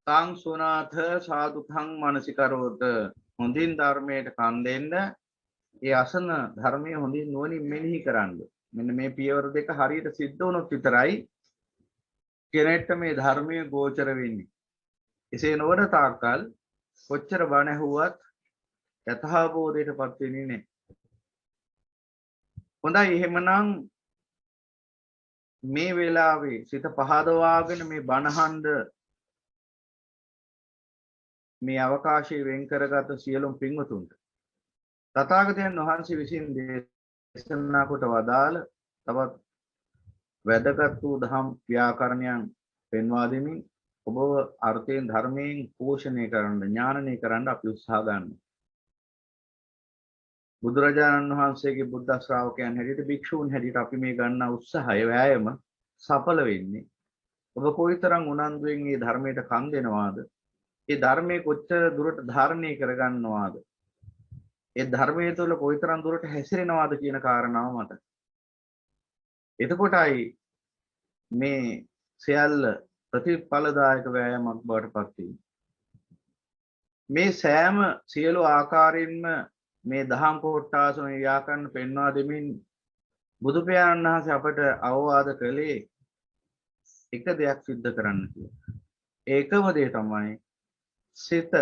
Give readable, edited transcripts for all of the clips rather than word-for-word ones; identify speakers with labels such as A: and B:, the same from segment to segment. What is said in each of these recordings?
A: තං සුනාථ සාදුකං මනසිකරෝත හොඳින් ධර්මයට කන් දෙන්න ඒ අසන ධර්මයේ හොඳින් නුවණින් මෙනෙහි කරන්න. මෙන්න මේ පියවර දෙක හරියට සිද්ධ වුණොත් විතරයි කෙනෙක්ට මේ ධර්මයේ ගෝචර වෙන්නේ. එසේ නොවන තාක්කල් කොච්චර බණ ඇහුවත් යථාබෝධයටපත් වෙන්නේ නැහැ. හොඳයි එහෙමනම් මේ වෙලාවේ සිත පහදවාගෙන මේ බණහඬ මේ අවකාශය වෙන් කරගත් සියලුම පින්වතුන්ට තථාගතයන් වහන්සේ විසින් දේශනා කොට වදාළ තවත් වැදගත් වූ දහම් ව්‍යාකරණයන් පෙන්වා දෙමින් ඔබව අර්ථයෙන් ධර්මයෙන් පෝෂණය කරන්න ඥානනය කරන්න අපි උත්සාහ ගන්නවා. බුදුරජාණන් වහන්සේගේ බුද්ධ ශ්‍රාවකයන් හැටියට භික්ෂූන් හැටියට අපි මේ ගන්න උත්සාහය වෑයම සඵල වෙන්නේ ඔබ කොයිතරම් උනන්දුවෙන් මේ ධර්මයට කන් දෙනවාද? ඒ ධර්මයේ කොච්චර දුරට ධාරණය කරගන්නවාද? ඒ ධර්මයේ තුල කොයිතරම් දුරට හැසිරෙනවාද කියන කාරණාව මත. එතකොටයි මේ සියල්ල ප්‍රතිඵලදායක වෑයමක් බවට පත් වෙන්නේ. මේ සෑම සියලු ආකාරයෙන්ම මේ දහම් කොටාසන ව්‍යාකරණ පෙන්වා දෙමින් බුදු පියාණන් වහන්සේ අපට අවවාද කළේ එක දෙයක් සිද්ධ කරන්න කියලා. ඒකම දේ තමයි සිත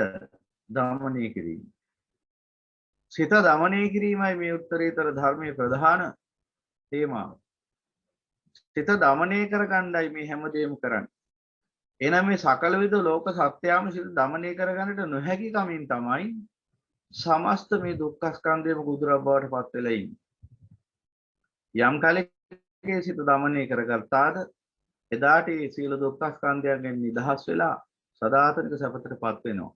A: දමනය කිරීම. සිත දමනය කිරීමයි මේ උත්තරීතර ධර්මයේ ප්‍රධාන තේමාව. සිත දමනය කරගන්නයි මේ හැමදේම කරන්නේ. එනනම් මේ සකල විද ලෝක සත්‍යයම සිත දමනය කරගන්නට නොහැකි කමින් තමයි සමස්ත මේ දුක්ඛ ස්කන්ධයම ගුදුරා බවට පත් වෙලා ඉන්නේ. යම් කාලයක සිත දමනය කරගත්තාද එදාට මේ සීල දුක්ඛ ස්කන්ධයන්ගෙන් නිදහස් වෙලා සදාතනික සපතටපත් වෙනවා.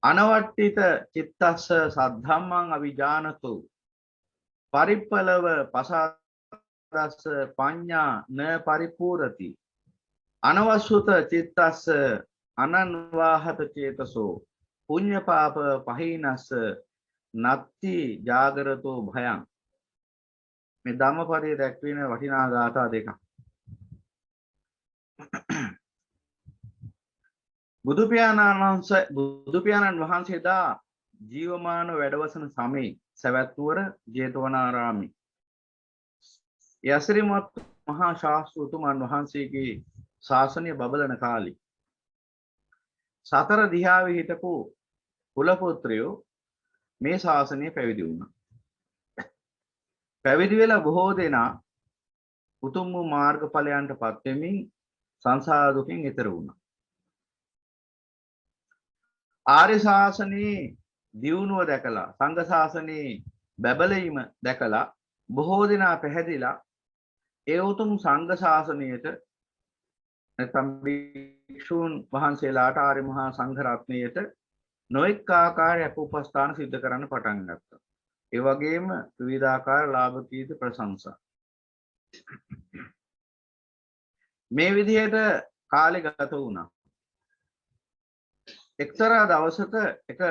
A: අනවට්ඨිත චිත්තස්ස සද්ධම්මං අවිජානතු පරිප්පලව පසාදස්ස පඤ්ඤා න පරිපූර්ති අනවසුත චිත්තස්ස අනන්වාහත චේතසෝ පුඤ්ඤ පාප පහිනස්ස නත්ති ජාගරතෝ භයං. මේ ධම්මපදයේ දැක්වෙන වටිනා ගාථා දෙකක්. බුදු පියාණන් වහන්සේ දා ජීවමාන වැඩවසන සමයේ සවැත් නුවර ජේතවනාරාමේ යසිරිමත් මහා ශාස්ත්‍රතුමන් වහන්සේගේ ශාසනය බබලන කාලේ සතර දිහාවේ හිටපු කුල පුත්‍රයෝ මේ ශාසනය පැවිදි වුණා. පැවිදි වෙලා බොහෝ දෙනා උතුම් වූ මාර්ගඵලයන්ටපත් වෙමින් සංසාර දුකින් ඈතර වුණා. ආර්ය ශාසනයේ දියුණුව දැකලා සංඝ ශාසනයේ බැබලීම දැකලා බොහෝ දෙනා පැහැදිලා ඒ උතුම් සංඝ ශාසනයට නැත්නම් භික්ෂූන් වහන්සේලාට ආර්ය මහා සංඝ රත්නයට නොඑක ආකාරයක උපස්ථාන සිද්ධ කරන්න පටන් ගත්තා. ඒ වගේම විවිධාකාර ලාභ කීර්ති ප්‍රශංසා. මේ විදිහට කාලය ගත වුණා. එක්තරා දවසක එක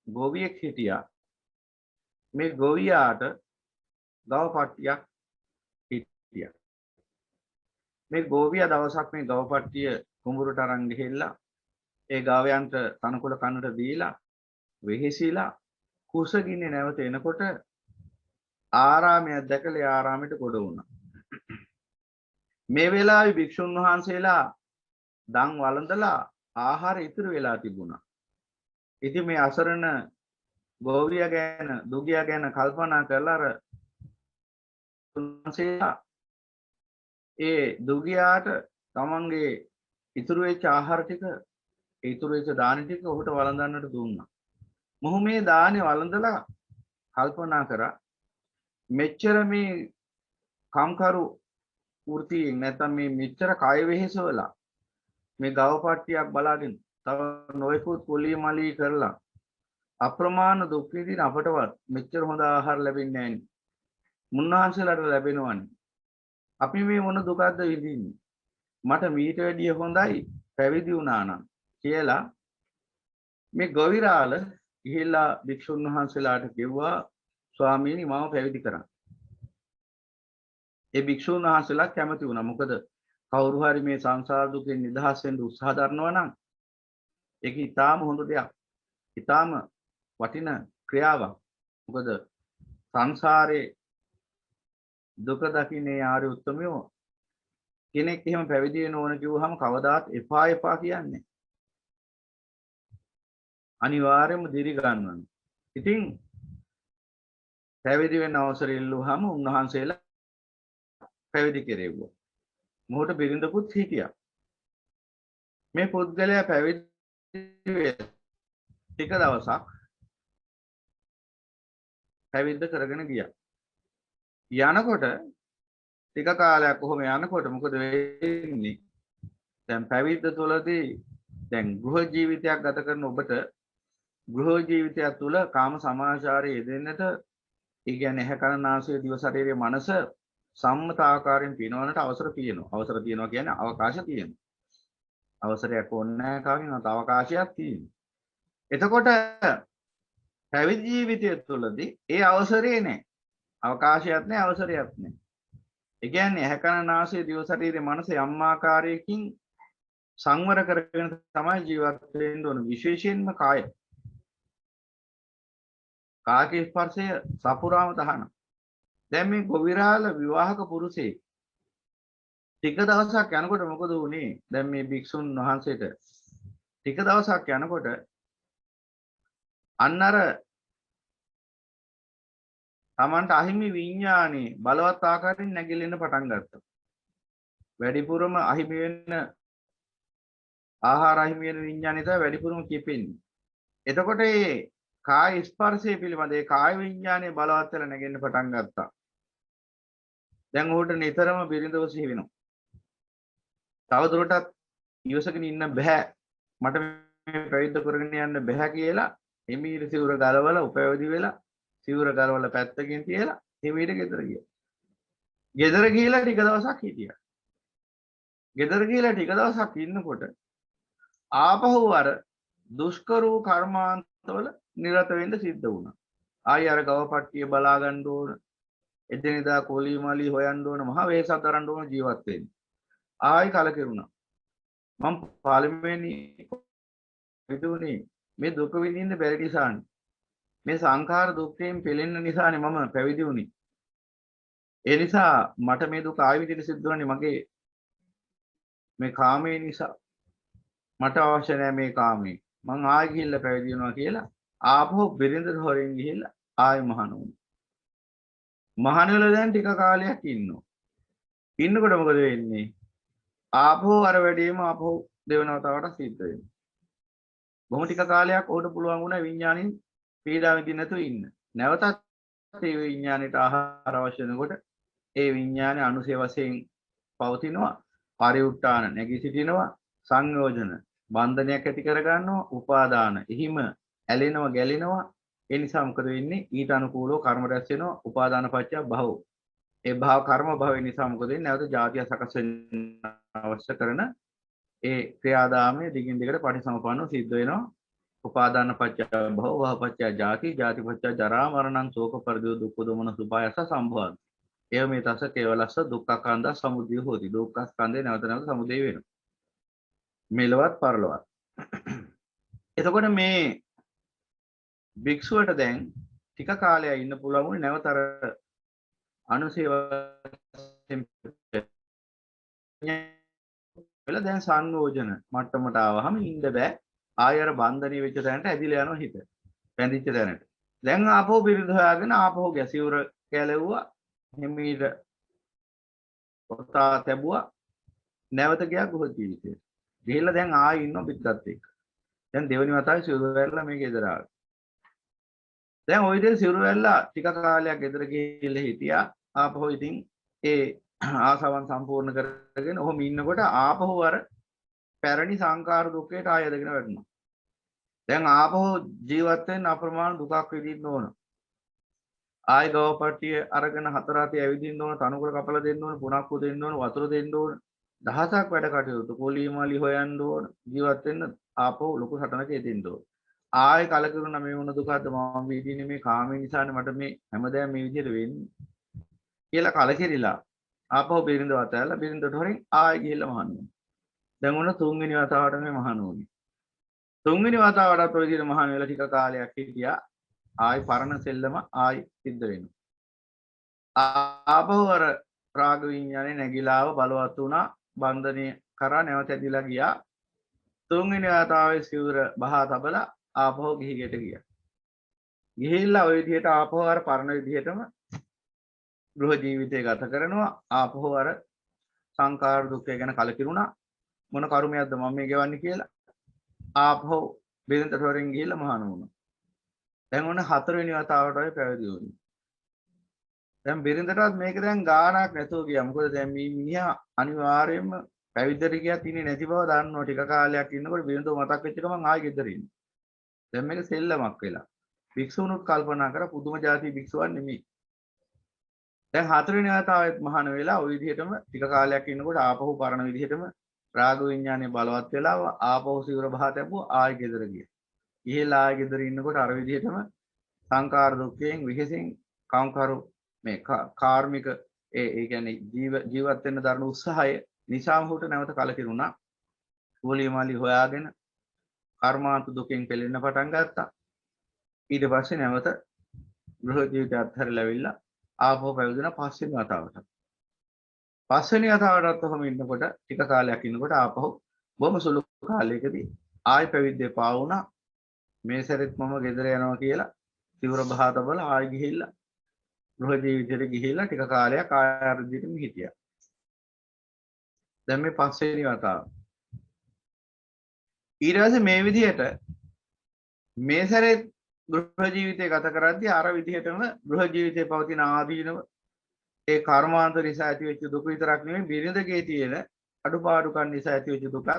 A: ගෝවියෙක් හිටියා. මේ ගෝවියාට ගව පට්ටියක් හිටියා. මේ ගෝවියා දවසක් මේ ගව පට්ටිය කුඹුරට අරන් ගිහිල්ලා ඒ ගාවයන්ට තනකොළ කන්නට දීලා වෙහිසිලා කුසගින්නේ නැවත එනකොට ආරාමයක් දැකලා ආරාමයට ගොඩ වුණා. මේ වෙලාවේ භික්ෂුන් වහන්සේලා දන් වළඳලා ආහාර ඉතුරු වෙලා තිබුණා. ඉතින් මේ අසරණ ගෝවියා ගැන දුගියා ගැන කල්පනා කරලා අර ඒ දුගියාට තමන්ගේ ඉතුරු වෙච්ච ආහාර ටික ඉතුරු වෙච්ච දාන ටික ඔහුට වළඳන්නට දුන්නා. මොහු මේ දානේ වළඳලා කල්පනා කරා මෙච්චර මේ කම්කරු වෘත්තියෙන් නැත්නම් මේ මෙච්චර කය වෙහෙසවලා මේ ගව පට්ටියක් බලාගෙන තව නොයෙකුත් කුලී මලී කරලා අප්‍රමාණ දුක් විඳින අපටවත් මෙච්චර හොඳ ආහාර ලැබෙන්නේ නැහැ නේ. මුන්වහන්සේලාට ලැබෙනවනේ. අපි මේ මොන දුකක්ද විඳින්නේ? මට මීට වැඩිය හොඳයි පැවිදි වුණා නම් කියලා මේ ගොවිරාල ගිහිල්ලා භික්ෂුන් වහන්සේලාට කිව්වා ස්වාමීනි මම පැවිදි කරන්න. ඒ භික්ෂුන් වහන්සේලා කැමති වුණා. මොකද කවුරු හරි මේ සංසාර දුකෙන් නිදහස් වෙන්න උත්සාහ කරනවා නම් ඒක ඊටාම හොඳ දෙයක්. ඊටාම වටින ක්‍රියාවක්. මොකද සංසාරේ දුක දකින්නේ ආර්ය උත්තමයෝ කෙනෙක් එහෙම පැවිදි වෙන්න ඕන කිව්වහම කවදාත් එපා එපා කියන්නේ. අනිවාර්යයෙන්ම දිරි ගන්නවනේ. ඉතින් පැවිදි වෙන්න අවසර ඉල්ලුවාම උන්වහන්සේලා පැවිදි කෙරෙව්වා. මොහොත බිරිඳකුත් හිටියා. මේ පුද්ගලයා පැවිදි ටික දවසක් පැවිද්ද කරගෙන ගියා. යනකොට ටික කාලයක් කොහොම යනකොට මොකද වෙන්නේ? දැන් පැවිද්ද තුළදී දැන් ගෘහ ජීවිතයක් ගත කරන ඔබට ගෘහ ජීවිතය තුළ කාම සමාචාරයේ යෙදෙන්නට ඒ කියන්නේ ඇහැ කන නාසය දිව ශරීරයේ මනස සම්මත ආකාරයෙන් පිනවන්නට අවසර තියෙනවා. අවසර තියෙනවා කියන්නේ අවකාශ තියෙනවා. අවසරයක් ඕනේ නැහැ කාගෙන්වත් අවකාශයක් තියෙනවා. එතකොට පැවිදි ජීවිතය තුළදී ඒ අවසරේ නැහැ. අවකාශයක් නැහැ, අවසරයක් නැහැ. ඒ කියන්නේ ඇහැ කන නාසය දිව ශරීරයේ මනස යම් ආකාරයකින් සංවර කරගෙන තමයි ජීවත් වෙන්න ඕන. විශේෂයෙන්ම කාය. කාගේ ස්පර්ශය සපුරාම තහනම්. දැන් මේ ගොවිරාල විවාහක පුරුෂයෙක් ටික දවසක් යනකොට මොකද වුනේ? දැන් මේ භික්ෂුන් වහන්සේට ටික දවසක් යනකොට අන්න අර Tamanට අහිමි විඥානේ බලවත් ආකාරයෙන් නැගිලෙන්න පටන් ගත්තා. වැඩිපුරම අහිමි වෙන ආහාර අහිමි වෙන විඥානේ තමයි වැඩිපුරම කිපෙන්නේ. එතකොට මේ කාය ස්පර්ශය පිළිබඳ ඒ කාය විඥානේ බලවත් වෙලා නැගෙන්න පටන් ගත්තා. දැන් උහුට නිතරම බිරිඳව සිහි වෙනවා. තවදුරටත් ඉවසගෙන ඉන්න බෑ. මට මේ ප්‍රයුද්ධ කරගෙන යන්න බෑ කියලා එමීර සිවුර ගලවලා උපයෝගී වෙලා සිවුර ගලවලා පැත්තකින් තියලා එමීර ගෙදර ගියා. ගෙදර ගිහිලා ටික දවසක් හිටියා. ගෙදර ගිහිලා ටික දවසක් ඉන්නකොට ආපහු අර දුෂ්කර වූ කර්මාන්තවල නිරත වෙන්න සිද්ධ වුණා. ආයි අර ගවපට්ටිය බලා ගන්න ඕන. එදිනෙදා කොලි මලි හොයන්න ඕන. මහ වේසක් දරන්න ඕන ජීවත් වෙන්න. ආයි කලකිරුණා. මම පාර්ලිමේන්තුවේ විදුනේ මේ දුක විඳින්න බැරි නිසානේ. මේ සංඛාර දුක්ඛයෙන් පෙළෙන්න නිසානේ මම පැවිදි වුනේ. ඒ නිසා මට මේ දුක ආයි විඳින්න සිද්ධ වුණේ මගේ මේ කාමයේ නිසා. මට අවශ්‍ය නැහැ මේ කාමේ. මං ආයෙ ගිහිල්ලා පැවිදි වෙනවා කියලා ආපහු බිරිඳ හොරෙන් ගිහිල්ලා ආයෙ මහාන වුණා. මහාන වෙලා දැන් ටික කාලයක් ඉන්නවා. ඉන්නකොට මොකද වෙන්නේ? ආපහු අර වැඩේම ආපහු දෙවනවතාවට සිද්ධ වෙනවා. බොහොම ටික කාලයක් උඩ පුළුවන් වුණා විඥාණයෙන් පීඩාව විඳින්න නැතුව ඉන්න. නැවතත් ඒ විඥාණයට ආහාර අවශ්‍ය වෙනකොට ඒ විඥානේ අනුසය වශයෙන් පවතිනවා. පරිඋත්තාන නැගී සිටිනවා. සංයෝජන බන්ධනයක් ඇති කර ගන්නවා. උපාදාන එහිම ඇලෙනවා ගැලෙනවා. ඒ නිසා මොකද වෙන්නේ? ඊට අනුකූලව කර්ම රැස් වෙනවා. උපාදාන පත්‍ය භව. ඒ භව කර්ම භව නිසා මොකද වෙන්නේ? නැවත ජාතිය සකස් වෙන්න අවශ්‍ය කරන ඒ ක්‍රියාදාමයේ දිගින් දිගට පටිසමුප්පන්නව සිද්ධ වෙනවා. උපාදාන පත්‍ය භව භව පත්‍ය ජාති ජාති පත්‍ය ජරා මරණං ශෝක පරිදේව දුක්ඛ දෝමන සුභායස සම්භවಂತಿ. එය මේ තස කේවලස්ස දුක්ඛ සමුදය හොති. දුක්ඛ ස්කන්ධේ නැවත නැවත සමුදය වෙනවා. මෙලවත් පරලොවත්. එතකොට මේ භික්ෂුවට දැන් ටික කාලයක් ඉන්න පුළුවන් වුණේ නැවත අර අනුසේව වෙලා දැන් සංයෝජන මට්ටමට ආවහම ඉන්න බෑ. ආය අර බන්ධනී වෙච්ච තැනට ඇදිලා යනවා හිත. පැඳිච්ච තැනට. දැන් ආපහු බිරිඳ හොයාගෙන ආපහු ගැසියුර කැලෙව්වා. හිමීට පොතා තැබුවා. නැවත ගියා ගෘහ ජීවිතයට. ගිහිල්ලා දැන් ආයෙ ඉන්නවා පිටත් එක්ක. දැන් දෙවෙනි වතාවේ සිවුරු වැල්ලා මේ ගෙදර ආවා. දැන් ওই විදිහට සිවුරු වැල්ලා ටික කාලයක් ගෙදර ගිහිල්ලා හිටියා. ආපහු ඉතින් ඒ ආසාවන් සම්පූර්ණ කරගෙන ඔහොම ඉන්නකොට ආපහු අර පැරණි සංකාර දුකේට ආය යදගෙන වැටෙනවා. දැන් ආපහු ජීවත් වෙන්න අප්‍රමාණ දුකක් විඳින්න ඕන. ආය ගවපට්ටිය අරගෙන හතර අතේ ඇවිදින්න ඕන, තනුකොළ කපලා දෙන්න ඕන, පුණක්කු දෙන්න ඕන, වතුර දෙන්න ඕන. දහසක් වැඩ කටයුතු කොලී මලි හොයන්න ඕන ජීවත් වෙන්න ආපහු ලොකු සටනක යෙදෙන්න ඕන. ආයෙ කලකිරුණා මේ මොන දුකක්ද මම විඳින්නේ මේ කාමයේ නිසානේ මට මේ හැමදාම මේ විදිහට වෙන්නේ කියලා කලකිරිලා ආපහු බිරිඳ වතෑලා බිරිඳට හොරෙන් ආයෙ ගිහිල්ලා මහාන වුණා. දැන් උන තුන්වෙනි වතාවට මේ මහාන වුණේ. තුන්වෙනි වතාවටත් ඔය විදිහට මහාන වෙලා ටික කාලයක් හිටියා. ආයි පරණ සෙල්ලම ආයි සිද්ධ වෙනවා. ආපහු අර රාග විඤ්ඤාණය නැగిලාව බලවත් වුණා. බන්ධනය කරා නැවත ඇදිලා ගියා. තුන්වෙනි වතාවේ සිවුර බහා තබලා ආපහු ගිහිගෙට ගියා. ගිහිල්ලා ওই විදිහට ආපහු අර පරණ විදිහටම ගෘහ ජීවිතය ගත කරනවා. ආපහු අර සංකාර දුක්ඛය ගැන කලකිරුණා. මොන කර්මයක්ද මම මේ ගෙවන්නේ කියලා. ආපහු බිරිඳට හොරෙන් ගිහිල්ලා මහාන වුණා. දැන් ඔන්න හතරවෙනි වතාවට ඔය පැවිදි වුණේ. දැන් බිරිඳටත් මේක දැන් ගාණක් නැතුව ගියා. මොකද දැන් මේ මිනිහා අනිවාර්යයෙන්ම පැවිද්දට ගියත් ඉන්නේ නැති බව දන්නවා. ටික කාලයක් ඉන්නකොට බිරිඳව මතක් වෙච්ච ගමන් ආයෙ ගෙදර ඉන්නේ. දැන් මේක සෙල්ලමක් වෙලා. භික්ෂුණුත් කල්පනා කර පුදුම જાති භික්ෂුවක් නෙමෙයි. දැන් හතරවෙනි වතාවෙත් මහාන වෙලා ওই විදිහටම ටික කාලයක් ඉන්නකොට ආපහු පරණ විදිහටම රාග විඤ්ඤාණය බලවත් වෙලා ආපහු සිවුර බහා තැබුවා ආයෙ ගෙදර ගියා. ගිහිල්ලා ආයෙ ගෙදර ඉන්නකොට අර විදිහටම සංකාර දුක්ඛයෙන් විහිසින් කාමකරු මේ කාර්මික ඒ කියන්නේ ජීවත් වෙන්න දරන උත්සාහය නිසාම හුට නැවත කලකිරුණා. ගෝලියමාලි හොයාගෙන කර්මාන්ත දුකෙන් පෙළෙන්න පටන් ගත්තා. ඊට පස්සේ නැවත ගෘහ ජීවිතය අත්හැරලා ඇවිල්ලා ආපහු පැවිදුණා පස්වෙනි වතාවට. පස්වෙනි වතාවටත් ඔහොම ඉන්නකොට ටික කාලයක් ඉන්නකොට ආපහු බොහොම සුළු කාලයකදී ආයි පැවිද්දේ පා වුණා. මේ සැරෙත් මම ගෙදර යනවා කියලා සිවුර බහා තබලා ආයි ගිහිල්ලා ගෘහ ජීවිතයට ගිහිල්ලා ටික කාලයක් ආයර විදිහටම හිටියා. දැන් මේ පස්වෙනි වතාව. ඊට පස්සේ මේ විදිහට මේ සැරේ ගෘහ ජීවිතය ගත කරද්දී අර විදිහටම ගෘහ ජීවිතයේ පවතින ආදීනව ඒ කර්මාන්ත නිසා ඇතිවෙච්ච දුක විතරක් නෙමෙයි බිරිඳගේ තියෙන අඩුපාඩුකම් නිසා ඇතිවෙච්ච දුකක්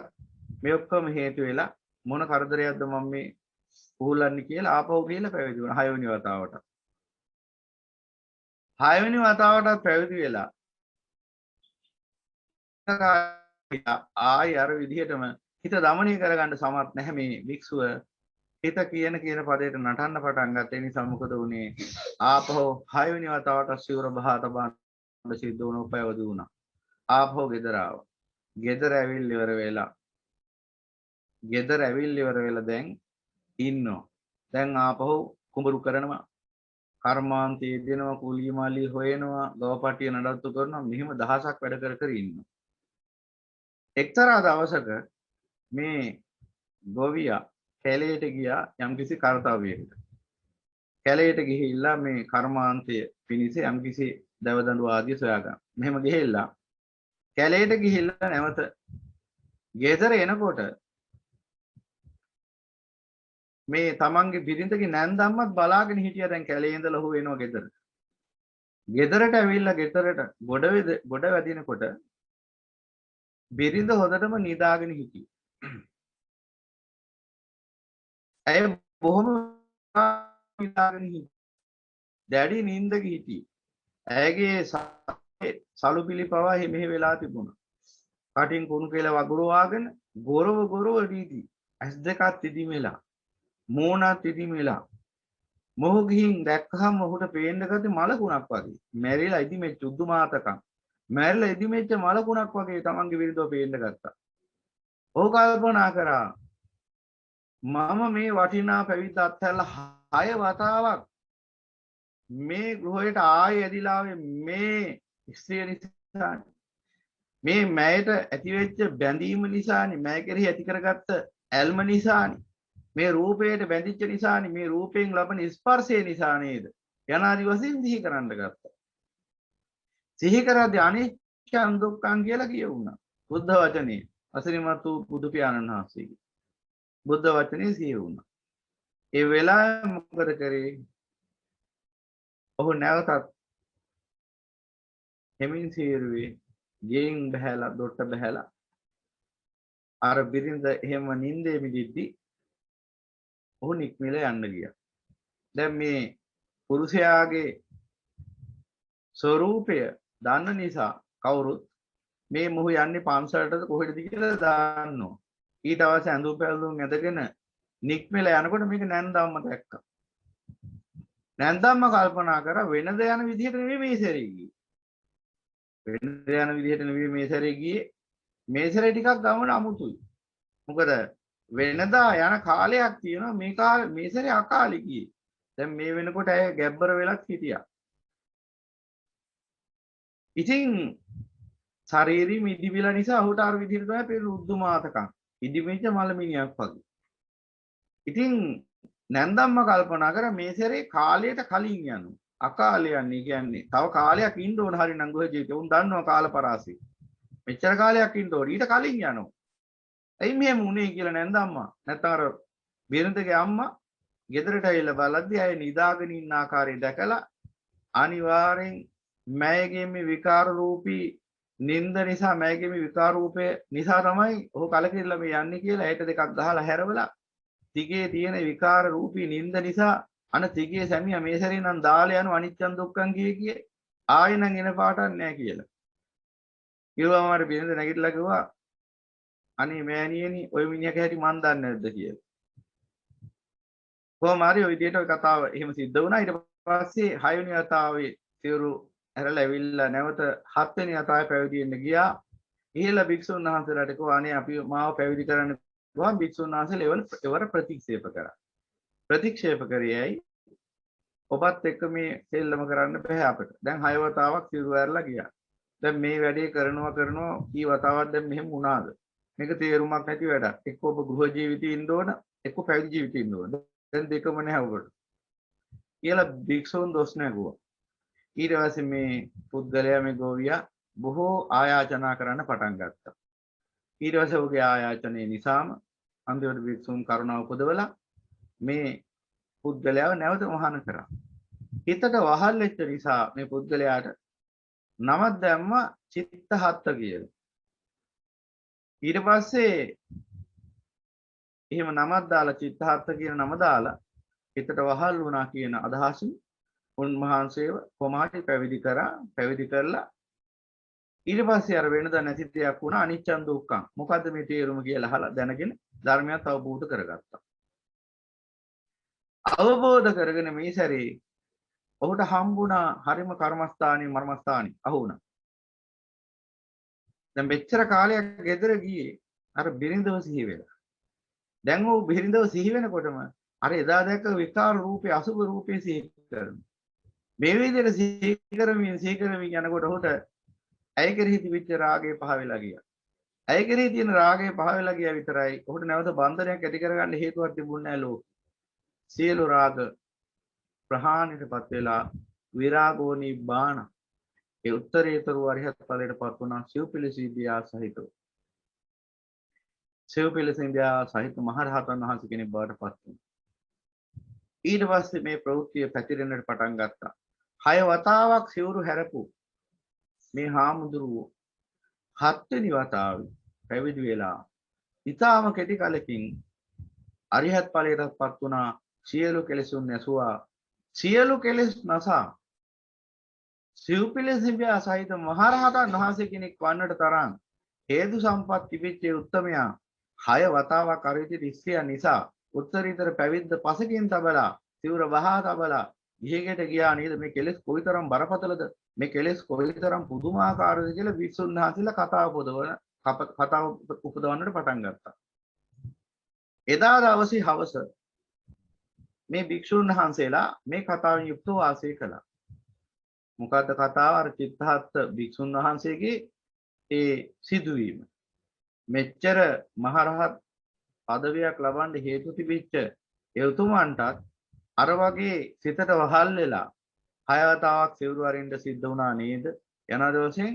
A: මේ ඔක්කොම හේතු වෙලා මොන කරදරයක්ද මම මේ පුහුලන්නේ කියලා ආපහු ගිහලා පැවිදි වුණා 6 වෙනි වතාවට. 6 වෙනි වතාවටත් පැවිදි වෙලා ආයි අර විදිහටම හිත දමනය කරගන්න සමත් නැහැ මේ භික්ෂුව. හිත කියන පදයට නටන්න පටන් ගත්ත නිසා මොකද වුනේ? ආපහු 6 වෙනි වතාවට සිවුර බහා තබන්න සිද්ධ වුණ උපයවදි වුණා. ආපහු ගෙදර ආවා. ගෙදර ඇවිල්ලා ඉවර වෙලා දැන් ඉන්නවා. දැන් ආපහු කුඹුරු කරනවා. කර්මාන්තයේ දෙනවා, කුලියමාලි හොයනවා, ගවපටිය නඩත්තු කරනවා. මෙහෙම දහසක් වැඩ කර ඉන්නවා. එක්තරා දවසක මේ ගොවියා කැලේට ගියා යම්කිසි කාර්යයකට. කැලේට ගිහිල්ලා මේ කර්මාන්තය පිණිස යම්කිසි දවදඬු ආදිය සොයා ගන්න. මෙහෙම ගිහිල්ලා කැලේට ගිහිල්ලා නැවත ගෙදර එනකොට මේ තමන්ගේ බිරිඳගේ නැන්දම්මත් බලාගෙන හිටියා. දැන් කැලේ ඉඳලා ඔහු එනවා ගෙදරට. ගෙදරට ඇවිල්ලා ගෙදරට ගොඩ වැදිනකොට බිරිඳ හොඳටම නිදාගෙන හිටියේ. ඇය බොහොම නිදාගෙන හිටියේ. දැඩි නිින්දක හිටියේ. ඇයගේ සලු පිළිපවා මෙහෙ වෙලා තිබුණා. කටින් කුණු කියලා වගුරුවාගෙන ගොරව රීති. ඇස් දෙකක් තිදිමෙලා. මෝනත් තිදිමෙලා. මොහු ගිහින් දැක්කහම ඔහුට පේන්න ගත්තේ මලකුණක් වගේ. මැරිලා ඉදිමෙච්ච උද්දුමාතකම්. මැරිලා ඉදිමෙච්ච මලකුණක් වගේ තමන්ගේ විරුද්ධව පේන්න ගත්තා. ඔහු කල්පනා කරා මම මේ වටිනා පැවිද්ද අත්හැරලා 6 වතාවක් මේ ගෘහයට ආයෙ ඇදිලා මේ ස්ත්‍රිය නිසා මේ මෑයට ඇතිවෙච්ච බැඳීම නිසානේ මෑ කෙරෙහි ඇති කරගත්ත ඇල්ම නිසානේ මේ රූපයට බැඳිච්ච නිසානේ මේ රූපයෙන් ලබන ස්පර්ශය නිසා නේද යනාදි වශයෙන් සිහි කරන්න ගත්තා. සිහි කරද්දී අනිච්චං දුක්ඛං කියලා කියුණා. බුද්ධ වචනේ අසිරිමත් වූ බුදු පියාණන් වහන්සේගේ බුද්ධ වචනේ සිහි වුණා. ඒ වෙලාවේ මොකද කරේ? ඔහු නැවතත් හෙමින් සීරුවේ ගෙයින් බහැලා දොට්ට බහැලා අර බිරිඳ එහෙම නිින්දේ මිදිද්දි ඔහු නික්මිලා යන්න ගියා. දැන් මේ පුරුෂයාගේ ස්වરૂපය දන්න නිසා කවුරුත් මේ මොහු යන්නේ පන්සලටද කොහෙටද කියලා දාන්නවා. ඊට අවශ්‍ය ඇඳුම් පැළඳුම් ඇඳගෙන නික්මිලා යනකොට මේක නැන්දම්ම දැක්කා. නැන්දම්ම කල්පනා කරා වෙනද යන විදිහට නෙවෙයි මේ සැරේ ගියේ. වෙනද යන විදිහට නෙවෙයි මේ සැරේ ගියේ. මේ සැරේ ටිකක් ගමන අමුතුයි. මොකද වෙනදා යන කාලයක් තියෙනවා මේ සැරේ අකාලේ ගියේ. දැන් මේ වෙනකොට ඇය ගැබ්බර වෙලත් හිටියා. ඉතින් ශරීරෙ මිදිවිලා නිසා ඔහුට අර විදිහට තමයි පෙර රුද්ධමාතකම්. ඉදිමිච්ච මලමිනියක් වගේ. ඉතින් නැන්දම්ම කල්පනා කර මේ සැරේ කාලයට කලින් යනවා. අකාලේ යන්නේ කියන්නේ තව කාලයක් ඉන්න ඕන හරිනම් ගොහ ජීවිතේ. උන් දන්නවා කාල පරාසය. මෙච්චර කාලයක් ඉන්න ඕන. ඊට කලින් යනවා. ඇයි මෙහෙම උනේ කියලා නැන්දම්මා නැත්නම් අර බිරිඳගේ අම්මා ගෙදරට ඇවිල්ලා බලද්දී අය නිදාගෙන ඉන්න ආකාරය දැකලා අනිවාර්යෙන් මෑයගේ මේ විකාර රූපී නින්ද නිසා මෑයගේ මේ විකාර රූපය නිසා තමයි ඔහු කලකිරිලා මේ යන්නේ කියලා ඇයට දෙකක් ගහලා හැරවලා තිගේ තියෙන විකාර රූපී නින්ද නිසා අන තිගේ සැමියා මේ සැරේ නම් දාලා යන අනිච්චන් දුක්ඛන් කියේ ආයෙ නම් එන පාටක් නැහැ කියලා. කිව්වම අර බිරිඳ නැගිටලා කිව්වා අනේ මෑණියනි ඔය මිනිහගේ හැටි මන් දන්නේ නැද්ද කියලා. කොහොම හරි ඔය විදිහට ඔය කතාව එහෙම සිද්ධ වුණා. ඊට පස්සේ 6 වෙනි වතාවේ සිවුරු ඇරලා ඇවිල්ලා නැවත 7 වෙනි වතාවේ පැවිදි වෙන්න ගියා. ඉහළ භික්ෂුන් වහන්සේලාට කිව්වා අනේ අපි මාව පැවිදි කරන්න කිව්වා. භික්ෂුන් වහන්සේලා එවර ප්‍රතික්ෂේප කරා. ප්‍රතික්ෂේප කරේයි ඔබත් එක්ක මේ සෙල්ලම කරන්න බෑ අපිට. දැන් 6 වතාවක් සිවුරු ඇරලා ගියා. දැන් මේ වැඩේ කරනවා කී වතාවක් දැන් මෙහෙම වුණාද? මේක තේරුමක් නැති වැඩක්. එක්ක ඔබ ගෘහ ජීවිතේ ඉන්න ඕන, එක්ක පැවිදි ජීවිතේ ඉන්න ඕන. දැන් දෙකම නැහැ ඔබට. කියලා භික්ෂුන් දොස් නැගුවා. ඊට පස්සේ මේ පුද්ගලයා මේ ගෝවියා බොහෝ ආයාචනා කරන්න පටන් ගත්තා. ඊට පස්සේ ඔහුගේ ආයාචනයේ නිසාම අන්තිමට භික්ෂුන් කරුණාව උපදවලා මේ පුද්ගලයාව නැවත මහාන කරා. හිතට වහල් වෙච්ච නිසා මේ පුද්ගලයාට නමක් දැම්ම චිත්තහත්ත කියලා. ඊට පස්සේ එහෙම නමක් දාලා චිත්තහත්ත කියන නම දාලා හිතට වහල් වුණා කියන අදහසින් උන්වහන්සේව කොමාටි පැවිදි කරා. පැවිදි කරලා ඊට පස්සේ අර වෙනදා නැති දෙයක් වුණා අනිච්චන් දුක්ඛං. මොකද්ද මේ තේරුම කියලා අහලා දැනගෙන ධර්මයත් අවබෝධ කරගත්තා. අවබෝධ කරගෙන මේ සැරේ ඔහුට හම්බුණා හරිම කර්මස්ථානයේ මර්මස්ථානයේ අහුණා. දැන් මෙච්චර කාලයක් ගෙදර ගියේ අර බිරිඳව සිහි වෙලා. දැන් ਉਹ බිරිඳව සිහි වෙනකොටම අර එදා දැක්ක විකාර රූපේ අසුභ රූපේ සිහි කරනවා. මේ විදිහට සිහි කරමින් යනකොට ඔහුට ඇය කෙරෙහි තිබිච්ච රාගය පහ වෙලා ගියා. ඇය කෙරෙහි තියෙන රාගය පහ වෙලා ගියා විතරයි. ඔහුට නැවත බන්ධනයක් ඇති කරගන්න හේතුවක් තිබුණේ නැහැ ලෝකෙ. සියලු රාග ප්‍රහාණයටපත් වෙලා විරාගෝ නිබ්බාන ඒ උත්තරීතර අරිහත් ඵලයටපත් වුණා සිව්පිලිසිදියා සහිතව. සිව්පිලිසිදියා සහිත මහරහතන් වහන්සේ කෙනෙක් බවට පත් වුණා. ඊට පස්සේ මේ ප්‍රවෘත්තිය පැතිරෙන්නට පටන් ගත්තා. 6 වතාවක් සිවුරු හැරපු මේ හාමුදුරුවෝ 7 වෙනි වතාවේ පැවිදි වෙලා ඊටාම කෙටි කාලෙකින් අරිහත් ඵලයටපත් වුණා. සියලු කෙලෙසුන් නැසුවා. සියලු කෙලෙස් නැසා සිව්පිලිසිදියා සහිත මහරහතන් වහන්සේ කෙනෙක් වන්නට තරම් හේතු සම්පත් තිබෙච්ච උත්තමයා 6 වතාවක් අර විදිහට ඉස්සියා නිසා උත්තරීතර පැවිද්ද පසකින් තබලා සිවුර වහා තබලා ගිහිගෙට ගියා නේද? මේ කෙලෙස් කොයිතරම් බරපතලද? මේ කෙලෙස් කොයිතරම් පුදුමාකාරද කියලා විසුණු වහන්සේලා කතාව උපදවන්නට පටන් ගත්තා. එදා දවසේ හවස මේ භික්ෂුන් වහන්සේලා මේ කතාවෙන් යුක්තව වාසය කළා. මොකද්ද කතාව? අර චිත්තහත් භික්ෂුන් වහන්සේගේ ඒ සිදුවීම. මෙච්චර මහරහත් පදවියක් ලබන්න හේතු තිබිච්ච ඒ උතුමන්ටත් අර වගේ සිතට වහල් වෙලා 6 වතාවක් සිවුරු අරින්න සිද්ධ වුණා නේද? යන දවසෙන්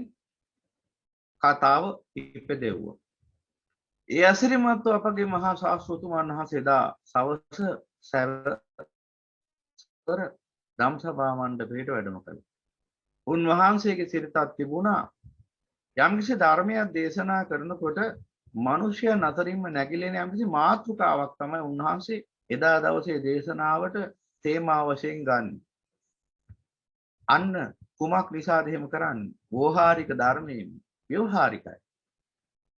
A: කතාව ඉපදෙව්වා. ඒ අසිරිමත්ව අපගේ මහා ශාස්ත්‍රතුමන් වහන්සේ දා සවස සැවතර ධම්සභා මණ්ඩපයට වැඩම කළා. උන්වහන්සේගේ සිරිතක් තිබුණා යම්කිසි ධර්මයක් දේශනා කරනකොට මිනිසයන් අතරින්ම නැగిලෙන යම්කිසි මාතෘකාවක් තමයි උන්වහන්සේ එදා දවසේ දේශනාවට තේමා වශයෙන් ගන්න. අන්න කුමක් නිසාද එහෙම කරන්නේ? වෝහාරික ධර්මයේ ව්‍යවහාරිකයි.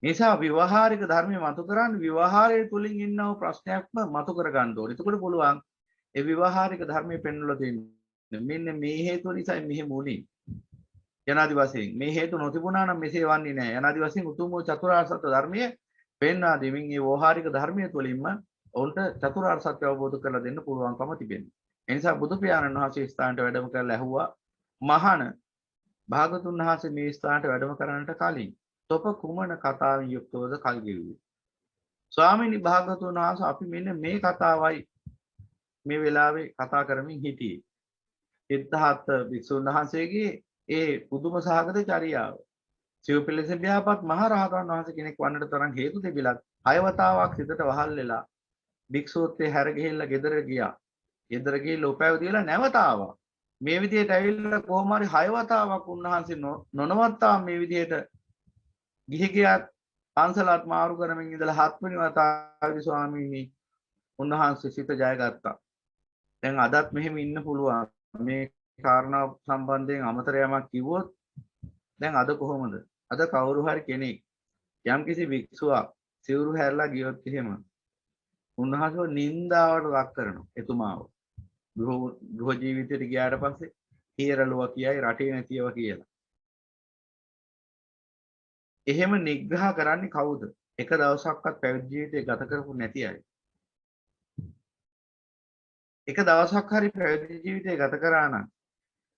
A: නිසා ව්‍යවහාරික ධර්මයේ මතු කරන්නේ ව්‍යවහාරයේ තුලින් ඉන්නව ප්‍රශ්නයක්ම මතු කර ගන්න ඕනේ. එතකොට පුළුවන් ඒ ව්‍යවහාරික ධර්මයේ පෙන්වලා දෙන්නේ. මෙන්න මේ හේතුව නිසා මෙහෙම වුණේ. යනාදි වශයෙන් මේ හේතු නොතිබුණා නම් මෙසේ වන්නේ නැහැ. යනාදි වශයෙන් උතුම් වූ චතුරාර්ය සත්‍ය ධර්මයේ පෙන්වා දෙමින් මේ වෝහාරික ධර්මයේ තුලින්ම ඔවුන්ට චතුරාර්ය සත්‍ය අවබෝධ කරලා දෙන්න පුළුවන්කම තිබෙනවා. ඒ නිසා බුදු පියාණන් වහන්සේ ස්ථානට වැඩම කරලා ඇහුවා මහාන භාගතුන් වහන්සේ මේ ස්ථානට වැඩම කරන්නට කලින් තොප කුමන කතාවෙන් යුක්තවද කල් ගෙවුවේ? ස්වාමීනි භාගතුන් වහන්සේ අපි මෙන්න මේ කතාවයි මේ වෙලාවේ කතා කරමින් හිටියේ. සිද්ධාර්ථ භික්ෂුන් වහන්සේගේ ඒ පුදුම සහගත චර්යාව. සිව්පිලිසෙබියාපත් මහ රහතන් වහන්සේ කෙනෙක් වන්නට තරම් හේතු තිබිලත් 6 වතාවක් සිතට වහල් වෙලා භික්ෂුත්වයේ හැර ගිහිල්ලා ගෙදර ගියා. ගෙදර ගිහිල්ලා උපැවිදිලා නැවත ආවා. මේ විදිහට ඇවිල්ලා කොහොම හරි 6 වතාවක් උන්වහන්සේ නොනවත්තා මේ විදිහට ගිහි ගියත් පන්සලත් මාරු කරමින් ඉඳලා 7 වෙනි වතාවේදී ස්වාමීනි උන්වහන්සේ සිත ජයගත්තා. දැන් අදත් මෙහෙම ඉන්න පුළුවන්. මේ කාරණා සම්බන්ධයෙන් අමතර යමක් කිව්වොත් දැන් අද කොහොමද? අද කවුරු හරි කෙනෙක් යම්කිසි භික්ෂුවක් සිවුරු හැරලා ගියොත් එහෙම උන්වහන්සේව නින්දාවට ලක් කරනවා එතුමාව. ගෘහ ජීවිතයට ගියාට පස්සේ හීරලුවා කියයි රටේ නැතිව කියලා. එහෙම නිග්‍රහ කරන්නේ කවුද? එක දවසක්වත් පැවිදි ජීවිතය ගත කරපු නැති අය. එක දවසක් හරි පැවිදි ජීවිතය ගත කරා නම්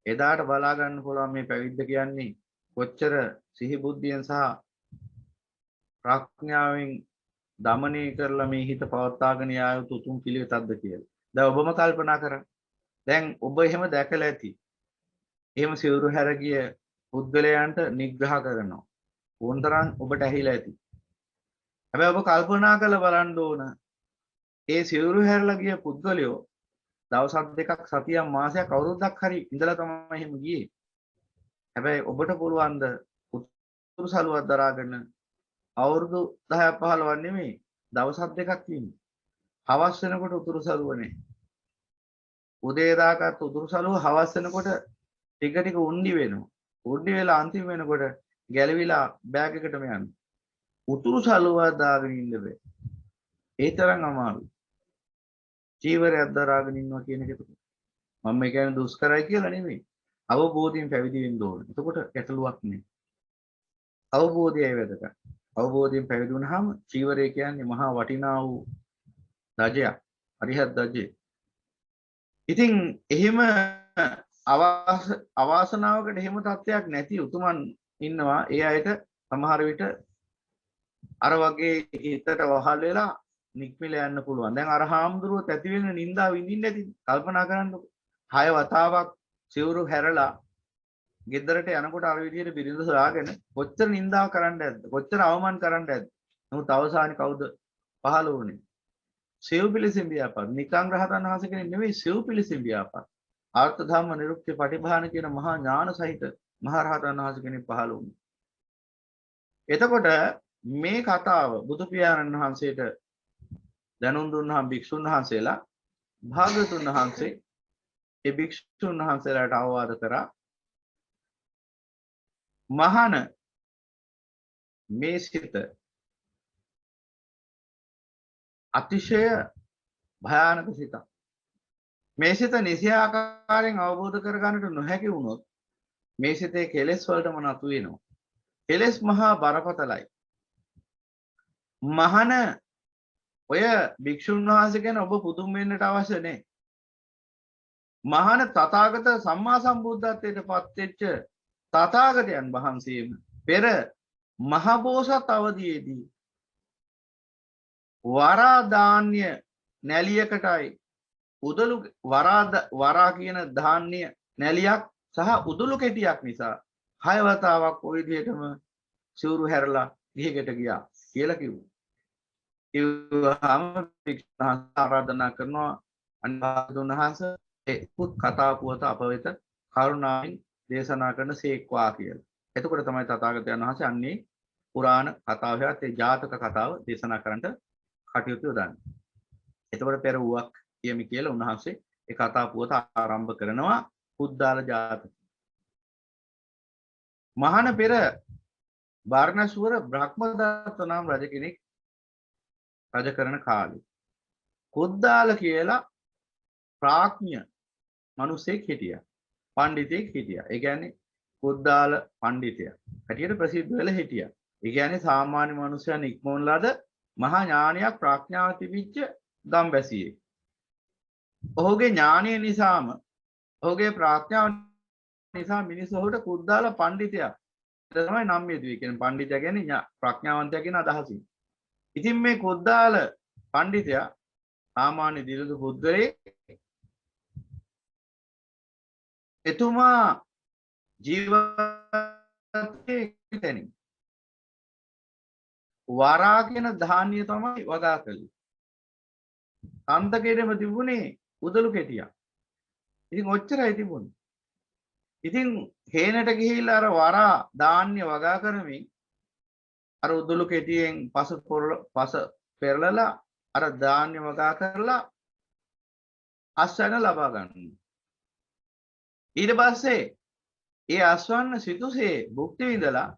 A: එදාට බලා ගන්න පුළුවන් මේ පැවිද්ද කියන්නේ කොච්චර සිහි බුද්ධියෙන් සහ ප්‍රඥාවෙන් දමනය කරලා මේ හිත පවත්වාගෙන යා යුතු උතුම් පිළිවෙතක්ද කියලා. දැන් ඔබම කල්පනා කරන්න. දැන් ඔබ එහෙම දැකලා ඇති. එහෙම සිවුරු හැර ගිය පුද්ගලයන්ට නිග්‍රහ කරනවා. වොන්තරන් ඔබට ඇහිලා ඇති. හැබැයි ඔබ කල්පනා කරලා බලන්න ඕන. ඒ සිවුරු හැරලා ගිය පුද්ගලයෝ දවසක් දෙකක් සතියක් මාසයක් අවුරුද්දක් හරි ඉඳලා තමයි එහෙම ගියේ. හැබැයි ඔබට පුළුවන් ද උතුරු සළුවක් දරාගෙන අවුරුදු 10ක් 15ක් නෙමෙයි දවසක් දෙකක් ඉන්න. හවස් වෙනකොට උතුරු සළුව නැහැ. උදේ දාගත් උතුරු සළුව හවස් වෙනකොට ටික ටික උණ්ඩි වෙනවා. උණ්ඩි වෙලා අන්තිම වෙනකොට ගැලවිලා බෑග් එකටම යනවා. උතුරු සළුව දාගෙන ඉන්න බෑ. ඒ තරම් අමාරුයි. චීවරයක් දරාගෙන ඉන්නවා කියන එක තුන. මම මේ කියන්නේ දුෂ්කරයි කියලා නෙමෙයි. අවබෝධයෙන් පැවිදි වෙන්න ඕනේ. එතකොට ගැටලුවක් නෑ. අවබෝධයයි වැදගත්. අවබෝධයෙන් පැවිදි වුණාම චීවරය කියන්නේ මහා වටිනා වූ ධජයක්. අරිහත් ධජය. ඉතින් එහෙම අවාසනාවකට එහෙම තත්ත්වයක් නැති උතුමන් ඉන්නවා. ඒ අයට සමහර විට අර වගේ හිතට වහල් වෙලා නික්මිලා යන්න පුළුවන්. දැන් අර හාමුදුරුවෝ ඇති වෙන නින්දා විඳින්න නැති කල්පනා කරන්නකො. 6 වතාවක් සිවුරු හැරලා ගෙදරට යනකොට අර විදිහට බිරිඳ සොයාගෙන කොච්චර නින්දාව කරන්න ඇද්ද? කොච්චර අවමාන කරන්න ඇද්ද? නමුත් අවසානයේ කවුද පහළ වුණේ? සිව්පිලිසිඹියාපත්. නිකං රහතන් වහන්සේ කෙනෙක් නෙවෙයි සිව්පිලිසිඹියාපත්. ආර්ථ ධම්ම නිරුක්ති පටිභාන කියන මහා ඥාන සහිත මහා රහතන් වහන්සේ කෙනෙක් පහළ වුණා. එතකොට මේ කතාව බුදු පියාණන් වහන්සේට දැනුම් දුන්නාම භික්ෂුන් වහන්සේලා භාගතුන් වහන්සේ ඒ භික්ෂුන් වහන්සේලාට අවවාද කරා මහාන මේ සිත අතිශය භයානක සිතක්. මේ සිත නිසි ආකාරයෙන් අවබෝධ කරගන්නට නොහැකි වුණොත් මේ සිතේ කෙලෙස් වලටම නතු වෙනවා. කෙලෙස් මහා බරපතලයි. මහාන ඔය භික්ෂුන් වහන්සේ ගැන ඔබ පුදුම වෙන්නට අවශ්‍ය නැහැ. මහාන තථාගත සම්මා සම්බුද්ධත්වයට පත්වෙච්ච තථාගතයන් වහන්සේම පෙර මහ බෝසත් අවදීයේදී වරා ධාන්‍ය නැලියකටයි උදළු වරා කියන ධාන්‍ය නැලියක් සහ උදළු කෙටියක් නිසා 6 වතාවක් ওই විදිහටම සිවුරු හැරලා ගිහිගෙට ගියා කියලා කිව්වා. ඒවම ආරාධනා කරනවා අනිවාර්යයෙන්ම ඒ පුත් කතා පුවත අප වෙත කරුණාවෙන් දේශනා කරන සේක්වා කියලා. එතකොට තමයි තථාගතයන් වහන්සේ අන්නේ පුරාණ කතාවවත් ඒ ජාතක කතාව දේශනා කරන්නට කටයුතු යොදන්නේ. එතකොට පෙර වූවක් කියමි කියලා උන්වහන්සේ ඒ කතා පුවත ආරම්භ කරනවා පුද්දාල ජාතක. මහාන පෙර බාරණසුවර බ්‍රහ්මදත්ත නම් රජ කෙනෙක් රජ කරන කාලේ කුද්දාල කියලා ප්‍රඥ මිනිසෙක් හිටියා. පඬිතෙක් හිටියා. ඒ කියන්නේ කුද්දාල පඬිතයා. හැටියට ප්‍රසිද්ධ වෙලා හිටියා. ඒ කියන්නේ සාමාන්‍ය මිනිසයන් ඉක්මවන ලද මහා ඥානයක් ප්‍රඥාව තිබිච්ච ගම්වැසියෙක්. ඔහුගේ ඥානය නිසාම ඔහුගේ ප්‍රඥාව නිසා මිනිස්සු ඔහුට කුද්දාල පඬිතයා තමයි නම් යෙදුවේ. කියන්නේ පඬිතයා කියන්නේ ප්‍රඥාවන්තයා කියන අදහසින්. ඉතින් මේ කුද්දාල පඬිතයා සාමාන්‍ය දිලුදු පුද්ගලයෙක්. එතුමා ජීවිතේ තැනින් වරා කියන ධාන්‍ය තමයි වගා කළේ. අන්තකේදම තිබුණේ උදළු කෙටියක්. ඉතින් ඔච්චරයි තිබුණේ. ඉතින් හේනට ගිහිල්ලා අර වරා ධාන්‍ය වගා කරමින් අර උදළු කෙටියෙන් පස පෙරලලා අර ධාන්‍ය වගා කරලා අස්වැන්න ලබා ගන්නවා. ඊට පස්සේ ඒ අස්වැන්න සිතුසේ භුක්ති විඳලා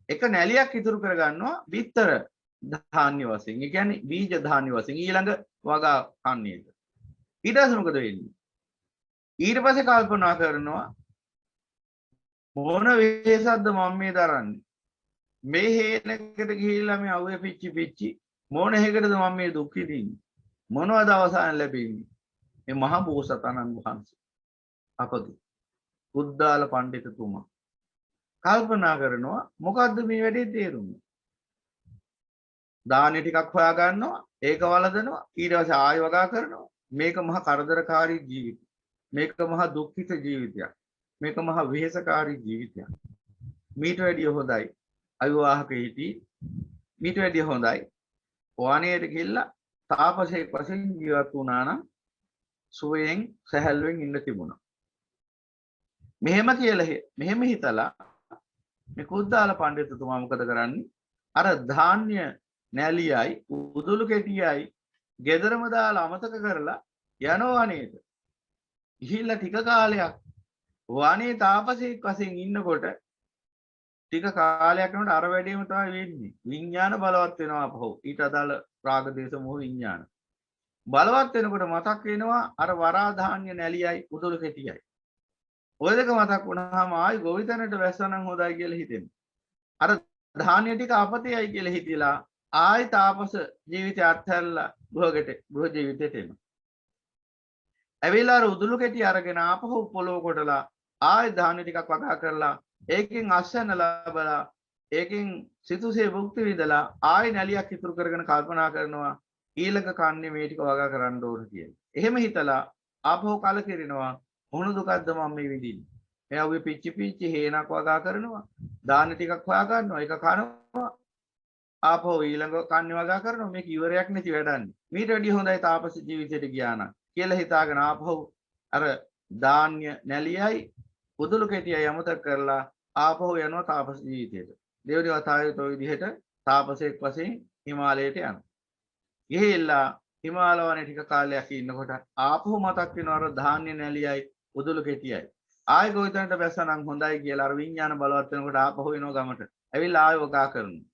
A: එක නැලියක් ඉතුරු කර ගන්නවා බිත්තර ධාන්‍ය වශයෙන්. ඒ කියන්නේ බීජ ධාන්‍ය වශයෙන් ඊළඟ වගා කන්නේද. ඊට පස්සේ මොකද වෙන්නේ? ඊට පස්සේ කල්පනා කරනවා මොන වෙහසක්ද මම මේ දරන්නේ? මේ හේනකට ගිහිල්ලා මේ අවුවේ පිච්චි මොන හේකටද මම මේ දුක් විඳින්නේ? මොනවද අවසාන ලැබෙන්නේ? මේ මහ බෝසතාණන් වහන්සේ අපගේ කුද්දාල පඬිතුමා කල්පනා කරනවා මොකද්ද මේ වැඩේ තේරුම? දානෙ ටිකක් හොයා ගන්නවා, ඒක වළඳනවා, ඊට පස්සේ ආයෙ වගා කරනවා. මේක මහ කරදරකාරී ජීවිතයක්. මේක මහ දුක්ඛිත ජීවිතයක්. මේක මහ වෙහෙසකාරී ජීවිතයක්. මීට වැඩිය හොඳයි අවිවාහක හිටි. මීට වැඩිය හොඳයි වනයේට ගිහිල්ලා තාපසයෙක් වශයෙන් ජීවත් වුණා නම් සුවයෙන් සැහැල්ලුවෙන් ඉන්න තිබුණා. මෙහෙම හිතලා මේ කුද්දාල පඬිතුමා මොකද කරන්නේ? අර ධාන්‍ය නැලියයි උදුළු කෙටියයි ගෙදරම දාලා අමතක කරලා යනවා නේද? ගිහිල්ලා ටික කාලයක් වනේ තාපසයෙක් වශයෙන් ඉන්නකොට ටික කාලයක් යනකොට අර වැඩේම තමයි වෙන්නේ. විඥාන බලවත් වෙනවා අපහො. ඊට අදාළ රාග දේශ මොහ විඥාන. බලවත් වෙනකොට මතක් වෙනවා අර වරා ධාන්‍ය නැලියයි උදුළු කෙටියයි. ඔය දෙක මතක් වුණාම ආයි ගොවිතැනට වැස්සනම් හොඳයි කියලා හිතෙනවා. අර ධාන්‍ය ටික අපතේයි කියලා හිතලා ආයි තාපස ජීවිතය අත්හැරලා ගෘහ ජීවිතයට එනවා. ඇවිල්ලා අර උදුළු කෙටි අරගෙන ආපහු පොළොව කොටලා ආයි ධාන්‍ය ටිකක් වගා කරලා ඒකෙන් අස්වැන්න ලබලා ඒකෙන් සිතුසේ භුක්ති විඳලා ආයි නැලියක් ඉතුරු කරගෙන කල්පනා කරනවා ඊළඟ කන්නේ මේ ටික වගා කරන්න ඕන කියලා. එහෙම හිතලා ආපහු කලකිරිනවා. මොන දුකක්ද මම මේ විඳින්නේ? එයා ඔය පිච්චි හේනක් වගා කරනවා. දාන ටිකක් හොයා ගන්නවා. ඒක කනවා. ආපහු ඊළඟ කන්නේ වගා කරනවා. මේක ඉවරයක් නැති වැඩන්නේ. මීට වැඩිය හොඳයි තාපස ජීවිතයට ගියා නම් කියලා හිතාගෙන ආපහු අර ධාන්‍ය නැලියයි උදුළු කෙටියයි අමතක කරලා ආපහු යනවා තාපස ජීවිතයට. දෙවනි වතාවෙත් ඔය විදිහට තාපසයෙක් වශයෙන් හිමාලයට යනවා. ගිහිල්ලා හිමාල වනේ ටික කාලයක් ඉන්නකොට ආපහු මතක් වෙනවා අර ධාන්‍ය නැලියයි උදුළු කෙටියයි. ආයෙ ගොවිතැනට බැස්සනම් හොඳයි කියලා අර විඥාන බලවත් වෙනකොට ආපහු එනවා ගමට. ඇවිල්ලා ආයෙ වගා කරනවා.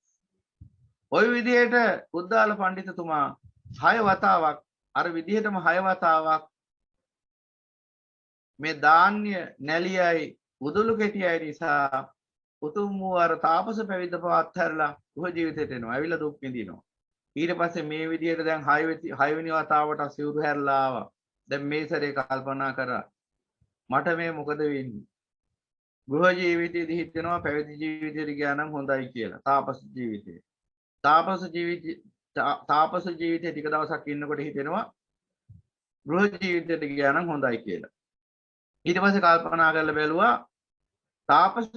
A: ওই විදිහට කුද්දාල පඬිතුමා 6 වතාවක් අර විදිහටම 6 වතාවක් මේ ධාන්‍ය නැලියයි උදුළු කෙටියයි නිසා උතුම් වූ අර තාපස පැවිද්ද පවත්හැරලා ගෘහ ජීවිතයට එනවා. ඇවිල්ලා දුක් විඳිනවා. ඊට පස්සේ මේ විදිහට දැන් 6 වෙනි වතාවට සිවුරු හැරලා ආවා. දැන් මේ සැරේ කල්පනා කරා මට මේ මොකද වෙන්නේ? ගෘහ ජීවිතයේදී හිතෙනවා පැවිදි ජීවිතයට ගියා නම් හොඳයි කියලා. තාපස ජීවිතේ. තාපස ජීවිතේ ටික දවසක් ඉන්නකොට හිතෙනවා ගෘහ ජීවිතයට ගියා නම් හොඳයි කියලා. ඊට පස්සේ කල්පනා කරලා බැලුවා තාපස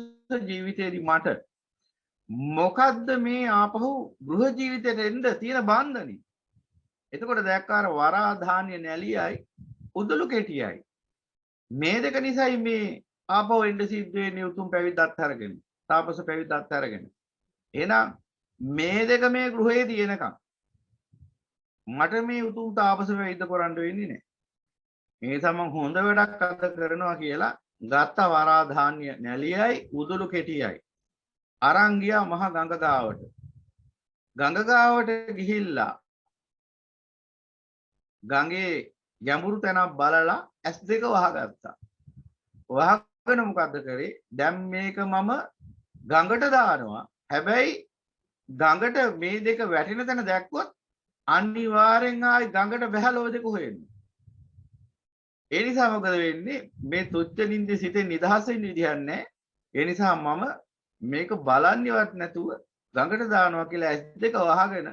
A: ජීවිතේදී මට මොකද්ද මේ ආපහු ගෘහ ජීවිතයට එන්න තියෙන බන්ධනේ? එතකොට දැක්කාර වරා ධාන්‍ය නැලියයි උදුළු කෙටියයි. මේ දෙක නිසායි මේ ආපහු එන්න සිද්ධ වෙන්නේ උතුම් පැවිද්දත් අරගෙන. තාපස පැවිද්දත් අරගෙන. එහෙනම් මේ දෙක මේ ගෘහයේ තියෙනකම් මට මේ උතුම් තාපස පැවිද්ද කරන්න වෙන්නේ නැහැ. මේ සමන් හොඳ වැඩක් අද කරනවා කියලා ගත්ත වරා ධාන්‍ය නැලියයි උදුළු කෙටියයි අරන් ගියා මහ ගඟ ගාවට. ගඟ ගාවට ගිහිල්ලා ගඟේ ගැඹුරු තැනක් බලලා ඇස් දෙක වහගත්තා. වහගෙන මොකද්ද කරේ? දැන් මේක මම ගඟට දානවා. හැබැයි ගඟට මේ දෙක වැටෙන තැන දැක්කොත් අනිවාර්යෙන් ආයි ගඟට බහැලා ඔය දෙක හොයන්නේ. ඒ නිසා මොකද වෙන්නේ? මේ තුච්ච නින්දේ සිතේ නිදහස් වෙන්න විදිහක් නැහැ. ඒ නිසා මම මේක බලන්නේවත් නැතුව ගඟට දානවා කියලා ඇස් දෙක වහගෙන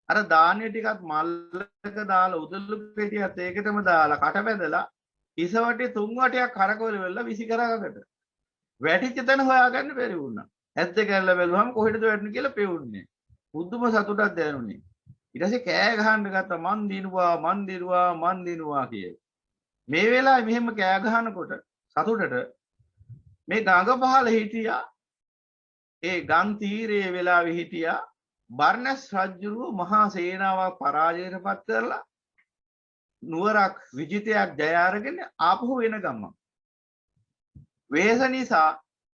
A: අර ධාන්‍ය ටිකත් මල්ලක දාලා උදළු පෙටියත් ඒකටම දාලා කට බැඳලා ඉස වටේ තුන් වටයක් කරකවල වෙලා විසි කරාකට වැටිච්ච තැන හොයාගන්න බැරි වුණා. ඇස් දෙක ඇරලා බැලුවම කොහෙටද වැටෙන්නේ කියලා පෙවුන්නේ. බුදුම සතුටක් දැනුනේ. ඊට පස්සේ කෑ ගහන්න ගත්තා මන් දිනුවා මන් දිනුවා මන් දිනුවා කියලා. මේ වෙලාවේ මෙහෙම කෑ ගහනකොට සතුටට මේ ගඟ පහළ හිටියා ඒ ගම් තීරයේ වෙලාවේ හිටියා බර්ණස් රජුරුව මහා සේනාවක් පරාජයටපත් කරලා නුවරක් විජිතයක් ජය අරගෙන ආපහු වෙන ගමන් වේස නිසා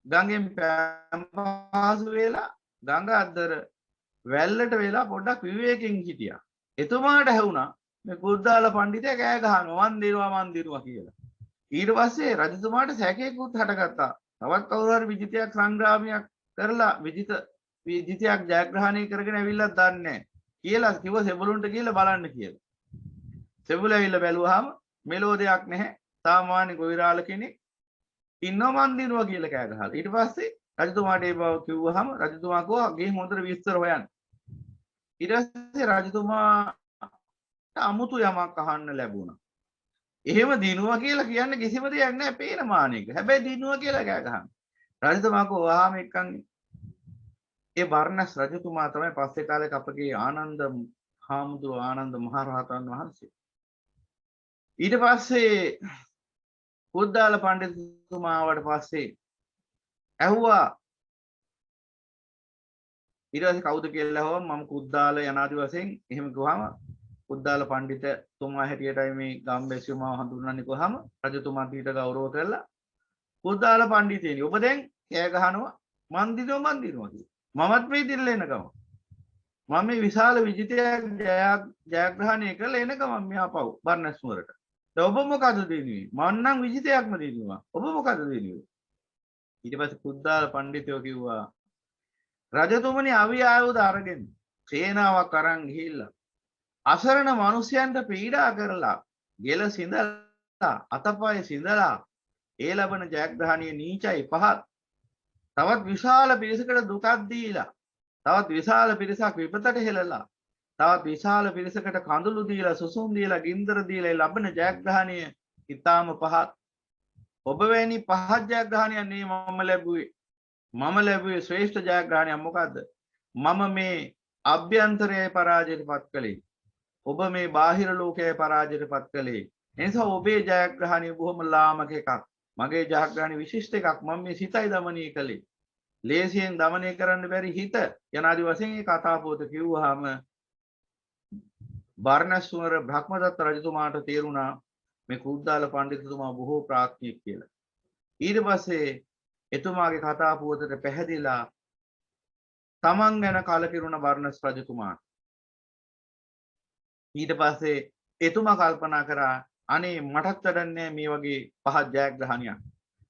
A: ගඟෙන් පහසු වෙලා ගඟ අද්දර වැල්ලට වෙලා පොඩ්ඩක් විවේකයෙන් හිටියා. එතුමාට හැවුණා මේ කුද්දාල පඬිතයා කෑ ගහනවා මන් දිනුවා කියලා. ඊට පස්සේ රජතුමාට සැකේකුත් හටගත්තා. තවත් කවුරු හරි විජිතයක් සංග්‍රාමයක් කරලා විජිතයක් ජයග්‍රහණය කරගෙන ඇවිල්ලා දන්නේ නැහැ කියලා කිව්ව සෙබළුන්ට කියලා බලන්න කියලා. සෙබළු ඇවිල්ලා බැලුවාම මෙලෝ දෙයක් නැහැ. සාමාන්‍ය ගොවිරාළ කෙනෙක් ඉන්නව මන් දිනුවා කියලා කෑ ගහලා. ඊට පස්සේ රජතුමාට ඒ බව කිව්වහම රජතුමා කිව්වා ගේ හොඳට විස්තර හොයන්න. ඊට පස්සේ රජතුමාට අමුතු යමක් අහන්න ලැබුණා. එහෙම දිනුවා කියලා කියන්නේ කිසිම දෙයක් නැහැ පේන මානෙක. හැබැයි දිනුවා කියලා කෑ ගහන. රජතුමා කිව්වා එක්කන් ඒ බර්ණස් රජතුමා තමයි පස්සේ කාලෙක අපගේ ආනන්ද හාමුදුරුව ආනන්ද මහරහතන් වහන්සේ. ඊට පස්සේ කුද්දාල පඬිතුමා ආවට පස්සේ ඇහුවා ඊට පස්සේ කවුද කියලා ඇහුවම මම කුද්දාල යනාදි වශයෙන් එහෙම කිව්වම කුද්දාල පඬිතුමා හැටියටයි මේ ගම්බැසියුමා හඳුන්වන්නේ කොහම රජතුමාට ඊට ගෞරව කරලා කුද්දාල පඬිතේනි ඔබ දැන් කෑ ගහනවා මන් දිනුවා කියලා. මමත් මේ දිල්ල එන ගම. මම මේ විශාල විජිතයක් ජයග්‍රහණය කරලා එන ගම මෙහා පව් බර්ණස් නුවරට. දැන් ඔබ මොකද දිනුවේ? මම නම් විජිතයක්ම දිනුවා. ඔබ මොකද දිනුවේ? ඊට පස්සේ කුද්දාල පඬිතුයෝ කිව්වා රජතුමනි අවි ආයුධ අරගෙන සේනාවක් අරන් ගිහිල්ලා අසරණ මිනිසයන්ට පීඩා කරලා ගෙල සිඳලා අතපය සිඳලා ඒ ලබන ජයග්‍රහණීය නීචයි පහත් තවත් විශාල පිරිසකට දුකක් දීලා තවත් විශාල පිරිසක් විපතට හෙළලා තවත් විශාල පිරිසකට කඳුළු දීලා සුසුම් දීලා ගින්දර දීලා ලබන ජයග්‍රහණීය ඊටාම පහත් ඔබ වැනි පහත් ජයග්‍රහණයක් නේ මම ලැබුවේ ශ්‍රේෂ්ඨ ජයග්‍රහණයක් මොකද්ද? මම මේ අභ්‍යන්තරයේ පරාජයටපත් කළේ. ඔබ මේ බාහිර ලෝකයේ පරාජයටපත් කළේ. එනිසා ඔබේ ජයග්‍රහණය බොහොම ලාමක එකක්. මගේ ජයග්‍රහණය විශිෂ්ට එකක්. මම මේ සිතයි দমনය කළේ. ලේසියෙන් দমনය කරන්න බැරි හිත යනාදි වශයෙන් මේ කතා පොත කිව්වහම බර්ණස්වර බ්‍රහ්මදත්ත රජතුමාට තේරුණා මේ කුද්දාල පඬිතුමා බොහෝ ප්‍රඥෙක් කියලා. ඊට පස්සේ එතුමාගේ කතා පුවතට පැහැදිලා තමන් ගැන කලකිරුණ බර්ණස් රජතුමාට. ඊට පස්සේ එතුමා කල්පනා කරා අනේ මටත් වැඩන්නේ මේ වගේ පහත් ජයග්‍රහණයක්.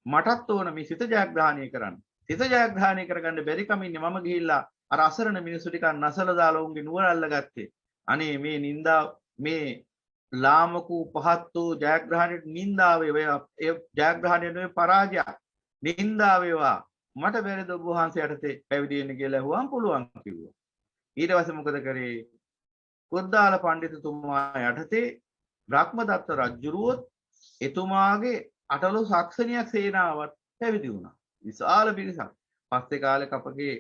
A: මටත් ඕන මේ සිත ජයග්‍රහණය කරන්න. සිත ජයග්‍රහණය කරගන්න බැරි කමින්නේ මම ගිහිල්ලා අර අසරණ මිනිස්සු ටිකක් නැසලා දාලා උන්ගේ නුවර අල්ලගත්තේ. අනේ මේ නින්දා මේ ලාමක පහත් වූ ජයග්‍රහණයට නින්දා වේවා. ඒ ජයග්‍රහණය නෙවෙයි පරාජයක්. නින්දා වේවා. මට බැරිද ඔබ වහන්සේ යටතේ පැවිදි වෙන්න කියලා ඇහුවාම පුළුවන් කිව්වා. ඊට පස්සේ මොකද කරේ? කුද්දාල පඬිතුමා යටතේ බ්‍රහ්මදත්ත රජුරුවොත් එතුමාගේ අටලෝ සක්ෂණියක් සේනාවක් පැවිදි වුණා. විශාල පිරිසක්. පස්සේ කාලෙක අපගේ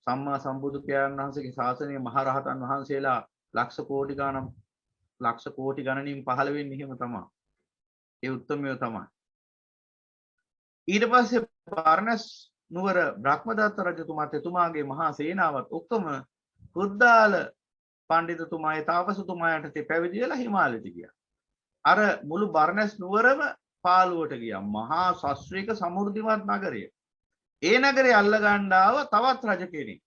A: සම්මා සම්බුදු පියාණන් වහන්සේගේ ශාසනයේ මහරහතන් වහන්සේලා ලක්ෂ කෝටි ගණනින් පහළ වෙන්නේ එහෙම තමයි. ඒ උත්තරමය තමයි. ඊට පස්සේ බර්ණස් නුවර බ්‍රහ්මදත්ත රජතුමාත් එතුමාගේ මහා සේනාවත් ඔක්කොම කුද්දාල පඬිතුමායි තාපසතුමා යටතේ පැවිදි වෙලා හිමාලයට ගියා. අර මුළු බර්ණස් නුවරම පාළුවට ගියා. මහා ශාස්ත්‍රීය සමෘද්ධිමත් නගරය. ඒ නගරේ අල්ල ගන්න ආව තවත් රජ කෙනෙක්.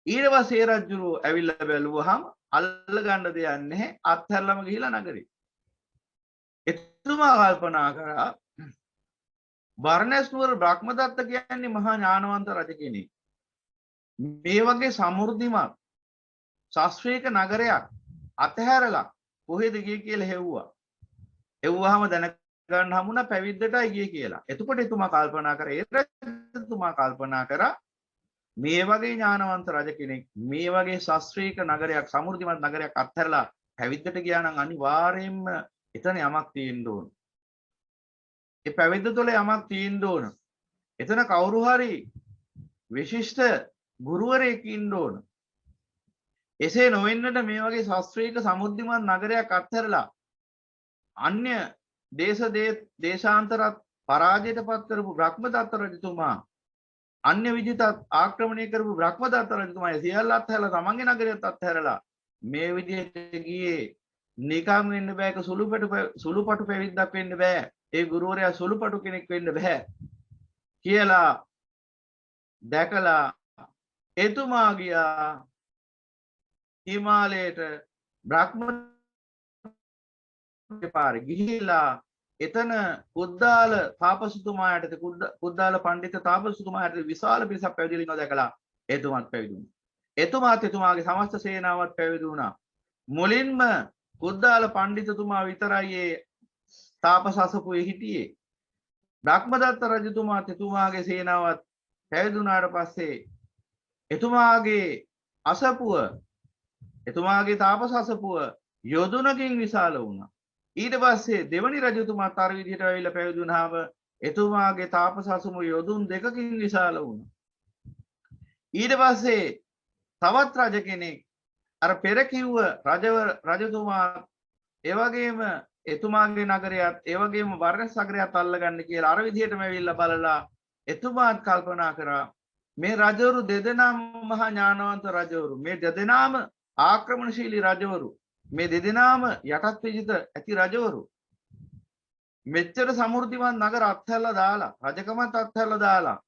A: ඊට පස්සේ ඒ රජුරෝ ඇවිල්ලා බැලුවහම අල්ල ගන්න දෙයක් නැහැ. අත්හැරලම ගිහිලා නගරේ. එතුමා කල්පනා කරා බර්ණස් නුවර බ්‍රහ්මදත්ත කියන්නේ මහා ඥානවන්ත රජ කෙනෙක්. මේ වගේ සමෘද්ධිමත් ශාස්ත්‍රීය නගරයක් අතහැරලා කොහෙද ගියේ කියලා හෙව්වා. එව්වහම දැනගන්න හමුණා පැවිද්දටයි ගියේ කියලා. එතකොට එතුමා කල්පනා කරා එතුමා කල්පනා කරා මේ වගේ ඥානවන්ත රජ කෙනෙක් මේ වගේ ශාස්ත්‍රීය නගරයක් සමෘද්ධිමත් නගරයක් අත්හැරලා පැවිද්දට ගියා නම් අනිවාර්යයෙන්ම එතන යමක් තියෙන්න ඕන. ඒ පැවිද්ද තුළ යමක් තියෙන්න ඕන. එතන කවුරු හරි විශිෂ්ට ගුරුවරයෙක් ඉන්න ඕන. එසේ නොවෙන්නට මේ වගේ ශාස්ත්‍රීය සමෘද්ධිමත් නගරයක් අත්හැරලා අන්‍ය දේශාන්තරත් පරාජයට පත් කරපු බ්‍රහ්මදත්ත රජතුමා අන්‍ය විජිතත් ආක්‍රමණය කරපු බ්‍රහ්මදත්ත රජතුමා සියල්ල අත්හැරලා තමන්ගේ නගරයත් අත්හැරලා මේ විදිහට ගියේ නිකම් වෙන්න බෑ. ඒක සුළුපටු පැවිද්දක් වෙන්න බෑ. ඒ ගුරුවරයා සුළුපටු කෙනෙක් වෙන්න බෑ කියලා දැකලා එතුමා ගියා හිමාලයට බ්‍රහ්ම පාරේ ගිහිලා එතන කුද්දාල තාපසතුමාට කුද්දාල පඬිත තාපසතුමාට විශාල පිරිසක් පැවිදි වෙනවා දැකලා එතුමාත් පැවිදි වුණා. එතුමාත් එතුමාගේ සමස්ත සේනාවත් පැවිදි වුණා. මුලින්ම කුද්දාල පඬිතුමා විතරයි ඒ තාපස අසපුවේ හිටියේ. බ්‍රහ්මදත්ත රජතුමාත් එතුමාගේ සේනාවත් පැවිදි වුණාට පස්සේ එතුමාගේ අසපුව එතුමාගේ තාපස අසපුව යොදුනකින් විශාල වුණා. ඊට පස්සේ දෙවනි රජතුමාත් අර විදිහට ඇවිල්ලා පැවිදි වුණාම එතුමාගේ තාපස අසපුව යොදුන් දෙකකින් විශාල වුණා. ඊට පස්සේ තවත් රජ කෙනෙක් අර පෙර කිව්ව රජතුමා ඒ වගේම එතුමාගේ නගරයත් ඒ වගේම වර්ණස් නගරයත් අල්ලගන්න කියලා අර විදිහටම ඇවිල්ලා බලලා එතුමාත් කල්පනා කරා මේ රජවරු දෙදෙනාම මහා ඥානවන්ත රජවරු මේ දෙදෙනාම ආක්‍රමණශීලී රජවරු මේ දෙදෙනාම යටත් විජිත ඇති රජවරු මෙච්චර සමෘද්ධිමත් නගර අත්හැරලා දාලා රජකමත් අත්හැරලා දාලා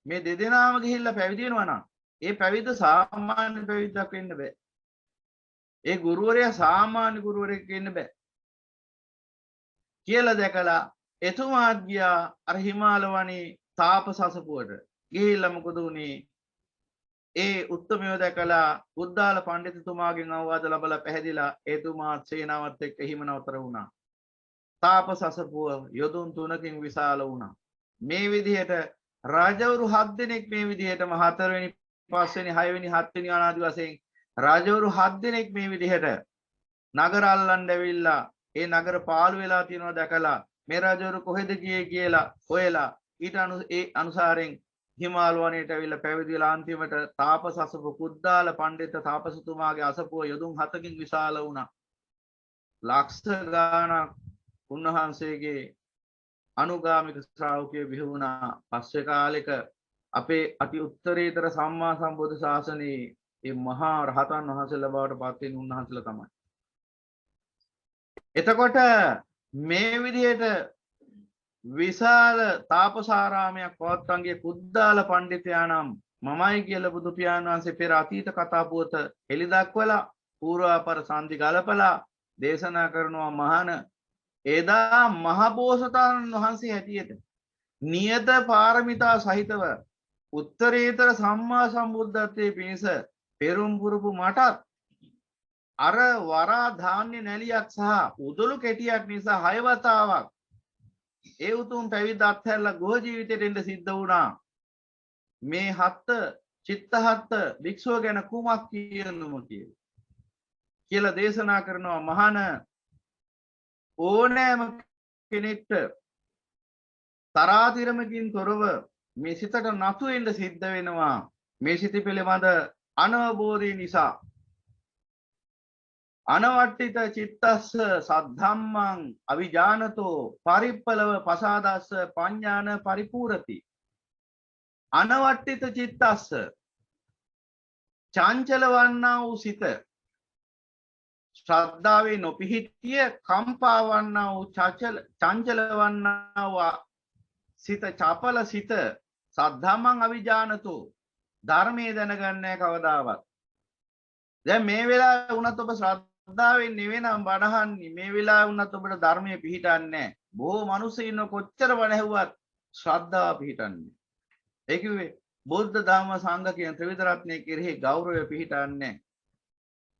A: මේ දෙදෙනාම ගිහිල්ලා පැවිදි වෙනවා නම් ඒ පැවිද්ද සාමාන්‍ය පැවිද්දක් වෙන්න බෑ. ඒ ගුරුවරයා සාමාන්‍ය ගුරුවරයෙක් වෙන්න බෑ කියලා දැකලා එතුමාත් ගියා අර හිමාල වනේ තාපස අසපුවට. ගිහිල්ලා මොකද උනේ? ඒ උත්තමයෝ දැකලා කුද්දාල පඬිතුමාගෙන් අවවාද ලැබලා පැහැදිලා එතුමා සේනාවත් එක්ක හිම නතර වුණා. තාපස අසපුව යොදුන් 3කින් විශාල වුණා. මේ විදිහට රජවරු 7 දෙනෙක් මේ විදිහටම 4 වෙනි 5 වෙනි 6 වෙනි 7 වෙනි ආදී වශයෙන් රජවරු 7 දෙනෙක් මේ විදිහට නගර අල්ලන්න ඇවිල්ලා ඒ නගර පාළු වෙලා තියෙනවා දැකලා මේ රජවරු කොහෙද ගියේ කියලා හොයලා ඊට ඒ අනුසාරයෙන් හිමාල වනයේට ඇවිල්ලා පැවිදි වෙලා අන්තිමට තාපස අසපුව කුද්දාල පඬිත තාපසතුමාගේ අසපුව යොදුන් 7කින් විශාල වුණා. ලක්ෂ ගාණක් උන්වහන්සේගේ අනුගාමික ශ්‍රාවකයෝ බිහි වුණා. පස්සේ කාලෙක අපේ අති උත්තරීතර සම්මා සම්බුද්ධ ශාසනයේ මේ මහා රහතන් වහන්සේලා බවට පත් වෙන උන්වහන්සේලා තමයි. එතකොට මේ විදිහට විශාල තාපසාරාමයක් පවත්වන්ගේ කුද්දාල පඬිතුයාණන් මමයි කියලා බුදු පියාණන් වහන්සේ පෙර අතීත කතා පුවත එලි දක්වලා පූර්වාපර සන්ධි ගලපලා දේශනා කරනවා මහාන එදා මහ බෝසතාණන් වහන්සේ හැටියට නියත පාරමිතා සහිතව උත්තරීතර සම්මා සම්බුද්ධත්වයේ පිණිස පෙරම් පුරපු මටත් අර වරා ධාන්‍ය නැලියක් සහ උදළු කෙටියක් නිසා 6 වතාවක් ඒ උතුම් පැවිද්ද අත්හැරලා ගෘහ ජීවිතයට එන්න සිද්ධ වුණා. මේ හත් චිත්තහත් භික්ෂුව ගැන කුමක් කියනුම කියලා දේශනා කරනවා මහාන ඕනෑම කෙනෙක්ට තරාතිරමකින් තොරව මේ සිතට නතු වෙන්න සිද්ධ වෙනවා. මේ සිත පිළිබඳ අනවබෝධය නිසා. අනවට්ටිත චිත්තස්ස සද්ධම්මං අවිජානතෝ පරිප්පලව පසාදස්ස පඤ්ඤාන පරිපූරති. අනවට්ටිත චිත්තස්ස චංචල වන්නා වූ සිත ශ්‍රද්ධාවේ නොපිහිටිය කම්පා වන්නා වූ චංචල වන්නා වූ සිත චපල සිත සද්ධම්මං අවිජානතෝ ධර්මයේ දැනගන්නේ කවදාවත්. දැන් මේ වෙලාවේ වුණත් ඔබ ශ්‍රද්ධාවෙන් නෙවෙනම් බණහන්නේ. මේ වෙලාවේ වුණත් ඔබට ධර්මයේ පිහිටන්නේ නැහැ. බොහෝ මිනිස්සු ඉන්න කොච්චර බණ ඇහුවත් ශ්‍රද්ධාව පිහිටන්නේ. ඒ කිව්වේ බුද්ධ ධම්ම සංඝ කියන ත්‍රිවිධ රත්නයේ කෙරෙහි ගෞරවය පිහිටන්නේ.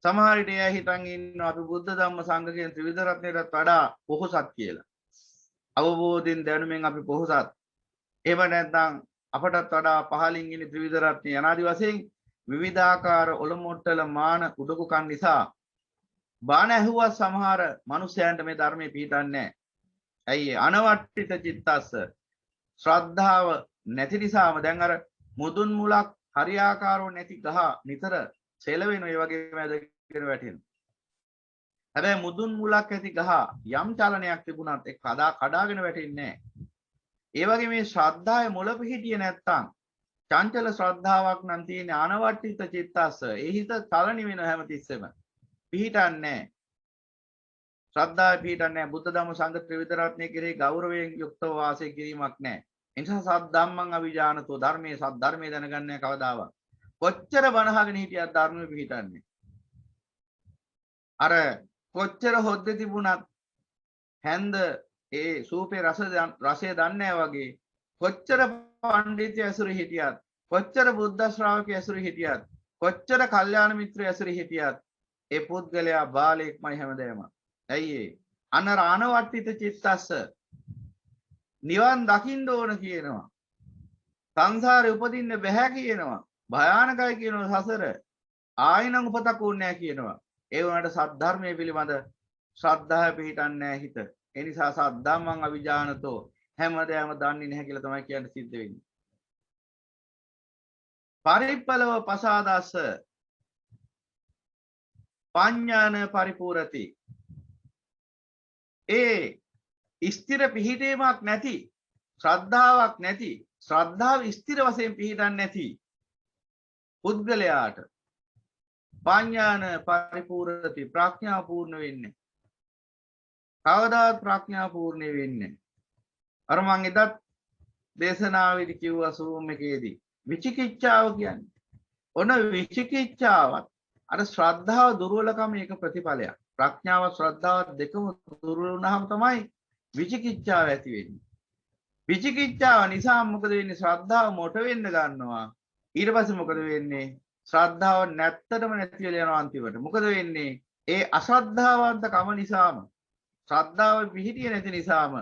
A: සමහර විට එයා හිතන් ඉන්නවා අපි බුද්ධ ධම්ම සංඝ කියන ත්‍රිවිධ රත්නයටත් වඩා පොහොසත් කියලා. අවබෝධයෙන් දැනුමෙන් අපි පොහොසත්. එහෙම නැත්නම් අපටත් වඩා පහළින් ඉන්න ත්‍රිවිධ රත්නය අනාදි වශයෙන් විවිධාකාර ඔලොමොට්ටල මාන උඩකුකන් නිසා බාන ඇහුවත් සමහර මිනිසයන්ට මේ ධර්මයේ පිහිටන්නේ නැහැ. ඇයි අනවට්ටිත චිත්තස්ස ශ්‍රද්ධාව නැති නිසාම දැන් අර මුදුන් මුලක් හරියාකාරව නැති ගහ නිතර සෙලවෙන ඒ වගේ මැදගෙන වැටෙනවා. හැබැයි මුදුන් මුලක් ඇති ගහ යම් චලනයක් තිබුණත් ඒ කඩාගෙන වැටෙන්නේ නැහැ. ඒ වගේ මේ ශ්‍රද්ධාවේ මුල පිහිටියේ නැත්තම් චංචල ශ්‍රද්ධාවක් නම් තියෙන අනවට්ටිත චිත්තස්ස ඒ හිත චලනි වෙන හැමතිස්සෙම පිහිටන්නේ ශ්‍රද්ධාව පිහිටන්නේ බුද්ධ ධම්ම සංඝ ත්‍රිවිධ රත්නයේ කෙරෙහි ගෞරවයෙන් යුක්තව වාසය කිරීමක් නැහැ. ඒ නිසා සත් ධම්මං අවිජානතෝ ධර්මයේ සත් ධර්මයේ දැනගන්නේ කවදාවත්. කොච්චර බණහගෙන හිටියත් ධර්මෙ පිහිටන්නේ. අර කොච්චර හොද්දේ තිබුණත් හැන්ද ඒ සූපේ රසය දන්නේ වගේ කොච්චර පඬිතු ඇසුරු හිටියත් කොච්චර බුද්ධ ශ්‍රාවකයෝ ඇසුරු හිටියත් කොච්චර කල්යාණ මිත්‍රයෝ ඇසුරු හිටියත් ඒ පුද්ගලයා බාලයෙක්මයි හැමදේම. ඇයි ඒ? අනර අනවට්ටිත චිත්තස්ස නිවන් දකින්න ඕන කියනවා. සංසාරේ උපදින්න බෑ කියනවා. භයානකයි කියනවා සසර. ආයෙනම් උපතක් ඕනේ නැහැ කියනවා. ඒ වුණාට සත්‍ය ධර්මයේ පිළිබඳ ශ්‍රද්ධාව පිහිටන්නේ නැහැ හිත. ඒ නිසා සත් ධම්මං අවිජානතෝ හැමදේම දන්නේ නැහැ කියලා තමයි කියන්න සිද්ධ වෙන්නේ. පරිප්පලව පසාදස්ස පඤ්ඤාන පරිපූර්ණති. ඒ ස්ථිර පිහිටීමක් නැති ශ්‍රද්ධාවක් නැති ශ්‍රද්ධාව ස්ථිර වශයෙන් පිහිටන්නේ නැති පුද්ගලයාට පඤ්ඤාන පරිපූර්ණති ප්‍රඥාව පූර්ණ වෙන්නේ. කවදාවත් ප්‍රඥාව පූර්ණ වෙන්නේ. අර මං එදත් දේශනාවේදී කිව්වා සූම් එකේදී විචිකිච්ඡාව කියන්නේ. ඔන විචිකිච්ඡාවත් අර ශ්‍රද්ධාව දුර්වලකම එක ප්‍රතිඵලයක්. ප්‍රඥාව ශ්‍රද්ධාව දෙකම දුර්වල වුණාම තමයි විචිකිච්ඡාව ඇති වෙන්නේ. විචිකිච්ඡාව නිසා මොකද වෙන්නේ? ශ්‍රද්ධාව මොට වෙන්න ගන්නවා. ඊට පස්සේ මොකද වෙන්නේ? ශ්‍රද්ධාව නැත්තටම නැති වෙලා යනවා අන්තිමට. මොකද වෙන්නේ? ඒ අශ්‍රද්ධාවන්ත කම නිසාම ශ්‍රද්ධාව පිහිටියේ නැති නිසාම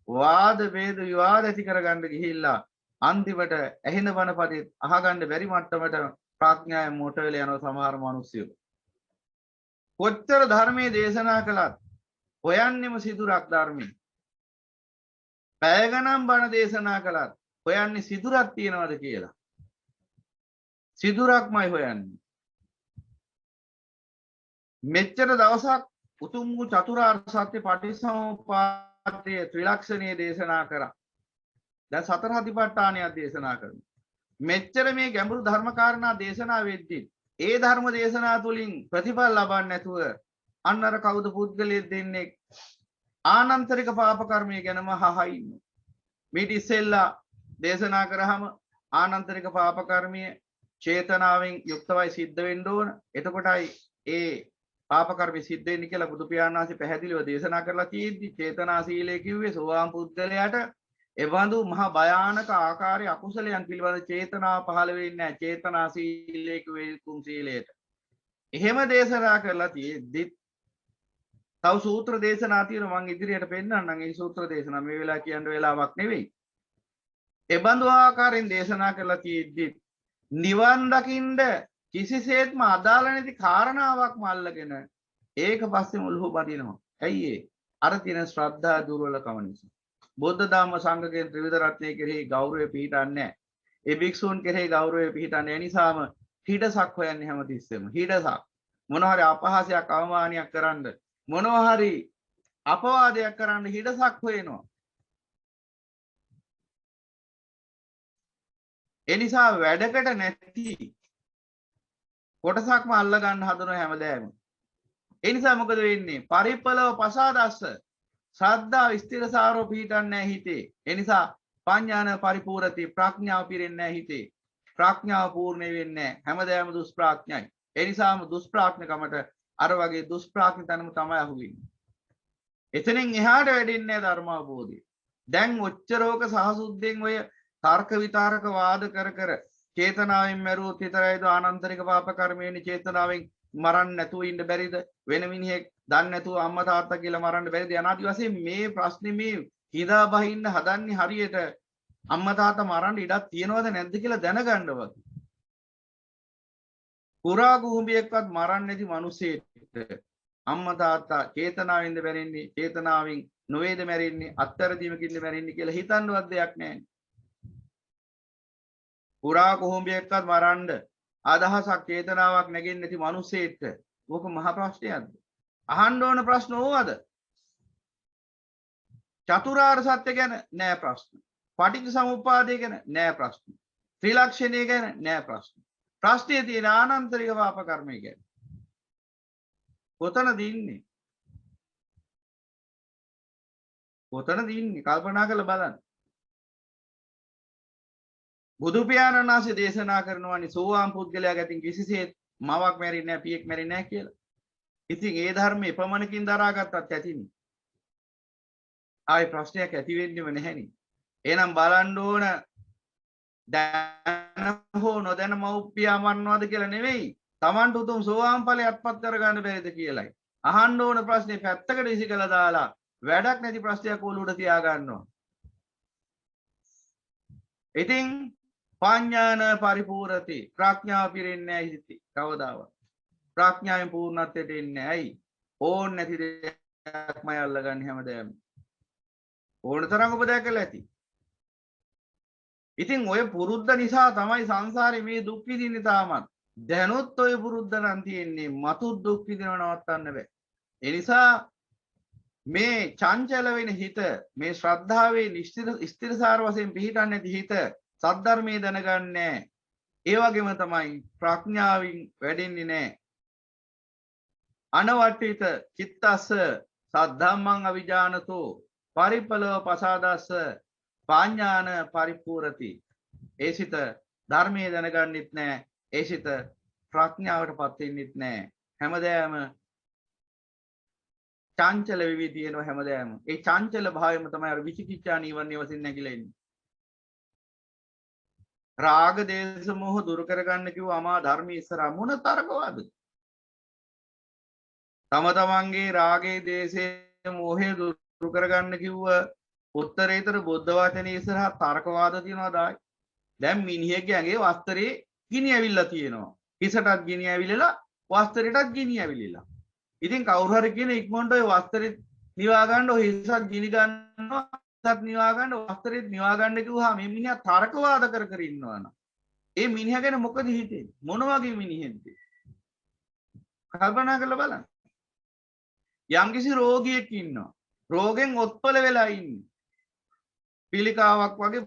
A: වාද වේද විවාද ඇති කරගන්න ගිහිල්ලා අන්තිමට ඇහෙන බණ පදේ අහගන්න බැරි මට්ටමට ප්‍රඥාව මොට වෙලා යනවා සමහර මිනිස්සු. කොච්චර ධර්මයේ දේශනා කළත් හොයන්නෙම සිදුරක් ධර්මයේ. පැය ගණන් බණ දේශනා කළත් හොයන්නේ සිදුරක් තියනවද කියලා. සිදුරක්මයි හොයන්නේ. මෙච්චර දවසක් උතුම් වූ චතුරාර්ය සත්‍ය පටිච්චසමුප්පාදයේ ත්‍රිලක්ෂණයේ දේශනා කරා. දැන් සතර සතිපට්ඨානයක් දේශනා කරනවා. මෙච්චර මේ ගැඹුරු ධර්ම කාරණා දේශනා වෙද්දී ඒ ධර්ම දේශනා තුලින් ප්‍රතිඵල ලබන්නේ නැතුව අන්නර කවුද පුද්ගලයෙක් දෙන්නේ ආනන්තරික පාප කර්මය ගැනම හහයි ඉන්නවා. මේක ඉස්සෙල්ලා දේශනා කරාම ආනන්තරික පාප කර්මය චේතනාවෙන් යුක්තවයි සිද්ධ වෙන්න ඕන. එතකොටයි ඒ පාප කර්ම සිද්ධ වෙන්නේ කියලා බුදු පියාණන් වහන්සේ පැහැදිලිව දේශනා කරලා තියෙද්දි චේතනා සීලය කිව්වේ සෝවාන් පුද්ගලයාට එවඳු මහා භයානක ආකාරයේ අකුසලයන් පිළිබඳ චේතනාව පහළ වෙන්නේ නැහැ. චේතනා සීලයේ කිව්වේ කුම් සීලයට. එහෙම දේශනා කරලා තියෙද්දි තව සූත්‍ර දේශනා තියෙනවා මම ඉදිරියට පෙන්නන්නම්. ඒ සූත්‍ර දේශනා මේ වෙලාව කියන්න වෙලාවක් නෙවෙයි. එබඳු ආකාරයෙන් දේශනා කරලා තියෙද්දි නිවන් දකින්න කිසිසේත්ම අදාළ නැති කාරණාවක්ම අල්ලගෙන ඒක පස්සේ මුල්හු බදිනවා. ඇයි ඒ? අර තියෙන ශ්‍රද්ධා දුර්වලකම නිසා. බුද්ධ ධම්ම සංඝ කියන ත්‍රිවිධ රත්නයේ කෙරෙහි ගෞරවය පිහිටන්නේ නැහැ. ඒ භික්ෂූන් කෙරෙහි ගෞරවය පිහිටන්නේ නිසාම හිඩසක් හොයන්නේ හැමතිස්සෙම. හිඩසක්. මොනවා හරි අපහාසයක් අවමානයක් කරන්න මොනවා හරි අපවාදයක් කරන්න හිඩසක් හොයනවා. ඒ නිසා වැඩකට නැති කොටසක්ම අල්ල ගන්න හදන හැමදේම. ඒ නිසා මොකද වෙන්නේ? පරිප්පලව පසාදස්ස ශ්‍රද්ධාව ස්ථිරසාරව පිහිටන්නේ නැහැ හිතේ. ඒ නිසා පඤ්ඤාන පරිපූර්ණති ප්‍රඥාව පිරෙන්නේ නැහැ හිතේ. ප්‍රඥාව පූර්ණ වෙන්නේ නැහැ. හැමදේම දුෂ්ප්‍රඥයි. ඒ නිසාම දුෂ්ප්‍රඥකමට අර වගේ දුෂ්ප්‍රඥ තැනම තමයි අහුවෙන්නේ. එතනින් එහාට වැඩින්නේ ධර්ම අවබෝධය. දැන් ඔච්චරෝක සහසුද්දෙන් ඔය තර්ක විතරක වාද කර කර චේතනාවෙන් මැරුවොත් විතරයිද ආනන්තරික පාප කර්මයෙන් චේතනාවෙන් මරන්න නැතුව ඉන්න බැරිද? වෙන මිනිහෙක් දන්නේ නැතුව අම්මා තාත්තා කියලා මරන්න බැරිද? යනාදි වශයෙන් මේ ප්‍රශ්නේ මේ හිතා බහින්න හදන්නේ හරියට අම්මා තාත්තා මරන්න ඉඩක් තියනවද නැද්ද කියලා දැනගන්න වගේ. කුරා කුඹියෙක්වත් මරන්නේ නැති මිනිසෙක් අම්මා තාත්තා චේතනාවෙන්ද මැරෙන්නේ, චේතනාවෙන් නොවේද මැරෙන්නේ, අත්තරදීමකින්ද මැරෙන්නේ කියලා හිතන්නවත් දෙයක් නැහැ. කුරා කුඹියෙක්වත් මරන්න අදහසක් චේතනාවක් නැගෙන්නේ නැති මිනිසෙක් ඕක මහ ප්‍රශ්නයක්ද? අහන්න ඕන ප්‍රශ්න ඕවද? චතුරාර්ය සත්‍ය ගැන නෑ ප්‍රශ්න. පටිච්ච සමුප්පාදය ගැන නෑ ප්‍රශ්න. ත්‍රිලක්ෂණය ගැන නෑ ප්‍රශ්න. ප්‍රශ්නේ තියෙන ආනන්තරික පාප කර්මය ගැන. කොතනද ඉන්නේ? කොතනද ඉන්නේ? කල්පනා කරලා බලන්න. බුදු පියාණන් වහන්සේ දේශනා කරනවානි සෝවාන් පුද්ගලයා ගැතින් කිසිසේත් මවක් මැරෙන්නේ නැහැ, පියෙක් මැරෙන්නේ නැහැ කියලා. ඉතින් ඒ ධර්මයේ එපමණකින් දරාගත්තත් ඇතිනේ. ආයි ප්‍රශ්නයක් ඇති වෙන්නේම නැහෙනි. එහෙනම් බලන්න ඕන දැන හෝ නොදැන මව්පියා මරනවාද කියලා නෙවෙයි. Tamanට උතුම් සෝවාන් ඵලය අත්පත් කරගන්න බැරිද කියලයි. අහන්න ඕන ප්‍රශ්නේ පැත්තකට ඉසිකලා දාලා වැඩක් නැති ප්‍රශ්නයක් ඔලුවට තියා ගන්නවා. ඉතින් පඤ්ඤාන පරිපූර්ණති ප්‍රඥාව පිරෙන්නේ නැහැ හිතේ කවදාවත්. ප්‍රඥාවෙන් පූර්ණත්වයට එන්නේ ඇයි? ඕන් නැති දෙයක්මයි අල්ලගන්නේ හැමදාම. ඕන තරම් ඔබ දැකලා ඇති. ඉතින් ඔය පුරුද්ද නිසා තමයි සංසාරේ මේ දුක් විඳින්නේ තාමත්. දැනොත් ඔය පුරුද්ද නම් තියෙන්නේ මතු දුක් විඳිනව නවත්තන්න බෑ. ඒ නිසා මේ චංචල වෙන හිත මේ ශ්‍රද්ධාවේ ස්ථිරසාර වශයෙන් පිහිටන්නේ නැති හිත සද්ධර්මයේ දැනගන්නේ. ඒ වගේම තමයි ප්‍රඥාවෙන් වැඩෙන්නේ නැහැ. අනවට්ඨිත චිත්තස්ස සද්ධම්මං අවිජානතෝ පරිපලව පසාදස්ස පාඥාන පරිපූර්ණති. ඒ සිත ධර්මයේ දැනගන්නෙත් නැහැ. ඒ සිත ප්‍රඥාවටපත් වෙන්නෙත් නැහැ. හැමදාම චංචල වෙවි තියෙනවා හැමදාම. ඒ චංචල භාවයම තමයි අර විචිකිච්ඡා නීවරණය වශයෙන් නැగిලා ඉන්නේ. රාග දේශ මොහ දුරු කරගන්න කිව්ව අමා ධර්මයේ ඉස්සරහා මොන තරකවද? තම තමන්ගේ රාගේ දේශේ මොහේ දුරු කරගන්න කිව්ව උත්තරීතර බුද්ධ වචනේ ඉස්සරහා තර්කවාද තියනවාද ආයි? දැන් මිනිහෙක්ගේ ඇඟේ වස්ත්‍රේ ගිනි ඇවිල්ලා තියෙනවා. හිසටත් ගිනි ඇවිලලා වස්ත්‍රෙටත් ගිනි ඇවිලලා. ඉතින් කවුරු හරි කියන ඉක්මනට ඔය වස්ත්‍රෙත් නිවා ගන්න ඔය හිසත් ගිනි ගන්නවා හිසත් නිවා ගන්න වස්ත්‍රෙත් නිවා ගන්න කිව්වහම මේ මිනිහා තර්කවාද කර කර ඉන්නවනම් ඒ මිනිහා ගැන මොකද හිතෙන්නේ? මොන වගේ මිනිහෙක්ද? කල්පනා කරලා බලන්න. යම්කිසි රෝගියෙක් ඉන්නවා. රෝගෙන් ඔත්පල වෙලා ඉන්නේ. පිළිකාවක් වගේ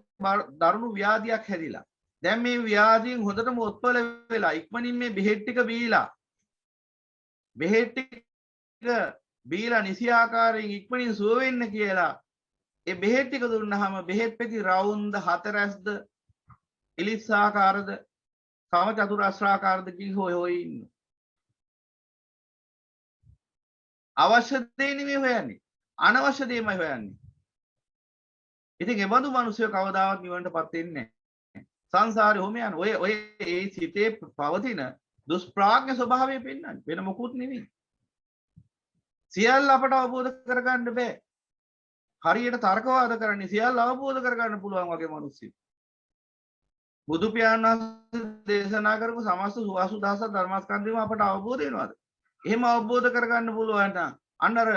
A: දරුණු ව්‍යාධියක් හැදිලා. දැන් මේ ව්‍යාධියෙන් හොඳටම ඔත්පල වෙලා ඉක්මනින් මේ බෙහෙත් ටික බීලා බෙහෙත් ටික බීලා නිසි ආකාරයෙන් ඉක්මනින් සුව වෙන්න කියලා ඒ බෙහෙත් ටික දුන්නාම බෙහෙත් පෙති රවුම්ද හතරැස්ද ඉලිස්සාකාරද සම චතුරස්‍රාකාරද කී හොය ඉන්න. අවශ්‍ය දේ නෙමෙයි හොයන්නේ. අනවශ්‍ය දේමයි හොයන්නේ. ඉතින් ඒ බඳු මිනිස්සු කවදාවත් නිවනටපත් වෙන්නේ නැහැ. සංසාරේ ඔහොම යන ඔය ඒ සිතේ පවතින දුෂ්ප්‍රාඥ ස්වභාවය පෙන්වන්නේ වෙන මොකුත් නෙවෙයි. සියල්ල අපට අවබෝධ කරගන්න බෑ. හරියට තර්කවාද කරන්නේ සියල්ල අවබෝධ කරගන්න පුළුවන් වගේ මිනිස්සු. බුදු පියාණන් වහන්සේ දේශනා කරපු සමස්ත 88000 ධර්මස්කන්ධයම අපට අවබෝධ වෙනවද? එහෙම අවබෝධ කරගන්න පුළුවන් නම් අන්න අර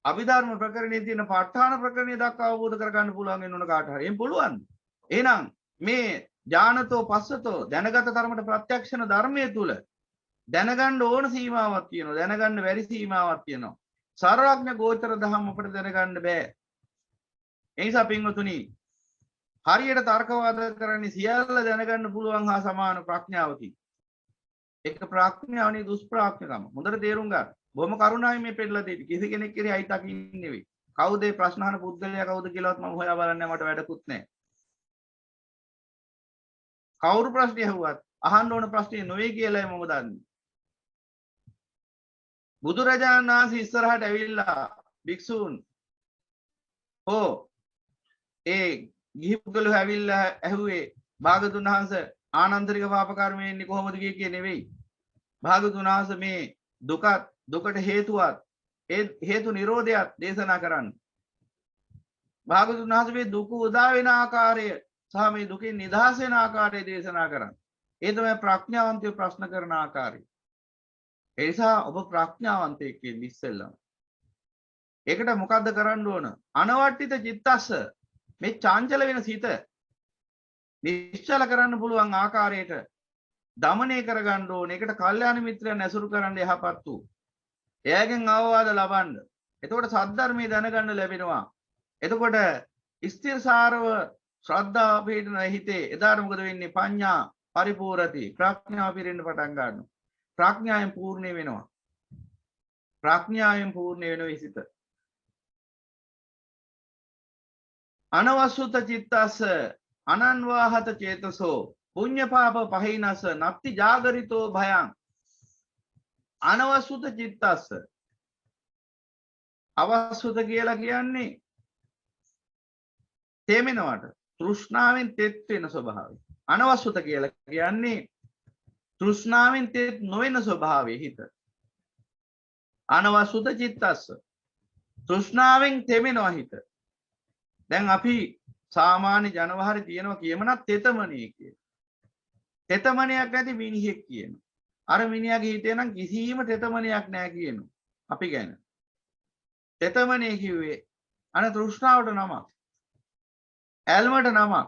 A: අභිධර්ම ප්‍රකරණයේ තියෙන ප ဋ ාණ ප්‍රකරණය දක්වා අවබෝධ කරගන්න පුළුවන් වෙන උන කාට හරි. එහෙම පුළුවන්. එහෙනම් මේ ඥානතෝ පස්සතෝ දැනගත තරමට ප්‍රත්‍යක්ෂණ ධර්මයේ තුල දැනගන්න ඕන සීමාවක් තියෙනවා. දැනගන්න බැරි සීමාවක් තියෙනවා. සර්වඥ ගෝචර ධම්ම අපිට දැනගන්න බෑ. ඒ නිසා පින්වතුනි හරියට තර්කවාද කරන්නේ සියල්ල දැනගන්න පුළුවන් හා සමාන ප්‍රඥාවකින්. ඒක ප්‍රඥාවනේ දුෂ්ප්‍රඥකම. හොඳට තේරුම් ගන්න. බොහොම කරුණාවෙන් මේ පෙන්නලා දෙවි. කිසි කෙනෙක් කෙරේ අයිතකින් නෙවෙයි. කවුද මේ ප්‍රශ්න අහන පුද්ගලයා කවුද කියලාවත් මම හොයා බලන්නේ මට වැඩකුත් නැහැ. කවුරු ප්‍රශ්න ඇහුවත් අහන්න ඕන ප්‍රශ්නේ නොවේ කියලායි මම දන්නේ. බුදුරජාණන් වහන්සේ ඉස්සරහට ඇවිල්ලා භික්ෂූන් ඒ ගිහි පුද්ගලයෝ ඇවිල්ලා ඇහුවේ භාගතුන් වහන්සේ ආනන්තරික පාප කර්මය එන්නේ කොහොමද කිය නෙවෙයි. භාගතුන් වහන්සේ මේ දුකට හේතුවත් ඒ හේතු නිරෝධයත් දේශනා කරන්න. භාගතුන් වහන්සේ මේ දුක උදා වෙන ආකාරය සහ මේ දුකින් නිදහස් වෙන ආකාරය දේශනා කරන්න. ඒ තමයි ප්‍රඥාවන්තයෝ ප්‍රශ්න කරන ආකාරය. ඒ නිසා ඔබ ප්‍රඥාවන්තයෙක් වෙන්න ඉස්සෙල්ලා ඒකට මොකද්ද කරන්න ඕන? අනවට්ටිත චිත්තස්ස මේ චාංචල වෙන සිත නිශ්චල කරන්න පුළුවන් ආකාරයට දමනය කරගන්න ඕන. ඒකට කල්යාණ මිත්‍රයන් ඇසුරු කරන්න යහපත් වූ. එයාගෙන් අවවාද ලබන්න. එතකොට සද්ධර්මයේ දැනගන්න ලැබෙනවා. එතකොට ස්ථිරසාරව ශ්‍රද්ධාව පිහිටන හිතේ එදාට මොකද වෙන්නේ? පඤ්ඤා පරිපූර්ණති. ප්‍රඥාව පිරෙන්න පටන් ගන්නවා. ප්‍රඥාවෙන් පූර්ණ වෙනවා. ප්‍රඥාවෙන් පූර්ණ වෙනවා සිත. අනවසුත චිත්තස්ස අනන්වාහත චේතසෝ පුඤ්ඤ පාප පහිනස නත්ති ජාගරිතෝ භයං. අනවසුත චිත්තස්ස අවසුත කියලා කියන්නේ තේමෙනවට තෘෂ්ණාවෙන් තෙත් වෙන ස්වභාවය. අනවසුත කියලා කියන්නේ තෘෂ්ණාවෙන් තෙත් නොවන ස්වභාවය හිත. අනවසුත චිත්තස්ස තෘෂ්ණාවෙන් තෙමෙනවා හිත. දැන් අපි සාමාන්‍ය ජනවහරේ තියෙනවා කියමනක් තෙතමනේ කිය. තෙතමනයක් නැති මිනිහෙක් කියනවා. අර මිනිහාගේ හිතේ නම් කිසිම තෙතමනයක් නැහැ කියනවා. අපි ගැන. තෙතමනේ කිව්වේ අන තෘෂ්ණාවට නමක්. ඇල්මට නමක්.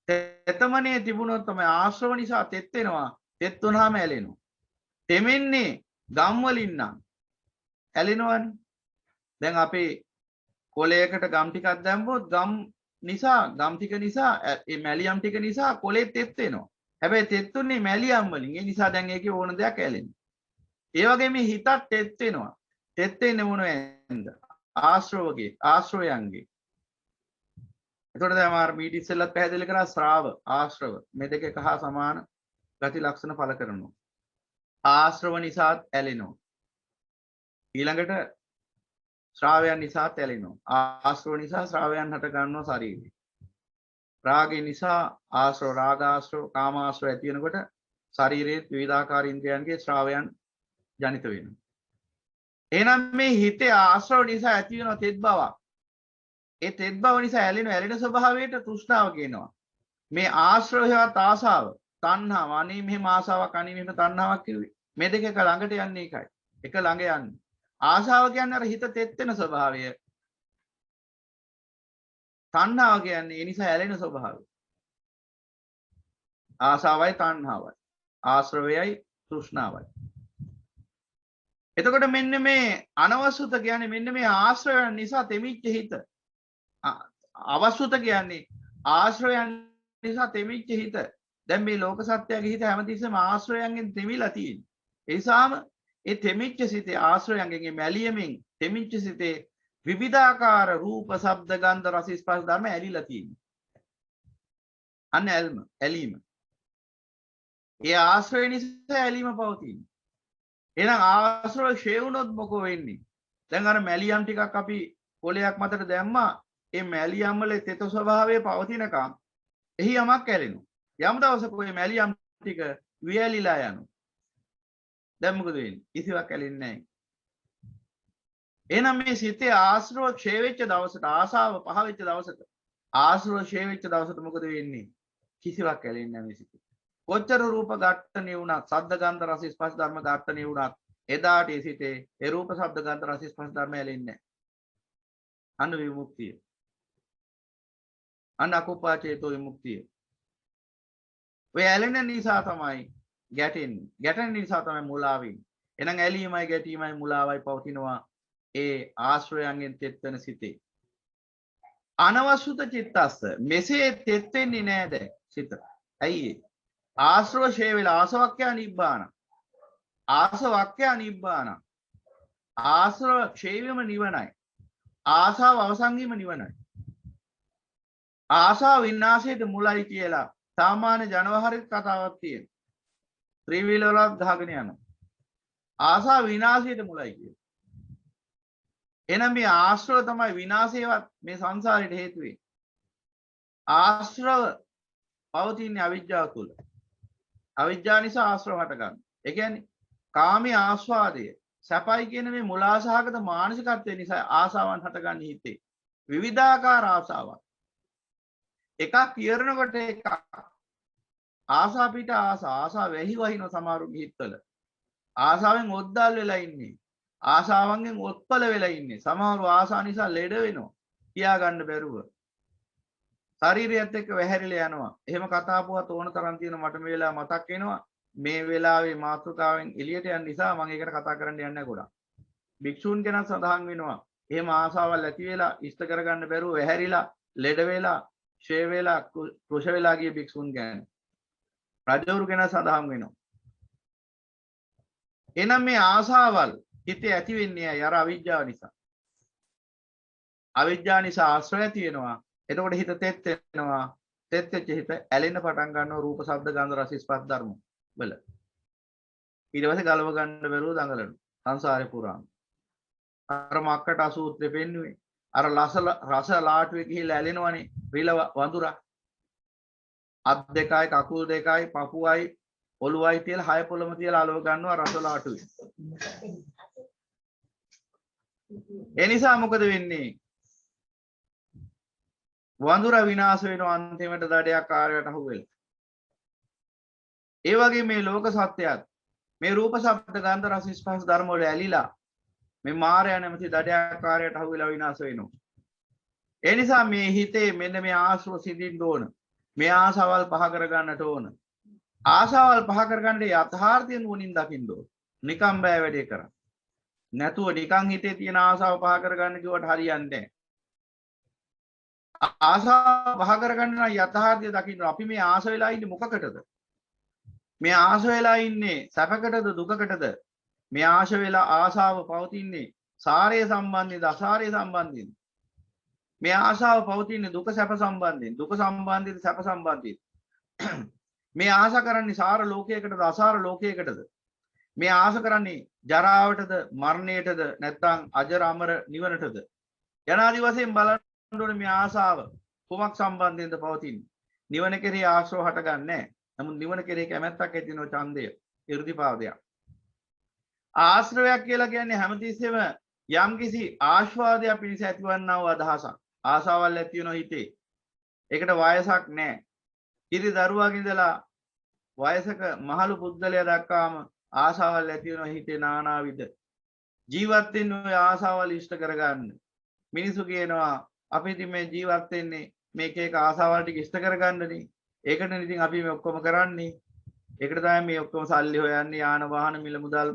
A: තෙතමනේ තිබුණොත් තමයි ආශ්‍රව නිසා තෙත් වෙනවා. තෙත් වුණාම ඇලෙනවා. තෙමෙන්නේ ගම් වලින් නම් ඇලෙනවනේ. දැන් අපේ කොලයකට ගම් ටිකක් දැම්මොත් ගම් ටික නිසා ඒ මැලියම් ටික නිසා කොලේ තෙත් වෙනවා. හැබැයි තෙත් උන්නේ මැලියම් වලින්. ඒ නිසා දැන් ඒකේ ඕන දෙයක් ඇලෙනවා. ඒ වගේ මේ හිතත් තෙත් වෙනවා. තෙත් වෙන්නේ මොනවෙන්ද? ආශ්‍රවයන්ගේ. එතකොට දැන් මාර මීට ඉස්සෙල්ලත් පැහැදිලි කරා ශ්‍රාව ආශ්‍රව මේ දෙක එක හා සමාන ගති ලක්ෂණ පළ කරනවා. ආශ්‍රව නිසාත් ඇලෙනවා. ඊළඟට ශ්‍රාවයන් නිසාත් ඇලෙනවා. ආශ්‍රව නිසා ශ්‍රාවයන් හට ගන්නවා ශරීරේ. රාගය නිසා ආශ්‍රව රාගාශ්‍රව කාමාශ්‍රව ඇති වෙනකොට ශරීරයේ විවිධාකාර ඉන්ද්‍රයන්ගේ ශ්‍රාවයන් ජනිත වෙනවා. එහෙනම් මේ හිතේ ආශ්‍රව නිසා ඇති වෙන තෙත් බවක්. ඒ තෙත් බව නිසා ඇලෙන ස්වභාවයට තෘෂ්ණාව කියනවා. මේ ආශ්‍රවයවත් ආසාව තණ්හාව. අනේ මෙහෙම ආසාවක් අනේ මෙහෙම තණ්හාවක් කිව්වේ. මේ දෙක එක ළඟට යන්නේ එකයි. එක ළඟ යන්නේ. ආශාව කියන්නේ අර හිත තෙත් වෙන ස්වභාවය. තණ්හාව කියන්නේ ඒ නිසා ඇලෙන ස්වභාවය. ආශාවයි තණ්හාවයි. ආශ්‍රවයයි තෘෂ්ණාවයි. එතකොට මෙන්න මේ අනවසුත කියන්නේ මෙන්න මේ ආශ්‍රවයන් නිසා තෙමිච්ච හිත. අවසුත කියන්නේ ආශ්‍රවයන් නිසා තෙමිච්ච හිත. දැන් මේ ලෝක සත්‍යයේ හිත හැමතිස්සෙම ආශ්‍රවයන්ගෙන් තෙමිලා තියෙන්නේ. ඒ නිසාම ඒ තෙමිච්ච සිතේ ආශ්‍රයයන්ගෙන් මැලියමින් තෙමිච්ච සිතේ විවිධාකාර රූප ශබ්ද ගන්ධ රස ස්පර්ශ ධර්ම ඇලිලා තියෙනවා. අන්න ඇලීම. ඒ ආශ්‍රය නිසා ඇලීම පවතින. එහෙනම් ආශ්‍රය ෂේ වුණොත් මොකෝ වෙන්නේ? දැන් අර මැලියම් ටිකක් අපි කොලයක් මතට දැම්මා. ඒ මැලියම් වල තෙත ස්වභාවය පවතිනකම් එහි යමක් ඇලෙනවා. යම් දවසක ඔය මැලියම් ටික වියලිලා යනවා. දැන් මොකද වෙන්නේ? කිසිවක් ඇලෙන්නේ නැහැ. එහෙනම් මේ සිතේ ආශ්‍රව ක්ෂය වෙච්ච දවසට ආසාව පහ වෙච්ච දවසට ආශ්‍රව ක්ෂය වෙච්ච දවසට මොකද වෙන්නේ? කිසිවක් ඇලෙන්නේ නැහැ මේ සිතේ. කොච්චර රූප ඝට්ටණේ වුණත් සද්ද ගන්ධ රස ස්පර්ශ ධර්ම ඝට්ටණේ වුණත් එදාට ඒ සිතේ ඒ රූප ශබ්ද ගන්ධ රස ස්පර්ශ ධර්ම ඇලෙන්නේ නැහැ. අන්න විමුක්තිය. අන්න අකුප්පාචේතෝ විමුක්තිය. ඔය ඇලෙන නිසා තමයි ගැටෙන්නේ. ගැටෙන නිසා තමයි මුලාව වෙන්නේ. එහෙනම් ඇලීමයි ගැටීමයි මුලාවයි පවතිනවා ඒ ආශ්‍රයයන්ගෙන් තෙත් වෙන සිතේ. අනවසුත චිත්තස්ස මෙසේ තෙත් වෙන්නේ නෑ දැන් සිත. ඇයි ඒ? ආශ්‍රව ෂේ වෙලා ආසවක්ඛ්‍යා නිබ්බාන. ආසවක්ඛ්‍යා නිබ්බාන. ආශ්‍රව ෂේ වීම නිවනයි. ආසාව අවසන් වීම නිවනයි. ආසාව විනාශයට මුලයි කියලා සාමාන්‍ය ජනවහරේ කතාවක් තියෙනවා. ත්‍රිවිල වලක් ගහගෙන යනවා. ආසාව විනාශයට මුලයි කියලා. එහෙනම් මේ ආශ්‍රව තමයි විනාශේවත් මේ සංසාරයට හේතු වෙන්නේ. ආශ්‍රව පවතින අවිජ්ජාව තුළ. අවිජ්ජා නිසා ආශ්‍රව හට ගන්න. ඒ කියන්නේ කාමී ආස්වාදය සැපයි කියන මේ මුලාසහගත මානසිකත්වය නිසා ආසාවන් හටගන්නේ හිතේ. විවිධාකාර ආසාවන්. එකක් පියරනකොට එකක් ආසා පිට ආසා වැහි වහින සමහරුගේ හිතවල. ආසාවෙන් ඔද්දල් වෙලා ඉන්නේ. ආසාවන්ගෙන් ඔත්පල වෙලා ඉන්නේ. සමහරව ආසා නිසා ලෙඩ වෙනවා. කියා ගන්න බැරුව. ශරීරයත් එක්ක වැහැරිලා යනවා. එහෙම කතා පුවත් ඕන තරම් තියෙන මට මේ වෙලාව මතක් වෙනවා. මේ වෙලාවේ මාතෘකාවෙන් එළියට යන නිසා මම ඒකට කතා කරන්න යන්නේ නැහැ ගොඩක්. භික්ෂූන් ගැන සඳහන් වෙනවා. එහෙම ආසාවල් ඇති වෙලා ඉෂ්ට කරගන්න බැරුව වැහැරිලා ලෙඩ වෙලා ෂේ වෙලා කෘෂ වෙලා ගිය භික්ෂූන් ගැන. රජවරු ගැන සඳහන් වෙනවා. එනම් මේ ආසාවල් හිතේ ඇති වෙන්නේ අර අවිජ්ජාව නිසා. අවිජ්ජා නිසා ආශ්‍රය ඇති වෙනවා. එතකොට හිත තෙත් වෙනවා. තෙත් වෙච්ච හිත ඇලෙන්න පටන් ගන්නවා රූප, ශබ්ද, ගන්ධ, රස, ස්පර්ශ ධර්ම වල. ඊට පස්සේ ගලව ගන්න බැරුව දඟලනවා. සංසාරේ පුරාම. අර මක්කට අසූත්‍රෙ පෙන්නුවේ. අර රස ලාටුවේ ගිහිල්ලා ඇලෙනවනේ. රිල වඳුරා. අත් දෙකයි, කකුල් දෙකයි, පපුවයි, ඔළුවයි තියලා හය පොළම තියලා අලව ගන්නවා රස ලාටුවේ. ඒ නිසා මොකද වෙන්නේ? වඳුර විනාශ වෙනවා අන්තිමට දඩයක් කාර්යයට අහු වෙලා. ඒ වගේ මේ ලෝක සත්‍යයත් මේ රූප, ශබ්ද, ගන්ධ, රස, ස්පර්ශ ධර්ම වල ඇලිලා මේ මායя නැමැති දඩයක් කාර්යයට අහු වෙලා විනාශ වෙනවා. ඒ නිසා මේ හිතේ මෙන්න මේ ආශ්‍රව සිඳින්න ඕන. මේ ආසාවල් පහ කර ගන්නට ඕන. ආසාවල් පහ කර ගන්න යථාර්ථය නුවණින් දකින්න ඕන. නිකම් බෑ වැඩේ කරන්න. නැතුව නිකන් හිතේ තියෙන ආසාව පහ කර ගන්න කිව්වට හරියන්නේ නැහැ. ආසාව පහ කර ගන්න නම් යථාර්ථය දකින්න. අපි මේ ආස වෙලා ඉන්නේ මොකකටද? මේ ආස වෙලා ඉන්නේ සැපකටද දුකකටද? මේ ආශ වෙලා ආසාව පවතින්නේ සාරය සම්බන්ධින්ද අසාරය සම්බන්ධින්ද? මේ ආශාව පවතින්නේ දුක සැප සම්බන්ධයෙන්, දුක සම්බන්ධිත සැප සම්බන්ධිත. මේ ආශා කරන්නේ සාර ලෝකයකටද අසාර ලෝකයකටද? මේ ආශා කරන්නේ ජරාවටද මරණයටද නැත්නම් අජර අමර නිවනටද? යනාදි වශයෙන් බලන්න ඕනේ මේ ආශාව කොමක් සම්බන්ධයෙන්ද පවතින්නේ. නිවන කෙරෙහි ආශ්‍රව හටගන්නේ නැහැ. නමුත් නිවන කෙරෙහි කැමැත්තක් ඇති වෙන ඡන්දය, 이르දිපාදයක්. ආශ්‍රවයක් කියලා කියන්නේ හැමතිස්සෙම යම්කිසි ආස්වාදයක් පිණිස ඇතිවන්නා වූ අදහසක්. ආසාවල් ඇති වෙන හිතේ. ඒකට වයසක් නැහැ. කිරි දරුවාගේ ඉඳලා වයසක මහලු පුද්ගලයා දක්වාම ආසාවල් ඇති වෙන හිතේ නානාවිද ජීවත් වෙන්න ඔය ආසාවල් ඉෂ්ට කරගන්න. මිනිසු කියනවා අපි ඉතින් මේ ජීවත් වෙන්නේ මේක එක ආසාවල් ටික ඉෂ්ට කරගන්නනේ. ඒකටනේ ඉතින් අපි මේ ඔක්කොම කරන්නේ. ඒකට තමයි මේ ඔක්කොම සල්ලි හොයන්නේ, යාන වාහන මිල මුදල්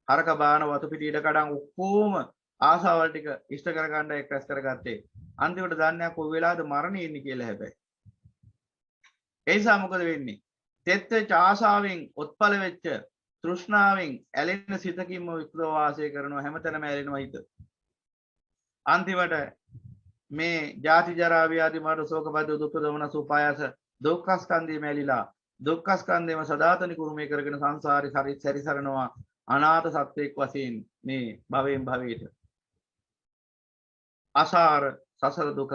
A: හරක බාන වතු පිටි ඉඩ කඩන් ඔක්කොම ආසාවල් ටික ඉෂ්ට කරගන්න එක් රැස් කරගත්තේ. අන්තිමට දන්නේ කොයි වෙලාවද මරණය එන්නේ කියලා හැබැයි. ඒ නිසා මොකද වෙන්නේ? තෙත් වෙච්ච ආසාවෙන් උත්පල වෙච්ච තෘෂ්ණාවෙන් ඇලෙන සිතකින්ම විකෘත වාසය කරනවා, හැමතැනම ඇලෙනවා හිත. අන්තිමට මේ ජාති ජරා ව්‍යාධි මරණ ශෝක පරිදේ දුක් දෝමන සුපායස දුක්ඛස්කන්ධයම ඇලිලා දුක්ඛස්කන්ධයම සදාතනි කුරුමේ කරගෙන සංසාරේ සැරිසරනවා අනාථ සත්වෙක් වශයෙන් මේ භවයෙන් භවයට. අසාර සසර දුකක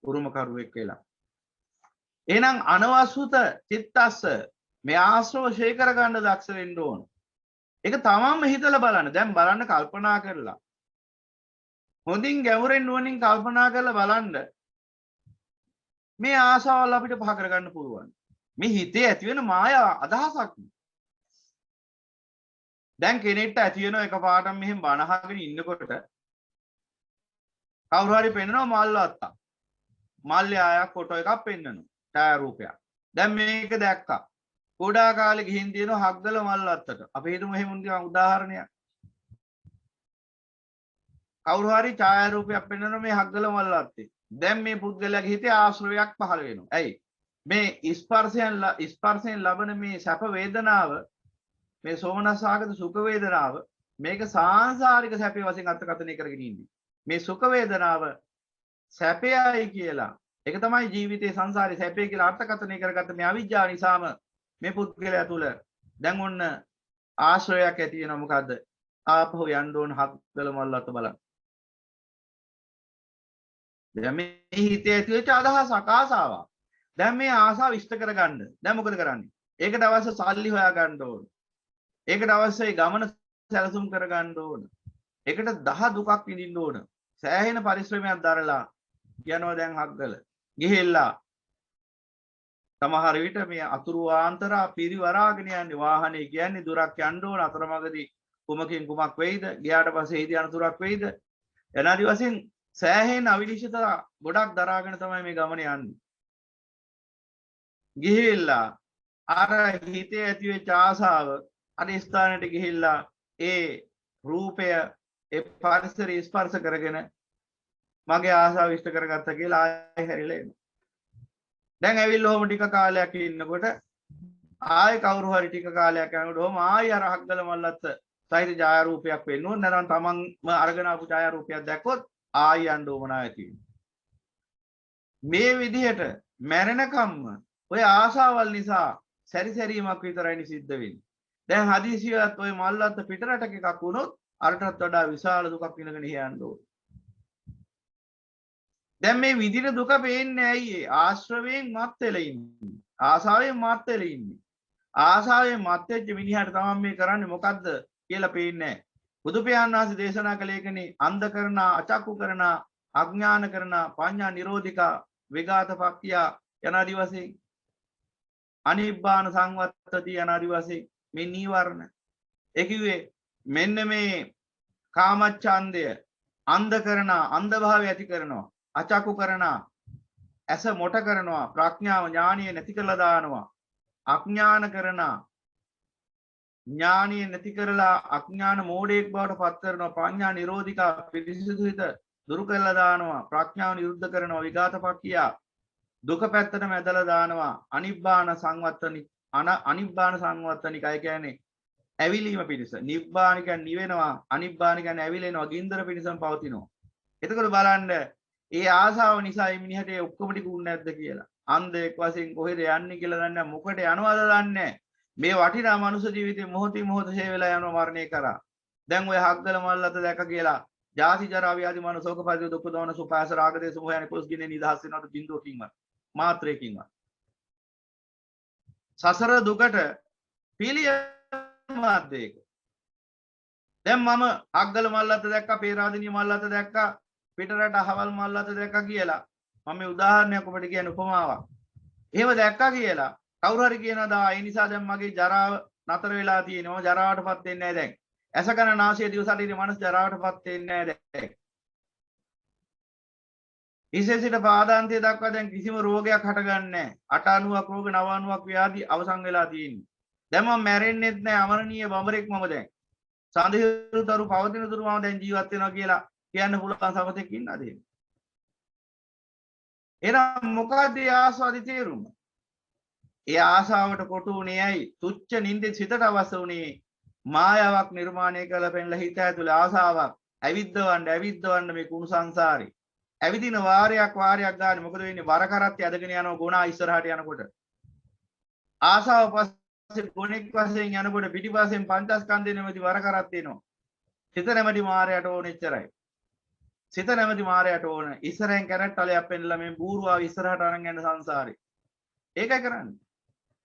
A: උරුමකරුවෙක් වෙලා. එහෙනම් අනවසුත චිත්තස්ස මේ ආශ්‍රව ශේ කර ගන්න දක්ෂ වෙන්න ඕන. ඒක තමන්ම හිතලා බලන්න. දැන් බලන්න කල්පනා කරලා. හොඳින් ගැඹුරෙන් නුවණින් කල්පනා කරලා බලන්න. මේ ආශාවල් අපිට පහ කර ගන්න පුළුවන්. මේ හිතේ ඇති වෙන මායා අදහසක්. දැන් කෙනෙක්ට ඇති වෙන එකපාරටම මෙහෙම බණ අහගෙන ඉන්නකොට කවුරු හරි පෙන්නනවා මල් වත්තා. මල් යායක් ෆොටෝ එකක් පෙන්නනවා. ඡායාරූපයක්. දැන් මේක දැක්කා. කුඩා කාලේ ගිහින් දිනන හග්ගල මල් වත්තට. අපි හිතමු එහෙම උදාහරණයක්. කවුරු හරි ඡායාරූපයක් පෙන්වන මේ හග්ගල මල් වත්තේ. දැන් මේ පුද්ගලයාගේ හිතේ ආශ්‍රවයක් පහළ වෙනවා. ඇයි? මේ ස්පර්ශයෙන් ලබන මේ සැප වේදනාව, මේ සෝමනසාගත සුඛ වේදනාව, මේක සාංශාරික සැපේ වශයෙන් අර්ථකථනය කරගෙන ඉන්නේ. මේ සුඛ වේදනාව සැපයයි කියලා. ඒක තමයි ජීවිතේ සංසාරේ සැපේ කියලා අර්ථකථනය කරගත්ත මේ අවිජ්ජාව නිසාම මේ පුද්ගලයා තුල දැන් ඔන්න ආශ්‍රයයක් ඇති වෙනවා. මොකද්ද? ආපහු යන්න ඕන හග්ගල මල් වත්ත බලන්න. දැන් මේ හිතේ ඇති වෙච්ච අදහසක් ආසාවක්. දැන් මේ ආසාව ඉෂ්ට කරගන්න. දැන් මොකද කරන්නේ? ඒකට අවශ්‍ය සල්ලි හොයා ගන්න ඕන. ඒකට අවශ්‍යයි ගමන සැලසුම් කර ගන්න ඕන. ඒකට 10 දුකක් විඳින්න ඕන. සෑහෙන පරිශ්‍රමයක් දරලා යනවා දැන් හග්ගල. ගිහිල්ලා සමහර විට මේ අතුරු ආන්තරා පිරිවරාගෙන යන්නේ වාහනේ කියන්නේ දුරක් යන්න ඕන අතරමඟදී කුමකින් කුමක් වෙයිද ගියාට පස්සේ හිදී අනතුරක් වෙයිද එනාදි වශයෙන් සෑහෙන අවිනිශ්චිත ගොඩක් දරාගෙන තමයි මේ ගමන යන්නේ. ගිහිල්ලා අර හිතේ ඇති වෙච්ච ආසාව අර ස්ථානයට ගිහිල්ලා ඒ රූපය ඒ පරිසරය ස්පර්ශ කරගෙන මගේ ආසාව ඉෂ්ට කරගත්තා කියලා ආයෙ හැරිලා එනවා. දැන් ඇවිල්ලා ඔහොම ටික කාලයක් ඉන්නකොට ආයෙ කවුරු හරි ටික කාලයක් යනකොට ඔහොම ආයෙ අර හග්ගල මල්ලත් සහිත ඡායාරූපයක් වෙන්න ඕන. නැත්නම් තමන්ම අරගෙන ආපු ඡායාරූපයක් දැක්කොත් ආයෙ යන්න ඕමනා ඇති වෙනවා. මේ විදිහට මැරෙනකම්ම ඔය ආසාවල් නිසා සැරිසැරීමක් විතරයි සිද්ධ වෙන්නේ. දැන් හදිසියවත් ඔය මල්ලත් පිටරටක එකක් වුණොත් අරටත් වඩා විශාල දුකක් විඳගෙන යන්න ඕන. දැන් මේ විදින දුක පේන්නේ ඇයි? ආශ්‍රවයෙන් මත් වෙලා ඉන්නේ. ආසාවෙන් මත් වෙලා ඉන්නේ. ආසාවෙන් මත් වෙච්ච මිනිහට තමයි මේ කරන්නේ මොකද්ද කියලා පේන්නේ නැහැ. බුදු පියාණන් වහන්සේ දේශනා කළේකනේ අන්ධ කරන, අචක්කු කරන, අඥාන කරන, පඤ්ඤා නිරෝධිකා, විඝාත පක්ඛියා යනාදි වශයෙන් අනිබ්බාන සංවත්තති යනාදි වශයෙන් මේ නීවරණ. ඒ කිව්වේ මෙන්න මේ කාමච්ඡන්දය අන්ධ කරන, අන්ධ භාවය ඇති කරනවා. අචක්කු කරනා ඇස මොට කරනවා ප්‍රඥාව ඥානිය නැති කරලා දානවා අඥාන කරනා ඥානිය නැති කරලා අඥාන මෝඩයෙක් බවට පත් කරනවා පඤ්ඤා නිරෝධිකා පිරිසිදු හිත දුරු කරලා දානවා ප්‍රඥාව නිරුද්ධ කරනවා විඝාතපක්ඛියා දුක පැත්තටම ඇදලා දානවා අනිබ්බාන සංවත්තනි අනිබ්බාන සංවත්තනිකයි කියන්නේ ඇවිලීම පිණිස නිබ්බාන කියන්නේ නිවෙනවා අනිබ්බාන කියන්නේ ඇවිලෙනවා ගින්දර පිණිසම පවතිනවා. එතකොට බලන්න ඒ ආසාව නිසා මේ මිනිහට ඒ ඔක්කොම ටික උන්නේ නැද්ද කියලා. අන්ධෙක් වශයෙන් කොහෙද යන්නේ කියලා දන්නේ නැහැ. මොකට යනවද දන්නේ නැහැ. මේ වටිනා මනුෂ්‍ය ජීවිතේ මොහොතින් මොහොත හේ වෙලා යනවා මරණය කරා. දැන් ඔය හග්ගල මල්ලත දැක කියලා ජාති ජරා ව්‍යාධි මරණ ශෝක පරිදේ දුක් දෝන සුපාස රාග දේශ මොහ යන කුස් ගිනේ නිදහස් වෙනවද බින්දුවකින්වත් මාත්‍රයකින්වත්. සසර දුකට පිළියමක් දෙක. දැන් මම හග්ගල මල්ලත දැක්කා, පේරාදෙණිය මල්ලත දැක්කා, පිටරට අහවල් මල්ලත දැක්කා කියලා මම මේ උදාහරණයක් ඔබට කියන උපමාවක්. එහෙම දැක්කා කියලා කවුරු හරි කියනවා ඒ නිසා දැන් මගේ ජරාව නතර වෙලා තියෙනවා ජරාවටපත් වෙන්නේ නැහැ දැන්. ඇස කන නාසය දිව ශරීරය මනස ජරාවටපත් වෙන්නේ නැහැ දැන්. විශේෂිත පාදාන්තය දක්වා දැන් කිසිම රෝගයක් හටගන්නේ නැහැ. 890ක් රෝග 90ක් ව්‍යාධි අවසන් වෙලා තියෙන්නේ. දැන් මම මැරෙන්නෙත් නැහැ අමරණීය බඹරෙක් මම දැන්. සඳහිරුතරු පවතින තුරු මම දැන් ජීවත් වෙනවා කියලා කියන්න පුළුවන් සමතෙක් ඉන්නද එහෙම? එහෙනම් මොකද ඒ ආස්වාදි තේරුම? ඒ ආසාවට කොටු උනේ ඇයි? තුච්ච නින්දේ සිතට අවශ්‍ය උනේ මායාවක් නිර්මාණය කරලා පෙන්ලා හිත ඇතුලේ ආසාවක් ඇවිද්දවන්න මේ කුණු සංසාරේ. ඇවිදින වාරයක් ගන්න මොකද වෙන්නේ? වර කරත් යදගෙන යනවා ගුණා ඉස්සරහට යනකොට. ආසාව පස්සේ ගුණෙක් වශයෙන් යනකොට පිටිපස්සෙන් පංචස්කන්ධේ නැමැති වර කරත් එනවා. සිත නැමැති මායයට ඕන එච්චරයි. සිත නැමැති මායයට ඕන ඉස්සරහෙන් කැරට්ටලයක් පෙන්නලා මේ බූරුවා ඉස්සරහට අරන් යන සංසාරේ. ඒකයි කරන්නේ.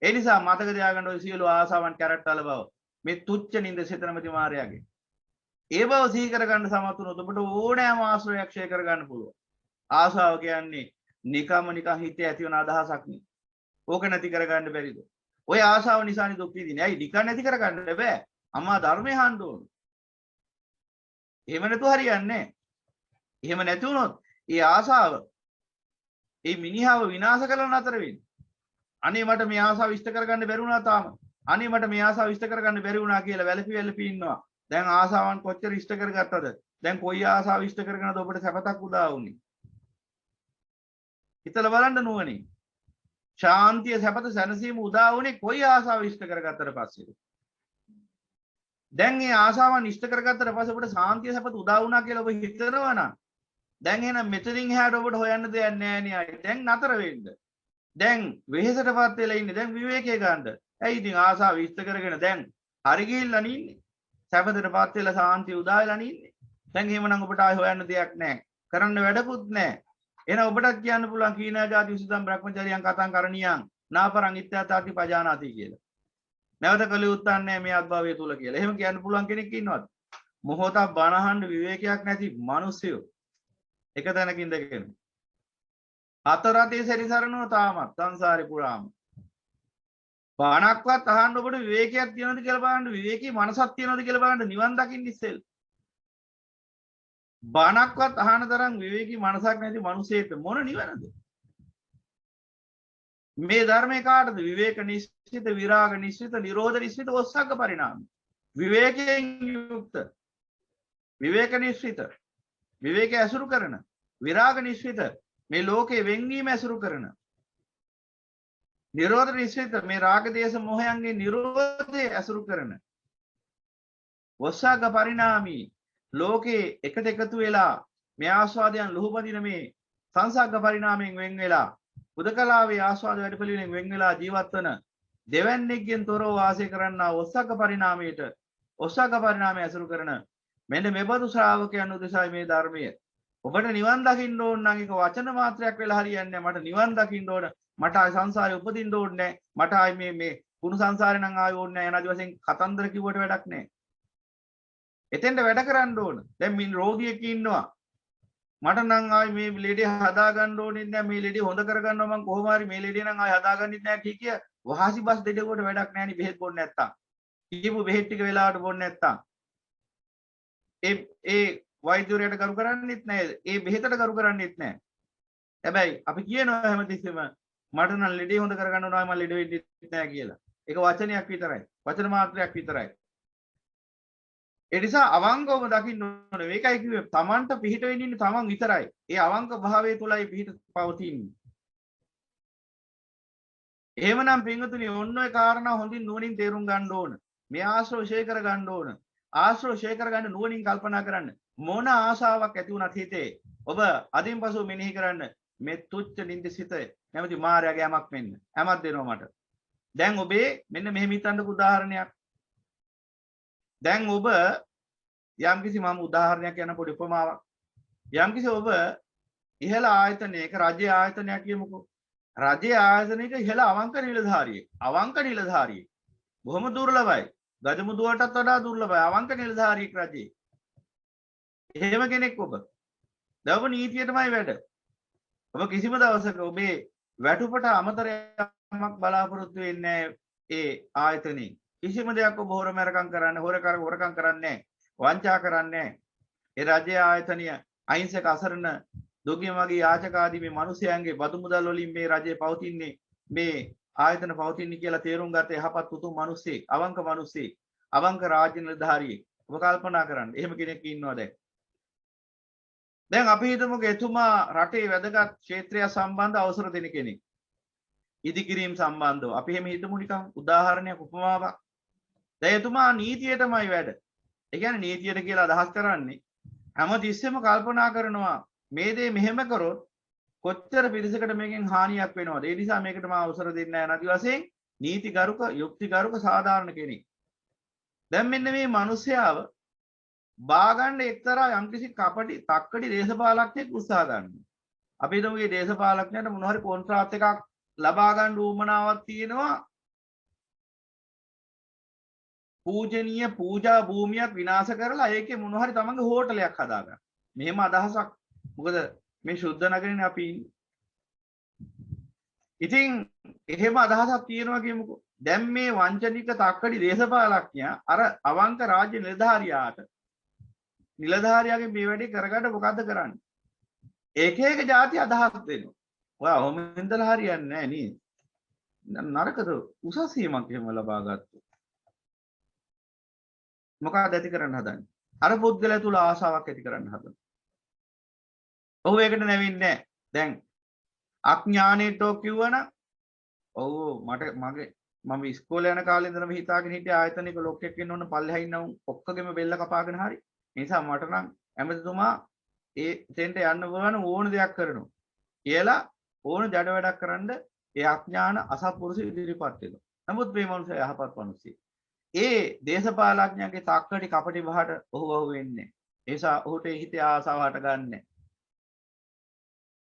A: ඒ නිසා මතක තියාගන්න ඔය සියලු ආසාවන් කැරට්ටල බව. මේ තුච්ච නින්ද සිත නැමැති මායගේ. ඒ බව සිහි කරගන්න සමත් වුණොත් ඔබට ඕනෑම ආශ්‍රයයක් ක්ෂය කරගන්න පුළුවන්. ආසාව කියන්නේ නිකම්ම නිකන් හිතේ ඇති වෙන අදහසක් නේ. ඕක නැති කරගන්න බැරිද? ඔය ආසාව නිසානේ දුක් විඳින්නේ. ඇයි නිකන් නැති කරගන්න බෑ. අම්මා ධර්මය අහන්න ඕන. එහෙම නැතුව හරියන්නේ නැහැ. එහෙම නැති වුණොත් ඒ ආසාව ඒ මිනිහාව විනාශ කරලා නතර වෙන්නේ. අනේ මට මේ ආසාව ඉෂ්ට කරගන්න බැරි වුණා තාම. අනේ මට මේ ආසාව ඉෂ්ට කරගන්න බැරි වුණා කියලා වැළපි ඉන්නවා. දැන් ආසාවන් කොච්චර ඉෂ්ට කරගත්තද? දැන් කොයි ආසාව ඉෂ්ට කරගෙනද ඔබට සැපතක් උදා වුනේ? හිතලා බලන්න නුවණින්. ශාන්තිය සැපත සැනසීම උදා වුනේ කොයි ආසාව ඉෂ්ට කරගත්තට පස්සේද? දැන් මේ ආසාවන් ඉෂ්ට කරගත්තට පස්සේ ඔබට ශාන්තිය සැපත උදා වුණා කියලා ඔබ හිතනවා නම් දැන් එහෙනම් මෙතනින් එහාට ඔබට හොයන්න දෙයක් නැහැ නේ. දැන් නතර වෙන්න. දැන් වෙහෙසටපත් වෙලා ඉන්නේ. දැන් විවේකයේ ගන්න. ඇයි ඉතින් ආසාව ඉෂ්ට කරගෙන දැන් හරි ගිහිල්ලා නින්නේ. සැපතටපත් වෙලා සාන්තිය උදා වෙලා නින්නේ. දැන් එහෙමනම් ඔබට ආයෙ හොයන්න දෙයක් නැහැ. කරන්න වැඩකුත් නැහැ. එහෙනම් ඔබටත් කියන්න පුළුවන් කීනා ජාති විසුද්ධම් බ්‍රහ්මචර්යයන් කතං කරණියං නාපරං ඉත්‍යාතාති පජානාති කියලා. නැවත කළ යුත්තක් නැහැ මේ අත්භවය තුල කියලා. එහෙම කියන්න පුළුවන් කෙනෙක් ඉන්නවද? මොහොතක් බනහන්න විවේකයක් නැති මිනිස්සුયો එක තැනක ඉඳගෙන හතරතේ සැරිසරනවා තාමත් සංසාරේ පුරාම. බණක්වත් අහන්න ඔබට විවේකයක් තියෙනවද කියලා බලන්න, විවේකී මනසක් තියෙනවද කියලා බලන්න නිවන් දකින්න ඉස්සෙල්. බණක්වත් අහන තරම් විවේකී මනසක් නැති මිනිසෙට මොන නිවනද? මේ ධර්මයේ කාටද? විවේක නිශ්චිත, විරාග නිශ්චිත, නිරෝධ නිශ්චිත, ඔස්සග්ග පරිණාම. විවේකයෙන් යුක්ත, විවේක නිශ්චිත, විවේක ඇසුරු කරන, විරාග නිශ්චිත, මේ ලෝකේ වෙන්වීම ඇසුරු කරන, නිරෝධ නිශ්චිත, මේ රාග දේශ මොහයන්ගේ නිරෝධය ඇසුරු කරන, ඔස්සග්ග පරිණාමී, ලෝකේ එකට එකතු වෙලා මේ ආස්වාදයන් ලුහුපදින මේ සංසග්ග පරිණාමයෙන් වෙන් වෙලා උදකලාවේ ආස්වාද වැඩපිළිවෙලෙන් වෙන් වෙලා ජීවත් වන දෙවන්නේකින් තොරව වාසය කරන්නා ඔස්සග්ග පරිණාමයට, ඔස්සග්ග පරිණාමය ඇසුරු කරන මෙන්න මෙබඳු ශ්‍රාවකයන් උදෙසායි මේ ධර්මය. ඔබට නිවන් දකින්න ඕන නම් ඒක වචන මාත්‍රයක් වෙලා හරියන්නේ නැහැ. මට නිවන් දකින්න ඕන, මට ආයි සංසාරේ උපදින්න ඕනේ නැහැ, මට ආයි මේ කුණු සංසාරේ නම් ආයි ඕනේ නැහැ. යනාදි වශයෙන් කතන්දර කිව්වට වැඩක් නැහැ. එතෙන්ට වැඩ කරන්න ඕන. දැන් මින් රෝගියෙක් ඉන්නවා. මට නම් ආයි මේ ලෙඩේ හදා ගන්න ඕනේ නැහැ. මේ ලෙඩේ හොඳ කර ගන්නවා මම කොහොම හරි මේ ලෙඩේ නම් ආයි හදාගන්නෙත් නැහැ කිය වහසි බස් දෙඩේකට වැඩක් නැහැ නි බෙහෙත් බොන්නේ නැත්තම්. කියපු බෙහෙත් ටික වෙලාවට බොන්නේ නැත්තම්. ඒ වෛද්‍යවරයාට කරු කරන්නේත් නැහැ. ඒ බෙහෙතට කරු කරන්නේත් නැහැ. හැබැයි අපි කියනවා හැමතිස්සෙම මට නම් ලෙඩේ හොඳ කරගන්න ඕනවා මම ලෙඩ වෙන්නේ නැහැ කියලා. ඒක වචනයක් විතරයි. වචන මාත්‍රයක් විතරයි. ඒ නිසා අවංකවම දකින්න ඕනේ. මේකයි කිව්වේ තමන්ට පිහිට වෙන්න ඉන්නේ තමන් විතරයි. ඒ අවංක භාවයේ තුලයි පිහිට පවතින්නේ. එහෙමනම් පින්වතුනි ඔන්න ඔය කාරණා හොඳින් නුවණින් තේරුම් ගන්න ඕන. මේ ආශ්‍රව ෂේ කර ගන්න ඕන. ආශ්‍රව ෂේ කර ගන්න නුවණින් කල්පනා කරන්න. මොන ආශාවක් ඇති වුණත් හිතේ ඔබ අදින් පසු මෙනෙහි කරන්න මේ තුච්ච නින්දසිත නැමැති මායාවේ යමක් වෙන්න. හැමක් දෙනවා මට. දැන් ඔබේ මෙන්න මෙහෙම හිතන්නක උදාහරණයක්. දැන් ඔබ යම්කිසි මම උදාහරණයක් යන පොඩි උපමාවක්. යම්කිසි ඔබ ඉහළ ආයතනයක රජයේ ආයතනයක් කියමුකෝ. රජයේ ආයතනයක ඉහළ අවංක නිලධාරියෙක්. අවංක නිලධාරියෙක්. බොහොම දුර්ලභයි. ගජමුදුවටත් වඩා දුර්ලභයි. අවංක නිලධාරියෙක් රජයේ. එහෙම කෙනෙක් ඔබ. දැන් ඔබ නීතියටමයි වැඩ. ඔබ කිසිම දවසක ඔබේ වැටුපට අමතර යමක් බලාපොරොත්තු වෙන්නේ ඒ ආයතනයේ. කිසිම දෙයක් ඔබ හොරමරකම් කරන්නේ හොරකම් කරන්නේ වංචා කරන්නේ ඒ රජයේ ආයතනය අහිංසක අසරණ දුගී මගේ යාචකාදී මේ මිනිසයන්ගේ බදු මුදල් වලින් මේ රජය පවතින්නේ මේ ආයතන පවතින්නේ කියලා තේරුම් ගත යහපත් උතුම් මිනිස්සෙක් අවංක මිනිස්සෙක් අවංක රාජ්‍ය නිලධාරියෙක් ඔබ කල්පනා කරන්න එහෙම කෙනෙක් ඉන්නවා දැන් අපි හිතමුකෝ එතුමා රටේ වැදගත් ක්ෂේත්‍රය සම්බන්ධ අවසර දෙන කෙනෙක් ඉදිකිරීම සම්බන්ධව අපි එහෙම හිතමු නිකන් උදාහරණයක් උපමාවක් දැන් එතුමා නීතියටමයි වැඩ. ඒ කියන්නේ නීතියට කියලා අදහස් කරන්නේ හැමතිස්සෙම කල්පනා කරනවා මේ දේ මෙහෙම කරොත් කොච්චර පිරිසකට මේකෙන් හානියක් වෙනවද? ඒ නිසා මේකට මම අවසර දෙන්නේ නැහැ නැති වශයෙන් නීතිගරුක යුක්තිගරුක සාධාරණ කෙනෙක්. දැන් මෙන්න මේ මිනිස්යාව බාගන්න එක්තරා යම්කිසි කපටි තක්කඩි දේශපාලඥයෙක් උත්සාහ ගන්නවා. අපි හිතමු මේ දේශපාලඥයාට මොන හරි කොන්ත්‍රාත් එකක් ලබා ගන්න උවමනාවක් තියෙනවා. පූජනීය පූජා භූමියක් විනාශ කරලා ඒකේ මොන හරි තමන්ගේ හෝටලයක් හදාගන්න. මෙහෙම අදහසක්. මොකද මේ ශුද්ධ නගරේනේ අපි ඉන්නේ. ඉතින් එහෙම අදහසක් තියෙනවා කියමුකෝ. දැන් මේ වංචනික තක්කඩි දේශපාලඥයා අර අවංක රාජ්‍ය නිලධාරියාගේ මේ වැඩේ කරගන්න මොකද්ද කරන්නේ? එක එක જાති අදහස් දෙනවා. ඔයා ඔහොම ඉඳලා හරියන්නේ නැහැ නේද? නරකද උසස් වීමක් එහෙම ලබා ගත්තොත්. මොකක්ද ඇති කරන්න හදන්නේ? අර පුද්ගලයා තුල ආශාවක් ඇති කරන්න හදනවා. ඔහු ඒකට නැවෙන්නේ නැහැ. දැන් අඥානෙටෝ කිව්වනම් ඔව් මම ඉස්කෝලේ යන කාලේ ඉඳන්ම හිතාගෙන හිටියේ ආයතනික ලොක්ෙක් වෙන්න ඕන පල්ලෙහා ඉන්නවුන් ඔක්කොගෙම බෙල්ල කපාගෙන හරි. ඒ නිසා මට නම් ඇමතිතුමා ඒ තෙන්ට යන්න ඕන දෙයක් කරනවා කියලා ඕන ජඩ වැඩක් කරන්න ඒ අඥාන අසත්පුරුෂ ඉදිරිපත් වෙනවා. නමුත් මේ මනුස්සයා යහපත් මිනිස්සෙක්. ඒ දේශපාලඥයාගේ තක්කඩි කපටි බහට ඔහු වෙන්නේ. ඒ නිසා ඔහුට හිතේ ආසාව හට ගන්නෑ.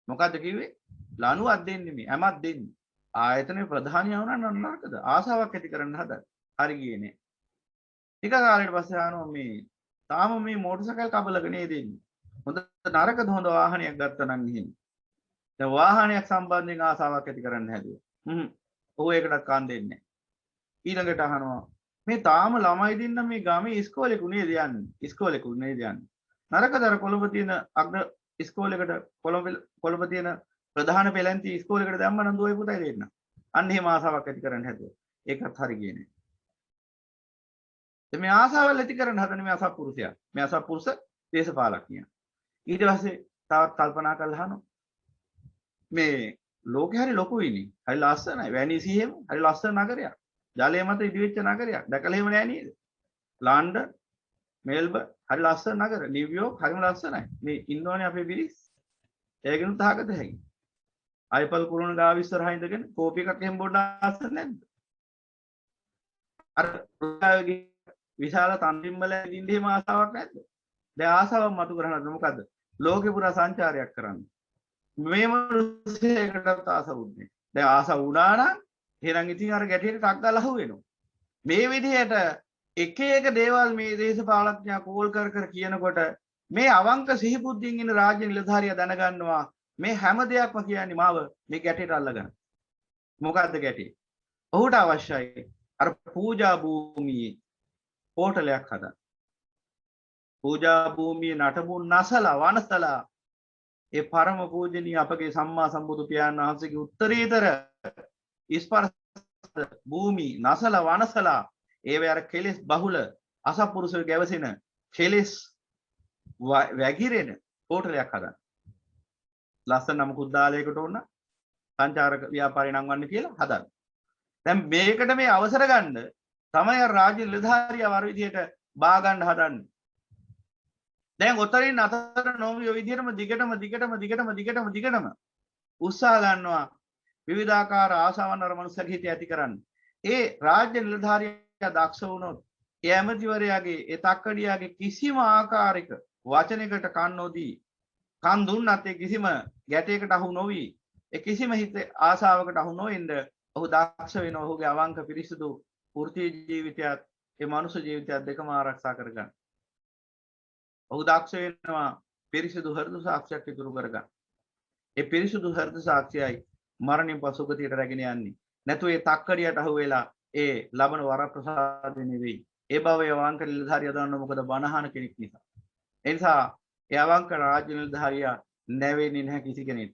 A: මොකද්ද කිව්වේ? ලණුවක් දෙන්නේ මේ හැමක් දෙන්නේ. ආයතනයේ ප්‍රධානියා වුණා නම් නරකද? ආසාවක් ඇති කරන්න හදන. හරි ගියේ නෑ. ටික කාලෙකට පස්සේ ආනවා මේ තාම මේ මෝටර් සයිකල් කබලක නේද ඉන්නේ. හොඳ නරකද හොඳ වාහනයක් ගත්තා නම් එහෙම. දැන් වාහනයක් සම්බන්ධයෙන් ආසාවක් ඇති කරන්න හැදුවා. ඔහු ඒකටත් කන් දෙන්නේ නැහැ. ඊළඟට අහනවා මේ තාම ළමයි දෙන්න මේ ගමේ ඉස්කෝලේකු නේද යන්නේ? ඉස්කෝලේකු නේද යන්නේ? නරකදර කොළඹ තියෙන අග්‍ර ඉස්කෝලේකට කොළඹ තියෙන ප්‍රධාන පෙළැන්ති ඉස්කෝලේකට දැම්ම නම් දුවයි පුතයි දෙන්න. අන්න එහෙම ආසාවක් ඇති කරන්න හැදුවා. ඒකත් හරි ගියේ නෑ. මේ ආසාවල් ඇති කරන්න හදන මේ අසත්පුරුෂයා. මේ අසත්පුරුෂ දේශපාලකයා. ඊට පස්සේ තවත් කල්පනා කරලා අහනවා මේ ලෝකේ හරි ලොකුයිනේ. හරි ලස්සනයි. වැනිසියෙම හරි ලස්සන නගරයක්. ජලය මත ඉදිවෙච්ච නගරයක්. දැකලා එහෙම නෑ නේද? ලන්ඩන්, මෙල්බර්න් හරි ලස්සන නගර. නිව්යෝක් හරිම ලස්සනයි. මේ ඉන්නෝනේ අපේ පිරිස්. ඒකෙනුත් අහකට හැකි. අයිපල් කුරුණ ගාව ඉස්සරහා ඉඳගෙන කෝපි එකක් එහෙම බොන්න ආස නැද්ද? අර විශාල තන්දිම්බල ඉඳින්න එහෙම ආසාවක් නැද්ද? දැන් ආසාවක් මතු කරනද මොකද්ද? ලෝකේ පුරා සංචාරයක් කරන්න. මේ මිනිස්සෙකුටත් ආස වුණේ. දැන් ආස වුණා නම් එහෙනම් ඉතින් අර ගැටියට ටක් ගාලා අහු වෙනවා. මේ විදිහට එක එක දේවල් මේ දේශපාලඥයා කෝල් කර කර කියනකොට මේ අවංක සිහිබුද්ධියෙන් ඉන්න රාජ්‍ය නිලධාරියා දැනගන්නවා මේ හැම දෙයක්ම කියන්නේ මාව මේ ගැටේට අල්ලගන්න. මොකද්ද ගැටේ? ඔහුට අවශ්‍යයි අර පූජා භූමියේ හෝටලයක් හදන්න. පූජා භූමියේ නටබුන් නැසලා වනසලා ඒ පරම පූජනීය අපගේ සම්මා සම්බුදු පියාණන් වහන්සේගේ උත්තරීතර ස්පර්ශ භූමි නැසලා වනසලා ඒවේ අර කෙලෙස් බහුල අසත්පුරුෂය ගැවසෙන කෙලෙස් වැගිරෙන හෝටලයක් හදන්න. ලස්සන නමකුත් දාලා ඒකට ඕන සංචාරක ව්‍යාපාරේ නම් වන්න කියලා හදන්න. දැන් මේකට මේ අවසර ගන්න තමයි රාජ්‍ය නිලධාරියා වර විදියට බා ගන්න හදන්නේ. දැන් ඔතනින් අතර නොවි ඔය විදියටම දිගටම උත්සාහ ගන්නවා විවිධාකාර ආශාවන් අර මනුස්සයාගේ හිතේ ඇති කරන්න. ඒ රාජ්‍ය නිලධාරියා දක්ෂ වුණොත් ඒ ඇමතිවරයාගේ ඒ තක්කඩියාගේ කිසිම ආකාරයක වචනයකට කන් නොදී කන් දුන්නත් ඒ කිසිම ගැටයකට අහු නොවි ඒ කිසිම හිත ආශාවකට අහු නොවෙන්න ඔහු දක්ෂ වෙනවා. ඔහුගේ අවංක පිරිසිදු වෘත්ති ජීවිතයත් ඒ මනුෂ්‍ය ජීවිතයත් දෙකම ආරක්ෂා කරගන්න. ඔහු දක්ෂ වෙනවා පිරිසිදු හෘද සාක්ෂියක් ඉතුරු කරගන්න. ඒ පිරිසිදු හෘද සාක්ෂියයි මරණින් පසු ගතියට රැගෙන යන්නේ. නැතු ඒ තක්කඩියට අහු වෙලා ඒ ලබන වරප්‍රසාදෙ නෙවෙයි. ඒ බව අවංක නිලධාරියා දන්නවා මොකද බනහන කෙනෙක් නිසා. ඒ නිසා ඒ අවංක රාජ්‍ය නිලධාරියා නැවෙන්නේ නැහැ කිසි කෙනෙක්.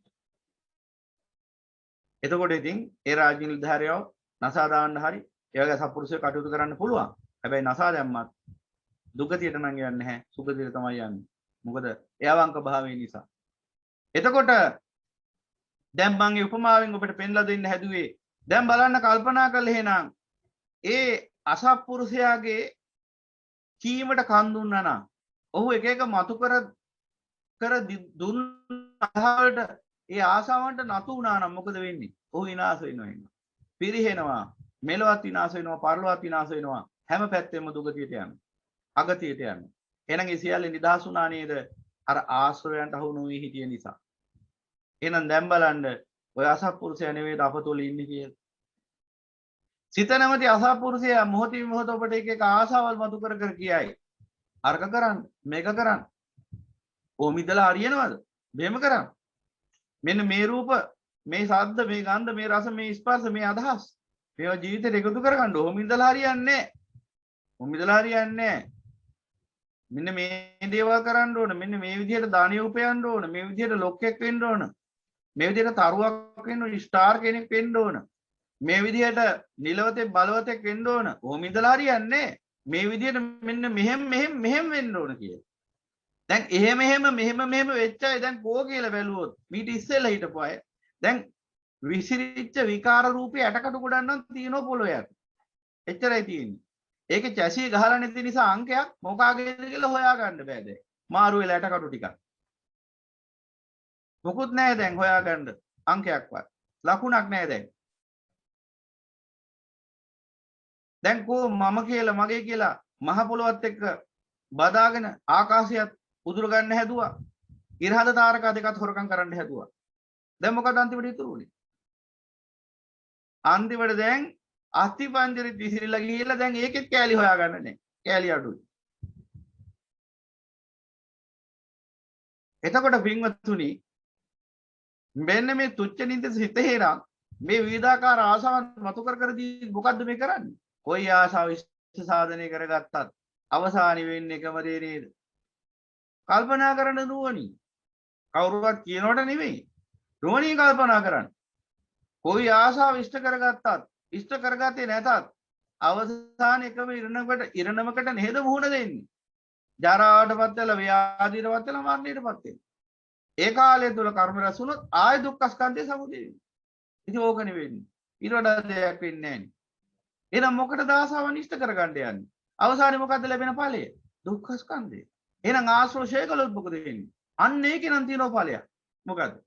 A: එතකොට ඉතින් ඒ රාජ්‍ය නිලධාරියව නසා දාන්න හරි ඒ වගේ සත්පුරුෂය කටයුතු කරන්න පුළුවන්. හැබැයි නසා දැම්මත් දුගතියට නම් යන්නේ නැහැ. සුගතියට තමයි යන්නේ. මොකද ඒ අවංක භාවය නිසා. එතකොට දැන් මම මේ උපමාවෙන් ඔබට පෙන්ලා දෙන්න හැදුවේ දැන් බලන්න කල්පනා කරලා එහෙනම් ඒ අසත්පුරුෂයාගේ කීමට කන් දුන්නා නම් ඔහු එක එක මතු කර දුන්න අහවලට ඒ ආසාවන්ට නතු වුණා නම් මොකද වෙන්නේ? ඔහු විනාශ වෙනවා එන්න. පිරිහෙනවා, මෙලොවත් විනාශ වෙනවා, පරලොවත් විනාශ වෙනවා. හැම පැත්තෙම දුගතියට යනවා. අගතියට යනවා. එහෙනම් ඒ සියල්ල නිදහස් වුණා නේද? අර ආශ්‍රයයන්ට අහු නොවි හිටිය නිසා. එහෙනම් දැන් බලන්න ඔය අසත්පුරුෂයා නෙවෙයි අපතොල ඉන්නේ කියලා. සිත නැමැති අසත්පුරුෂයා මොහොතින් මොහොත ඔබට එක එක ආශාවල් මතු කර කර කියයි. අර්ග කරන්න, මේක කරන්න. ඕම ඉඳලා හරියනවද? මෙහෙම කරන්න. මෙන්න මේ රූප, මේ ශබ්ද, මේ ගන්ධ, මේ රස, මේ ස්පර්ශ, මේ අදහස්. මේවා ජීවිතේට එකතු කරගන්න ඕම ඉඳලා හරියන්නේ නැහැ. ඕම ඉඳලා හරියන්නේ නැහැ. මෙන්න මේ දේවල් කරන්න ඕන. මෙන්න මේ විදිහට දානිය උපයන්න ඕන. මේ විදිහට ලොක්ෙක් වෙන්න ඕන. මේ විදිහට තරුවක් වෙන්න ඕන, ස්ටාර් කෙනෙක් වෙන්න ඕන. මේ විදිහට නිලවතෙක් බලවතෙක් වෙන්න ඕන. ඕම ඉඳලා හරියන්නේ මේ විදිහට මෙන්න මෙහෙම වෙන්න ඕන කියලා. දැන් මෙහෙම වෙච්ච අය දැන් කෝ කියලා බැලුවොත් මීට ඉස්සෙල්ලා හිටපු අය දැන් විසිරිච්ච විකාර රූපේ ඇටකටු ගොඩක් නම් තියෙනවා පොළොවේ යට. එච්චරයි තියෙන්නේ. ඒකේ චැසිය ගහලා නැති නිසා අංකයක් මොකාගේද කියලා හොයාගන්න බෑ දැන්. මාරු වෙලා ඇටකටු ටිකක්. මොකුත් නැහැ දැන් හොයාගන්න අංකයක්වත්. ලකුණක් නැහැ දැන්. දැන් කෝ මම කියලා මගේ කියලා මහ පොළොවත් එක්ක බදාගෙන ආකාශයත් උදුර ගන්න හැදුවා. ඉරහඳ තාරකා දෙකත් හොරකම් කරන්න හැදුවා. දැන් මොකද අන්තිමට ඉතුරු වුනේ? අන්තිමට දැන් අස්ති පංජරෙත් විසිරිලා ගිහිල්ලා දැන් ඒකෙත් කෑලි හොයාගන්න නැහැ. කෑලි අඩුයි. එතකොට පින්වත්තුනි මෙන්න මේ තුච්ච නින්ද සිත හේරා මේ විවිධාකාර ආශාවන් මතු කර දී මොකද්ද මේ කරන්නේ? කොයි ආශාව ඉෂ්ට සාධනය කරගත්තත් අවසානි වෙන්නේ එකම දේ නේද? කල්පනා කරන නුවණින්. කවුරුවත් කියනවට නෙවෙයි. නුවණින් කල්පනා කරන්න. කොයි ආශාව ඉෂ්ට කරගත්තත් ඉෂ්ට කරගත්තේ නැතත් අවසාන එකම ඉරණමකට නේද මුහුණ දෙන්නේ. ජරාවටපත් වෙලා ව්‍යාධියටපත් වෙලා මරණයටපත් වෙනවා. ඒ කාලය තුල කර්ම රැස් වුණොත් ආය දුක්ඛ ස්කන්ධය සමුදය වෙනවා. ඉතින් ඕක නෙවෙන්නේ. ඊට වඩා දෙයක් වෙන්නේ නැහැ. එහෙනම් මොකටද ආසාවන් ඉෂ්ට කරගන්න යන්නේ? අවසානයේ මොකද්ද ලැබෙන ඵලය? දුක්ඛ ස්කන්ධය. එහෙනම් ආශ්‍රෝෂය කළොත් මොකද වෙන්නේ? අන්න ඒකේ නම් තියෙන ඵලයක්. මොකද්ද?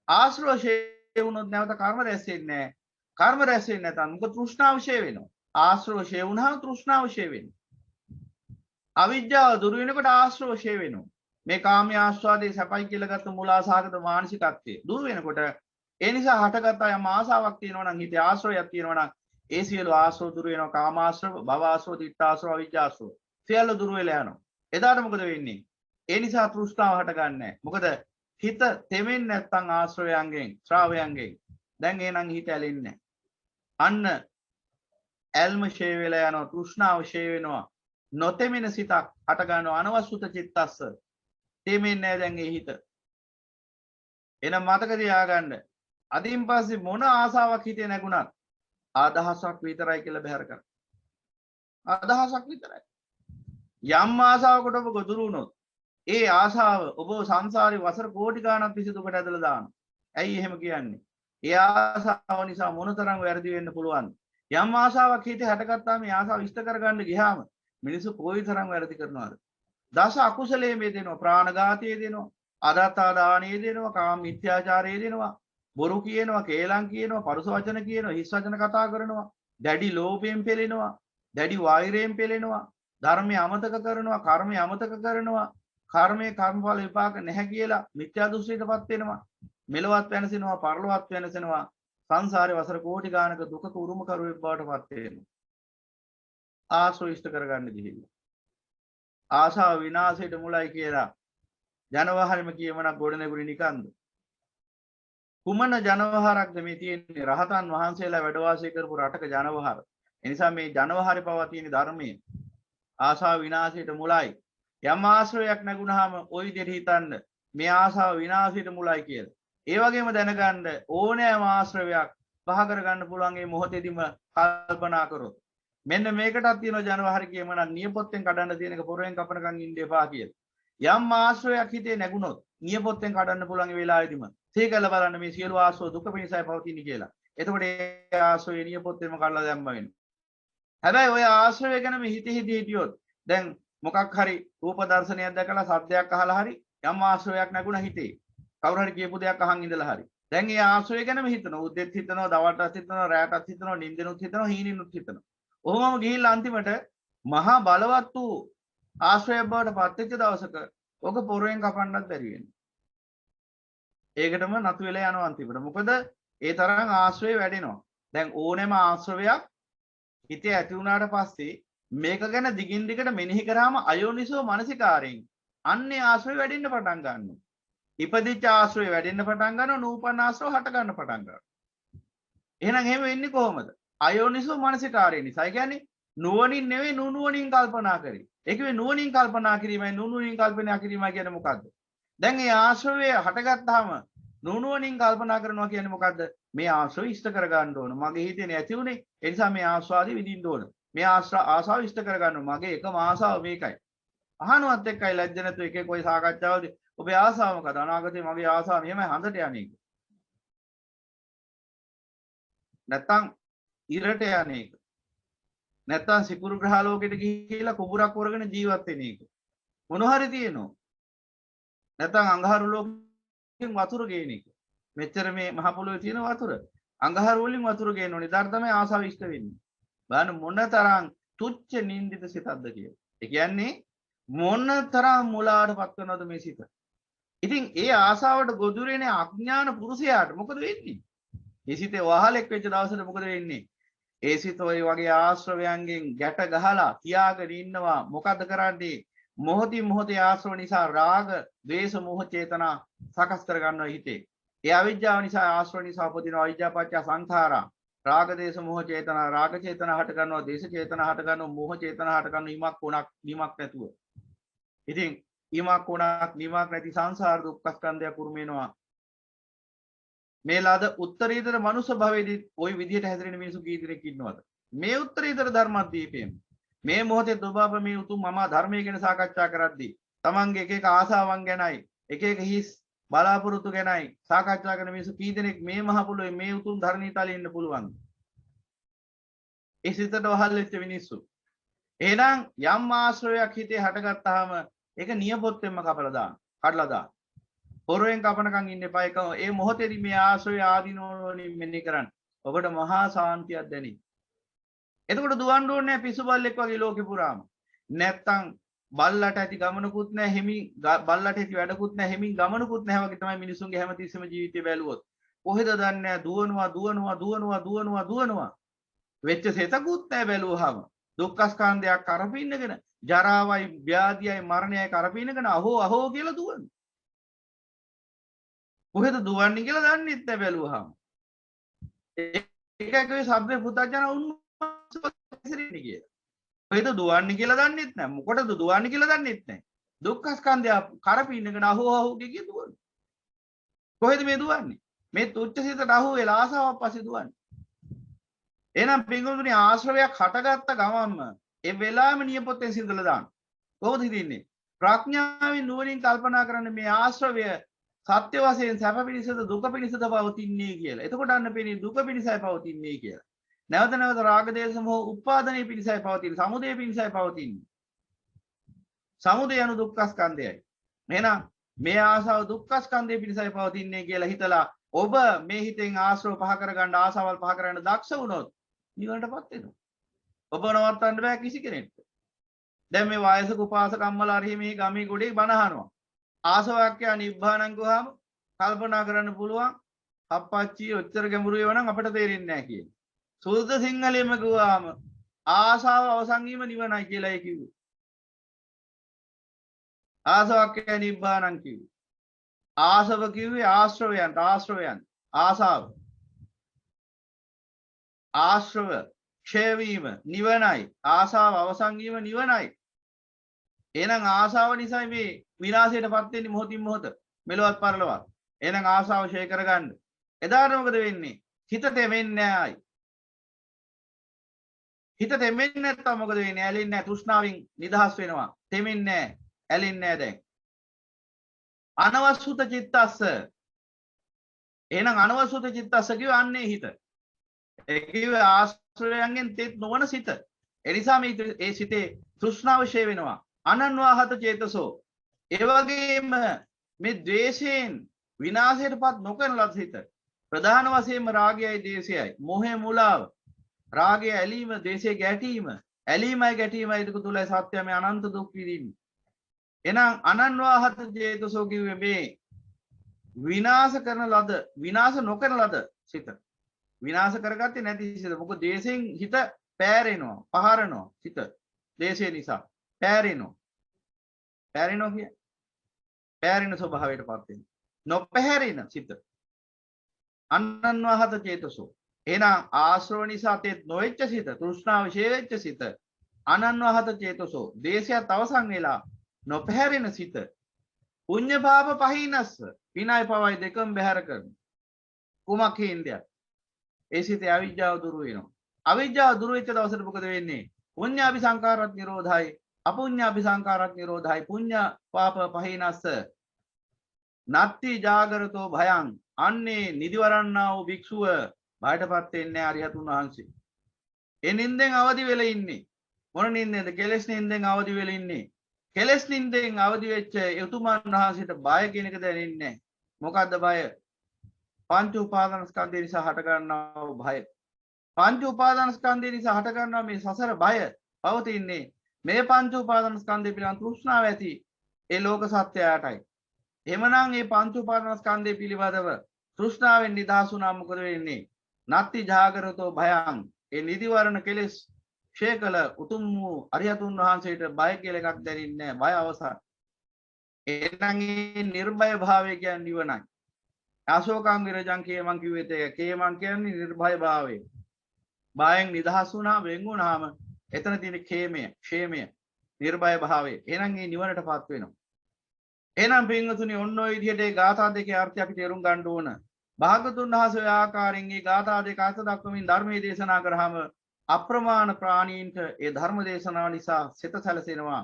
A: ආශ්‍රෝෂය වුණොත් නැවත කර්ම රැස් වෙන්නේ නැහැ. කර්ම රැස් වෙන්නේ නැත්නම් මොකද තෘෂ්ණාව ෂේ වෙනවා. ආශ්‍රෝෂය වුණාම තෘෂ්ණාව ෂේ වෙනවා. අවිද්‍යාව දුරු වෙනකොට ආශ්‍රෝෂය වෙනවා. මේ කාම්‍ය ආස්වාදයේ සැපයි කියලා ගත්ත මූලාසහගත මානසිකත්වය දුරු වෙනකොට ඒ නිසා හටගත්ත යම් ආසාවක් තියෙනවා නම් හිතේ ආශ්‍රයයක් තියෙනවා නම් ඒ සියලු ආශ්‍රව දුරු වෙනවා. කාමාශ්‍රව, භවආශ්‍රව, ditthාශ්‍රව, අවිජ්ජාශ්‍රව සියල්ල දුරු වෙලා යනවා. එදාට මොකද වෙන්නේ? ඒ නිසා තෘෂ්ණාව හටගන්නේ නැහැ. මොකද හිත තෙමෙන්නේ නැත්නම් ආශ්‍රවයන්ගෙන්, ශ්‍රාවයන්ගෙන්. දැන් එහෙනම් හිත ඇලෙන්නේ නැහැ. අන්න ඇල්ම ෂේ වෙලා යනවා. තෘෂ්ණාව ෂේ වෙනවා. නොතෙමෙන සිතක් හට ගන්නවා. අනවසුත චිත්තස්ස තෙමෙන්නේ නැහැ දැන් ඒ හිත. එහෙනම් මතක තියාගන්න. අදින් පස්සේ මොන ආසාවක් හිතේ නැගුණත් අදහසක් විතරයි කියලා බැහැර කරන්න. අදහසක් විතරයි. යම් ආසාවකට ඔබ ගොදුරු වුණොත් ඒ ආසාව ඔබ සංසාරේ වසර කෝටි ගාණක් තිස්සේ දුකට ඇදලා දානවා. ඇයි එහෙම කියන්නේ? ඒ ආසාව නිසා මොනතරම් වැරදි වෙන්න පුළුවන්ද? යම් ආසාවක් හිතේ හටගත්තාම මේ ආසාව ඉෂ්ට කරගන්න ගියාම මිනිස්සු කොයිතරම් වැරදි කරනවද? දස අකුසලයේ මේ දෙනවා, ප්‍රාණඝාතයේ දෙනවා, අදත්තා දානයේ දෙනවා, කාම මිත්‍යාචාරයේ දෙනවා, බොරු කියනවා, කේලම් කියනවා, පරුස වචන කියනවා, හිස් වචන කතා කරනවා, දැඩි ලෝභයෙන් පෙළෙනවා, දැඩි වෛරයෙන් පෙළෙනවා, ධර්මය අමතක කරනවා, කර්මය අමතක කරනවා, කර්මයේ කර්මඵල විපාක නැහැ කියලා මිත්‍යා දෘෂ්ටියටපත් වෙනවා, මෙලොවත් වෙනසෙනවා, පරලොවත් වෙනසෙනවා, සංසාරේ වසර කෝටි ගානක දුකක උරුම කරුවෙක් බවට පත් වෙනවා. ආශ්‍රව ඉෂ්ට කරගන්න ගිහිල්ලා ආශාව විනාශයට මුලයි කියලා ජනවහරම කියමනක් ගොඩනැගුණේ නිකන්ද? කුමන ජනවහරක්ද මේ තියෙන්නේ? රහතන් වහන්සේලා වැඩ වාසය කරපු රටක ජනවහර. ඒ නිසා මේ ජනවහරේ පවා තියෙන ධර්මයේ ආශාව විනාශයට මුලයි. යම් ආශ්‍රයයක් නැගුණාම ওই විදිහට හිතන්න මේ ආශාව විනාශයට මුලයි කියලා. ඒ වගේම දැනගන්න ඕනෑම ආශ්‍රවයක් පහ කරගන්න පුළුවන් මේ මොහොතේදීම කල්පනා කරොත්. මෙන්න මේකටත් තියෙනවා ජනවහර කියමනක් නියපොත්තෙන් කඩන්න තියෙන එක පොරෙන් කපනකන් ඉන්න එපා කියලා. යම් ආශ්‍රයයක් හිතේ නැගුණොත් නියපොත්තෙන් කඩන්න පුළුවන් වෙලාවෙදිම තේකල බලන්න මේ සියලු ආශ්‍රව දුක පිණිසයි පවතින්නේ කියලා. එතකොට ඒ ආශ්‍රය නියපොත්තෙන්ම කඩලා දැම්ම වෙනවා. හැබැයි ඔය ආශ්‍රය ගැන මේ හිතියොත් දැන් මොකක් හරි රූප දර්ශනයක් දැකලා සද්දයක් අහලා හරි යම් ආශ්‍රයයක් නැගුණා හිතේ. කවුරු හරි කියපු දෙයක් අහන් ඉඳලා හරි. දැන් ඒ ආශ්‍රය ගැනම හිතනවා. උදේත් හිතනවා, දවල්ටත් හිතනවා, රැයටත් හිතනවා, නිින්දෙනුත් හිතනවා, හීනෙනුත් හිතනවා. ඔහොමම ගිහිල්ලා අන්තිමට මහා බලවත් වූ ආශ්‍රය බවට පත්වෙච්ච දවසක ඔක පොරෙන් කපන්නත් බැරි වෙනවා. ඒකටම නතු වෙලා යනවා අන්තිමට. මොකද ඒ තරම් ආශ්‍රය වැඩෙනවා. දැන් ඕනෑම ආශ්‍රවයක් හිතේ ඇති වුණාට පස්සේ මේක ගැන දිගින් දිගට මෙනෙහි කරාම අයෝනිසෝ මනසිකාරයෙන් අන්නේ ආශ්‍රය වැඩෙන්න පටන් ගන්නවා. ඉපදිච්ච ආශ්‍රය වැඩෙන්න පටන් ගන්නවා, නූපන් ආශ්‍රය හට ගන්න පටන් ගන්නවා. එහෙනම් එහෙම වෙන්නේ කොහොමද? අයෝනිසෝ මනසිකාරය නිසා. ඒ කියන්නේ නුවණින් නෙවෙයි නුනුවණින් කල්පනා කරේ. ඒක වෙන්නේ නුවණින් කල්පනා කිරීමයි නුනුවණින් කල්පනා කිරීමයි කියන්නේ මොකද්ද? දැන් මේ ආශ්‍රවය හටගත්තාම නුනුවණින් කල්පනා කරනවා කියන්නේ මොකද්ද? මේ ආශ්‍රව ඉෂ්ට කරගන්න ඕන. මගේ හිතේ නැති උනේ. ඒ නිසා මේ ආස්වාදي විඳින්න ඕන. මේ ආසාව ඉෂ්ට කරගන්න මගේ එකම ආසාව මේකයි. අහනවත් එක්කයි ලැජ්ජ නැතුව එක එක ඔය සාකච්ඡාවලදී ඔබේ ආසාව මොකද? අනාගතේ මගේ ආසාව මෙහෙමයි හඳට යන්නේ. නැත්තම් ඉරට යන එක. නැත්තම් සිකුරු ග්‍රහ ලෝකෙට ගිහිල්ලා කුඹුරක් වරගෙන ජීවත් වෙන එක. මොන හරි තියෙනවා. නැත්තම් අඟහරු ලෝකෙන් වතුර ගේන එක. මෙච්චර මේ මහ පොළොවේ තියෙන වතුර අඟහරු වලින් වතුර ගේන්න ඕනේ. ඊට තමයි ආසාව ඉෂ්ට වෙන්නේ. බලන්න මොනතරම් තුච්ච නින්දිත සිතක්ද කියලා. ඒ කියන්නේ මොනතරම් මුලාටපත් කරනවද මේ සිත. ඉතින් ඒ ආසාවට ගොදුරේනේ අඥාන පුරුෂයාට මොකද වෙන්නේ? ඒ සිතේ වහලෙක් වෙච්ච දවසට මොකද වෙන්නේ? ඒ සිත ඔය වගේ ආශ්‍රවයන්ගෙන් ගැට ගහලා තියාගෙන ඉන්නවා. මොකද කරන්නේ? මොහොතින් මොහොතේ ආශ්‍රව නිසා රාග, ද්වේෂ, මෝහ චේතනා සකස් කර ගන්නවා හිතේ. ඒ අවිජ්ජාව නිසා ආශ්‍රව නිසා උපදින අවිජ්ජා පත්‍ය සංඛාරා. රාග, දේශ, මෝහ චේතනා, රාග චේතනා හට ගන්නවා, දේශ චේතනා හට ගන්නවා, මෝහ චේතනා හට ගන්නවා. ඉමක් කොනක් නිමක් නැතුව. ඉතින් ඉමක් කොනක් නිමක් නැති සංසාර දුක්ඛ ස්කන්ධය කුරුමේනවා. මේ ලද උත්තරීතර මනුෂ්‍ය භවයේදී ওই විදිහට හැදෙන මිනිසු කී දෙනෙක් ඉන්නවද? මේ උත්තරීතර ධර්මදීපයෙන් මේ මොහොතේ දුබාප මේ උතුම් මම ධර්මයේ ගැන සාකච්ඡා කරද්දී තමන්ගේ එක එක ආසාවන් ගැනයි එක එක හිස් බලාපොරොත්තු ගැනයි සාකච්ඡා කරන මිනිසු කී දෙනෙක් මේ මහ පොළොවේ මේ උතුම් ධර්මීතලෙ ඉන්න පුළුවන්? ඒ සිතට වහල් වෙච්ච මිනිස්සු. එහෙනම් යම් ආශ්‍රයයක් හිතේ හටගත්තාම ඒක නියපොත්තෙන්ම කඩලා දාන්න. පොරෙන් කපනකම් ඉන්න එපා. ඒක ඒ මොහොතේදී මේ ආශ්‍රය ආදීනෝවලින් මෙන්න කරන්න. ඔබට මහා සාන්තියක් දැනේ. එතකොට දුවන්න ඕනේ නැහැ පිස්සු බල්ලෙක් වගේ ලෝකේ පුරාම. නැත්තම් බල්ලට ඇති ගමනකුත් නැහැ හිමින් බල්ලට ඇති වැඩකුත් නැහැ හිමින් ගමනකුත් නැහැ වගේ තමයි මිනිසුන්ගේ හැමතිස්සෙම ජීවිතය බැලුවොත්. කොහෙද දන්නේ නැහැ දුවනවා. වෙච්ච සෙතකුත් නැහැ බැලුවහම. දුක්ඛ ස්කන්ධයක් කරපින්නගෙන ජරාවයි ව්‍යාධියයි මරණයයි කරපින්නගෙන අහෝ කියලා දුවනවා. කොහෙද දුවන්නේ කියලා දන්නෙත් නැහැ බැලුවහම. ඒකයි සබ්බේ පුතජන උන්වහන්සේ කියලා. කොහෙද දුවන්නේ කියලා දන්නෙත් නැහැ. මොකටද දුවන්නේ කියලා දන්නෙත් නැහැ. දුක්ඛ ස්කන්ධය කරපින්නගෙන අහෝ කිය දුවන. කොහෙද මේ දුවන්නේ? මේ තුච්ච සිතට අහු වෙලා ආසාවක් පස්සේ දුවන්නේ. එහෙනම් පින්වතුනි ආශ්‍රවයක් හටගත්ත ගමන්ම ඒ වෙලාවෙම නියපොත්තෙන් සිඳලා දාන්න. කොහොමද හිතින්නේ? ප්‍රඥාවෙන් නුවණින් කල්පනා කරන්න මේ ආශ්‍රවය සත්‍ය වශයෙන් සැප පිණිසද දුක පිණිසද පවතින්නේ කියලා. එතකොට අන්න පේන්නේ දුක පිණිසයි පවතින්නේ කියලා. නැවත නැවත රාග දේශ මොහ උපාදානයේ පිණිසයි පවතින්නේ. සමුදය පිණිසයි පවතින්නේ. සමුදය anu දුක්ඛ ස්කන්ධයයි. එහෙනම් මේ ආසාව දුක්ඛ ස්කන්ධය පිණිසයි පවතින්නේ කියලා හිතලා ඔබ මේ හිතෙන් ආශ්‍රව පහ කරගන්න ආසාවල් පහ කරගන්න දක්ෂ වුණොත් නිවනටපත් වෙනවා. ඔබ නවත්තන්න බෑ කිසි කෙනෙක්ට. දැන් මේ වයසක උපාසක අම්මලා හරි මේ ගමේ ගොඩේ බණ අහනවා. ආසාවක්ය නිබ්බානං ගාම කල්පනා කරන්න පුළුවන්. අප්පච්චි ඔච්චර ගැඹුරු ඒවා නම් අපිට තේරෙන්නේ නැහැ කියන්නේ. සුද්ධ සිංහලෙම ගුවාම ආසාව අවසන් වීම නිවනයි කියලා ඒ කිව්වේ. ආසාවක්ය නිබ්බානං කිව්වේ. ආසව කිව්වේ ආශ්‍රවයන් ආසාව. ආශ්‍රව ක්ෂය වීම නිවනයි. ආසාව අවසන් වීම නිවනයි. එහෙනම් ආසාව නිසා මේ විනාශයටපත් වෙන්නේ මොහොතින් මොහොත මෙලොවත් පරලොවත්. එහෙනම් ආසාව ෂේ කරගන්න. එදාට මොකද වෙන්නේ? හිත තෙමෙන්නේ නැහැයි. හිත තෙමෙන්නේ නැත්තම් මොකද වෙන්නේ? ඇලෙන්නේ නැහැ. තෘෂ්ණාවෙන් නිදහස් වෙනවා. තෙමෙන්නේ නැහැ. ඇලෙන්නේ නැහැ දැන්. අනවසුත චිත්තස්ස. එහෙනම් අනවසුත චිත්තස්ස කියව අන්නේ හිත. ඒ කිව්වේ ආශ්‍රයයන්ගෙන් තෙත් නොවන සිත. ඒ නිසා මේ සිතේ තෘෂ්ණාව ෂේ වෙනවා. අනන්වාහත චේතසෝ. ඒ වගේම මේ ද්වේෂයෙන් විනාශයටපත් නොකරන ලද සිත. ප්‍රධාන වශයෙන්ම රාගයයි දේශයයි. මොහේ මුලාව. රාගය ඇලීම, දේශය ගැටීම. ඇලීමයි ගැටීමයි දෙක තුලයි සත්‍යමය අනන්ත දුක් විඳින්නේ. එහෙනම් අනන්වාහත චේතසෝ කිව්වේ මේ විනාශ කරන ලද, විනාශ නොකරන ලද සිත. විනාශ කරගත්තේ නැති සිත. මොකද දේශයෙන් හිත පෑරෙනවා, පහරනවා සිත. දේශය නිසා පෑරෙනවා. පෑරෙනවා කිය. පෑරෙන ස්වභාවයටපත් වෙනවා. නොපැහැරෙන සිත. අනන්වාහත චේතසෝ. එහෙනම් ආශ්‍රව නිසා තෙත් නොවෙච්ච සිත, තෘෂ්ණාව ෂේ වෙච්ච සිත. අනන්වාහත චේතසෝ. දේශයත් අවසන් වෙලා නොපැහැරෙන සිත. පුඤ්ඤ පාප පහිනස්ස. විනය පවයි දෙකම බැහැර කරන. කුමක් හින්දයක්? ඒ සිතේ අවිජ්ජාව දුරු වෙනවා. අවිජ්ජාව දුරු වෙච්ච දවසට මොකද වෙන්නේ? පුඤ්ඤාභි සංකාරත් නිරෝධයි. අපුඤ්ඤාභි සංකාරත් නිරෝධයි. පුඤ්ඤ පාප පහිනස්ස. නත්ති ජාගරතෝ භයං. අන්නේ නිදිවරන්නා වූ භික්ෂුව බයටපත් වෙන්නේ අරිහතුන් වහන්සේ. ඒ නින්දෙන් අවදි වෙලා ඉන්නේ. මොන නින්දෙන්ද? කෙලෙස් නින්දෙන් අවදි වෙලා ඉන්නේ. කෙලෙස් නින්දෙන් අවදි වෙච්ච යතුමන් වහන්සේට බය කියන එක දැනෙන්නේ නැහැ. මොකද්ද බය? පංච උපාදානස්කන්ධය නිසා හට ගන්නා වූ භය. පංච උපාදානස්කන්ධය නිසා හට ගන්නා මේ සසර බය පවතින්නේ මේ පංච උපාදානස්කන්ධය පිළිබඳ තෘෂ්ණාව ඇති ඒ ලෝක සත්‍යයටයි. එhmenan මේ පංච උපාදානස්කන්ධය පිළිබඳව තෘෂ්ණාවෙන් නිදහස් වුණාම මොකද වෙන්නේ? නත්ති ජාගරතෝ භයං. ඒ නිදිවරණ කෙලෙස් ක්ෂය කළ උතුම් වූ අරිහතුන් වහන්සේට බය කියලා එකක් දැනෙන්නේ නැහැ. බය අවසන්. එහෙනම් මේ නිර්භය භාවය කියන්නේ නිවනයි. අශෝකං විරජං කේමං කිව්වෙත් ඒක. කේමං කියන්නේ නිර්භය භාවය. බයෙන් නිදහස් වුණා වෙන් වුණාම එතන තියෙන කේමය, ക്ഷേමය, නිර්භය භාවය. එහෙනම් මේ නිවනටපත් වෙනවා. එහෙනම් පින්වතුනි ඔන්න ඔය විදිහට ඒ ගාථා දෙකේ අර්ථය අපි තේරුම් ගන්න ඕන. භාගතුන් වහන්සේ ඔය ආකාරයෙන් මේ ගාථා දෙක අර්ථ දක්වමින් ධර්මයේ දේශනා කරාම අප්‍රමාණ ප්‍රාණීන්ට ඒ ධර්ම දේශනාව නිසා සිත සැලසෙනවා.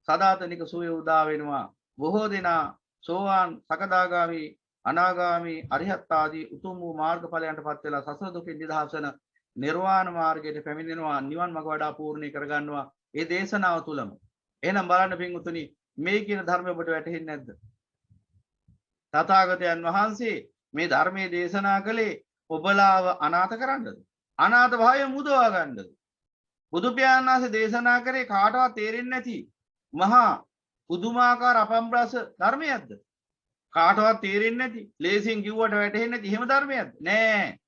A: සදාතනික සුවය උදා වෙනවා. බොහෝ දෙනා සෝවාන්, සකදාගාමි, අනාගාමි, අරිහත් ආදී උතුම් වූ මාර්ගඵලයන්ටපත් වෙලා සසර දුකින් නිදහස් වෙන නිර්වාණ මාර්ගයට පැමිණෙනවා. නිවන් මඟ වඩා පූර්ණේ කරගන්නවා. ඒ දේශනාව තුලම. එහෙනම් බලන්න පින්වතුනි මේ කියන ධර්මය ඔබට වැටහෙන්නේ නැද්ද? තථාගතයන් වහන්සේ මේ ධර්මයේ දේශනා කළේ ඔබලාව අනාථ කරන්නද? අනාථ භාවය මුදවා ගන්නද? බුදු පියාණන් වහන්සේ දේශනා කරේ කාටවත් තේරෙන්නේ නැති මහා පුදුමාකාර අපම්බ්‍රස ධර්මයක්ද? කාටවත් තේරෙන්නේ නැති, ලේසියෙන් කිව්වට වැටහෙන්නේ නැති එහෙම ධර්මයක්ද? නෑ.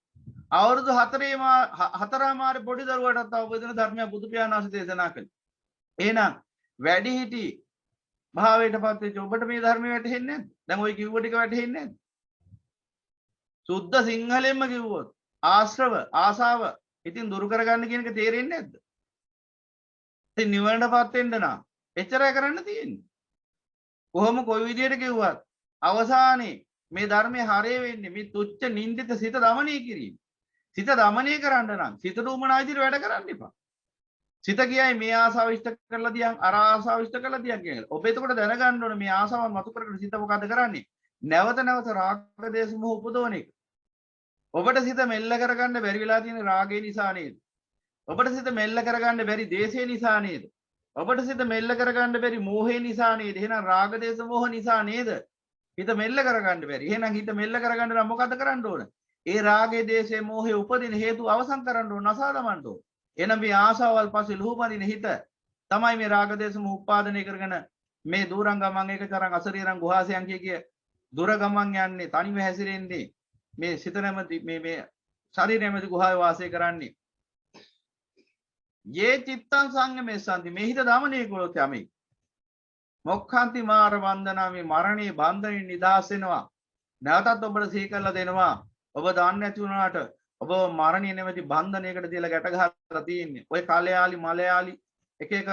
A: අවුරුදු 4 පොඩි දරුවටත් අවබෝධ වෙන ධර්මයක් බුදු පියාණන් වහන්සේ දේශනා කළේ. එහෙනම් වැඩිහිටි භාවයටපත් වෙච්ච ඔබට මේ ධර්මය වැටහෙන්නේ නැද්ද? දැන් ওই කිව්ව ටික වැටහෙන්නේ නැද්ද? සුද්ධ සිංහලෙන්ම කිව්වොත් ආශ්‍රව ආසාව ඉතින් දුරු කරගන්න කියන එක තේරෙන්නේ නැද්ද? ඉතින් නිවනටපත් වෙන්න නම් එච්චරයි කරන්න තියෙන්නේ. කොහොම කොයි විදියට කිව්වත් අවසානයේ මේ ධර්මයේ හරය වෙන්නේ මේ තුච්ච නින්දිත සිත දමනය කිරීම. සිත දමනය කරන්න නම් සිතට උමනා විදිහට වැඩ කරන්න එපා. සිත කියයි මේ ආසාව ඉෂ්ට කරලා දියන් අර ආසාව ඉෂ්ට කරලා දියන් කියලා. ඔබ එතකොට දැනගන්න ඕනේ මේ ආසාවන් මතු කරගෙන සිත මොකද කරන්නේ? නැවත නැවත රාග දේශ මොහ උපදවන එක. ඔබට සිත මෙල්ල කරගන්න බැරි වෙලා තියෙන රාගය නිසා නේද? ඔබට සිත මෙල්ල කරගන්න බැරි දේශය නිසා නේද? ඔබට සිත මෙල්ල කරගන්න බැරි මෝහය නිසා නේද? එහෙනම් රාග දේශ මොහ නිසා නේද? හිත මෙල්ල කරගන්න බැරි. එහෙනම් හිත මෙල්ල කරගන්න නම් මොකද කරන්න ඕන? ඒ රාගයේ දේශේ මෝහේ උපදින හේතු අවසන් කරන්න ඕන, නසා දමන්න ඕන. එහෙනම් මේ ආශාවල් පස්සේ ලුහුබඳින හිත තමයි මේ රාග දේශ මොහ උපාදනය කරගෙන මේ දුරං ගමන් එක තරම් අසරියරන් ගුහාසයන් කිය දුර ගමන් යන්නේ තනිව හැසිරෙන්නේ මේ සිත නැමැති මේ ශරීරය නැමැති ගුහාවේ වාසය කරන්නේ. යේ චිත්තං සංයමේසන්ති මේ හිත දමනය කළොත් යමි. මොක්ඛන්ති මාර වන්දනා මේ මරණේ බන්ධනෙන් නිදහස් වෙනවා. නැවතත් ඔබට සිහි කරලා දෙනවා. ඔබ දන්නේ නැති වුණාට ඔබ මරණය නැමැති බන්ධනයකට තියලා ගැට ගහලා තියෙන්නේ. ඔය කලයාලි මලයාලි එක එක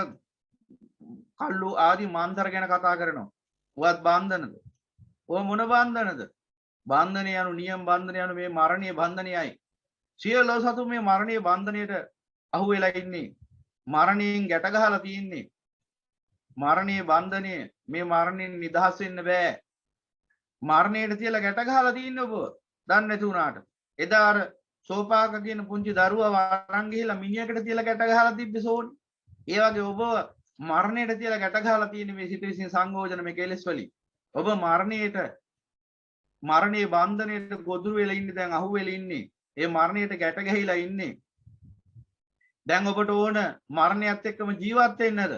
A: කල්ලු ආදී මාන්තර ගැන කතා කරනවා. ඔයත් බන්ධනද? ඔය මොන බන්ධනද? බන්ධනය යනු නියම බන්ධනය යනු මේ මරණීය බන්ධනයයි. සියලු සතු මේ මරණීය බන්ධනයට අහු වෙලා ඉන්නේ. මරණයෙන් ගැට ගහලා තියෙන්නේ. මරණීය බන්ධනය මේ මරණයෙන් නිදහස් වෙන්න බෑ. මරණයට තියලා ගැට ගහලා තියෙන්නේ ඔබ. දන්නේ නැති වුණාට. එදා අර සෝපාක කියන පුංචි දරුවා වරන් ගිහිලා මිනිහකට තියලා ගැට ගහලා තිබ්බේ සෝනි. ඒ වගේ ඔබ මරණයට තියලා ගැට ගහලා තියෙන්නේ මේ සිත විසින් සංයෝජන මේ කෙලෙස් වලින්. ඔබ මරණයේ බන්ධනයට ගොදුරු වෙලා ඉන්නේ, දැන් අහු වෙලා ඉන්නේ. ඒ මරණයට ගැට ගැහිලා ඉන්නේ. දැන් ඔබට ඕන මරණයත් එක්කම ජීවත් වෙන්නද?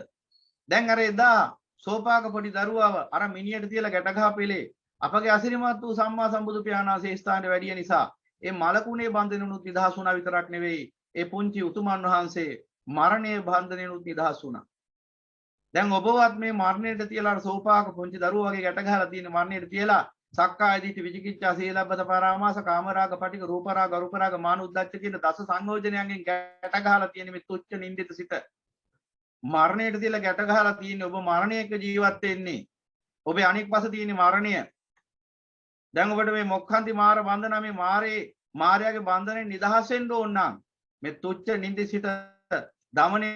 A: දැන් අර එදා සෝපාක පොඩි දරුවාව අර මිනිහට තියලා ගැට ගහපෙලේ අපගේ අසිරිමත් වූ සම්මා සම්බුදු පියාණන් වහන්සේ ස්ථානයේ වැඩිය නිසා ඒ මලකුණේ බන්ධනෙනුත් නිදහස් වුණා විතරක් නෙවෙයි, ඒ පුංචි උතුමන් වහන්සේ මරණයේ බන්ධනෙනුත් නිදහස් වුණා. දැන් ඔබවත් මේ මරණයට තියලා අර සෝපාක පුංචි දරුවා වගේ ගැට ගහලා තියෙන මරණයට තියලා සක්කාය දිට්ඨි විචිකිච්ඡා සීලබ්බත පරාමාස කාමරාග පටික රූපරාග අරූපරාග මාන උද්දච්ච කියන දස සංයෝජනයන්ගෙන් ගැට ගහලා තියෙන මේ තුච්ච නින්දිත සිත මරණයට තියලා ගැට ගහලා තියෙන්නේ. ඔබ මරණයක ජීවත් වෙන්නේ. ඔබේ අනික් පස තියෙන මරණය. දැන් ඔබට මේ මොක්ඛන්ති මාර බන්ධන මේ මායාවේ බන්ධනෙන් නිදහස් වෙන්න ඕන නම් මේ තුච්ච නින්දිත සිත දමනය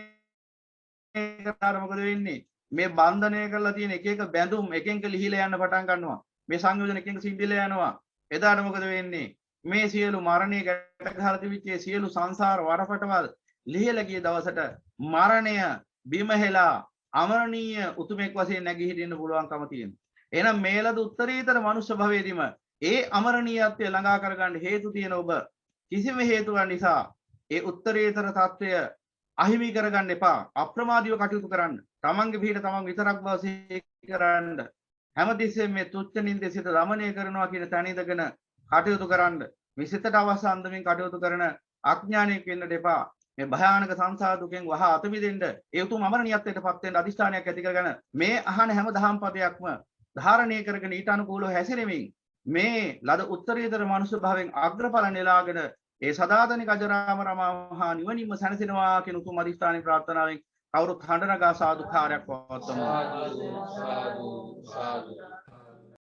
A: කරලා මොකද වෙන්නේ? මේ බන්ධනය කරලා තියෙන එක එක බැඳුම් එකෙන්ක ලිහිලා යන්න පටන් ගන්නවා. මේ සංයෝජන එකෙන්ක සිඳිලා යනවා. එදාට මොකද වෙන්නේ? මේ සියලු මරණය ගැට ගහලා තිබිච්ච සියලු සංසාර වරපටවල් ලිහිලා ගිය දවසට මරණය බිම හෙලා අමරණීය උතුමෙක් වශයෙන් නැගී හිටින්න පුළුවන්කම තියෙනවා. එහෙනම් මේලද උත්තරීතර මනුෂ්‍ය භවයේදීම ඒ අමරණීයත්වය ළඟා කරගන්න හේතු තියෙන ඔබ කිසිම හේතුවක් නිසා ඒ උත්තරීතර తত্ত্বය අහිමි කරගන්න එපා. අප්‍රමාදීව කටයුතු කරන්න. තමන්ගේ පිට තමන් විතරක් බව සිහි කරන්න. හැමතිස්සෙම මේ තුච්ච නින්දේ සිත දමනය කරනවා කියන තැන ඉඳගෙන කටයුතු කරන්න. මේ සිතට අවශ්‍ය අන්දමින් කටයුතු කරන අඥානයෙක් වෙන්න දෙපා. මේ භයානක සංසාර දුකෙන් වහා අත මිදෙන්න ඒ උතුම් අමරණීයත්වයටපත් වෙන්න අදිෂ්ඨානයක් ඇති කරගෙන මේ අහන හැම දහම් පදයක්ම ධාරණය කරගෙන ඊට අනුකූලව හැසිරෙමින් මේ ලද උත්තරීතර මනුෂ්‍ය භාවයෙන් අග්‍රඵල නෙලාගෙන ඒ සදාතනික අජරාමර මහා නිවනින්ම සැනසෙනවා කියන උතුම් අදිෂ්ඨානයේ ප්‍රාර්ථනාවෙන් කවුරුත් හඬ නගා සාදුකාරයක් පවත්වමු.
B: සාදු සාදු සාදු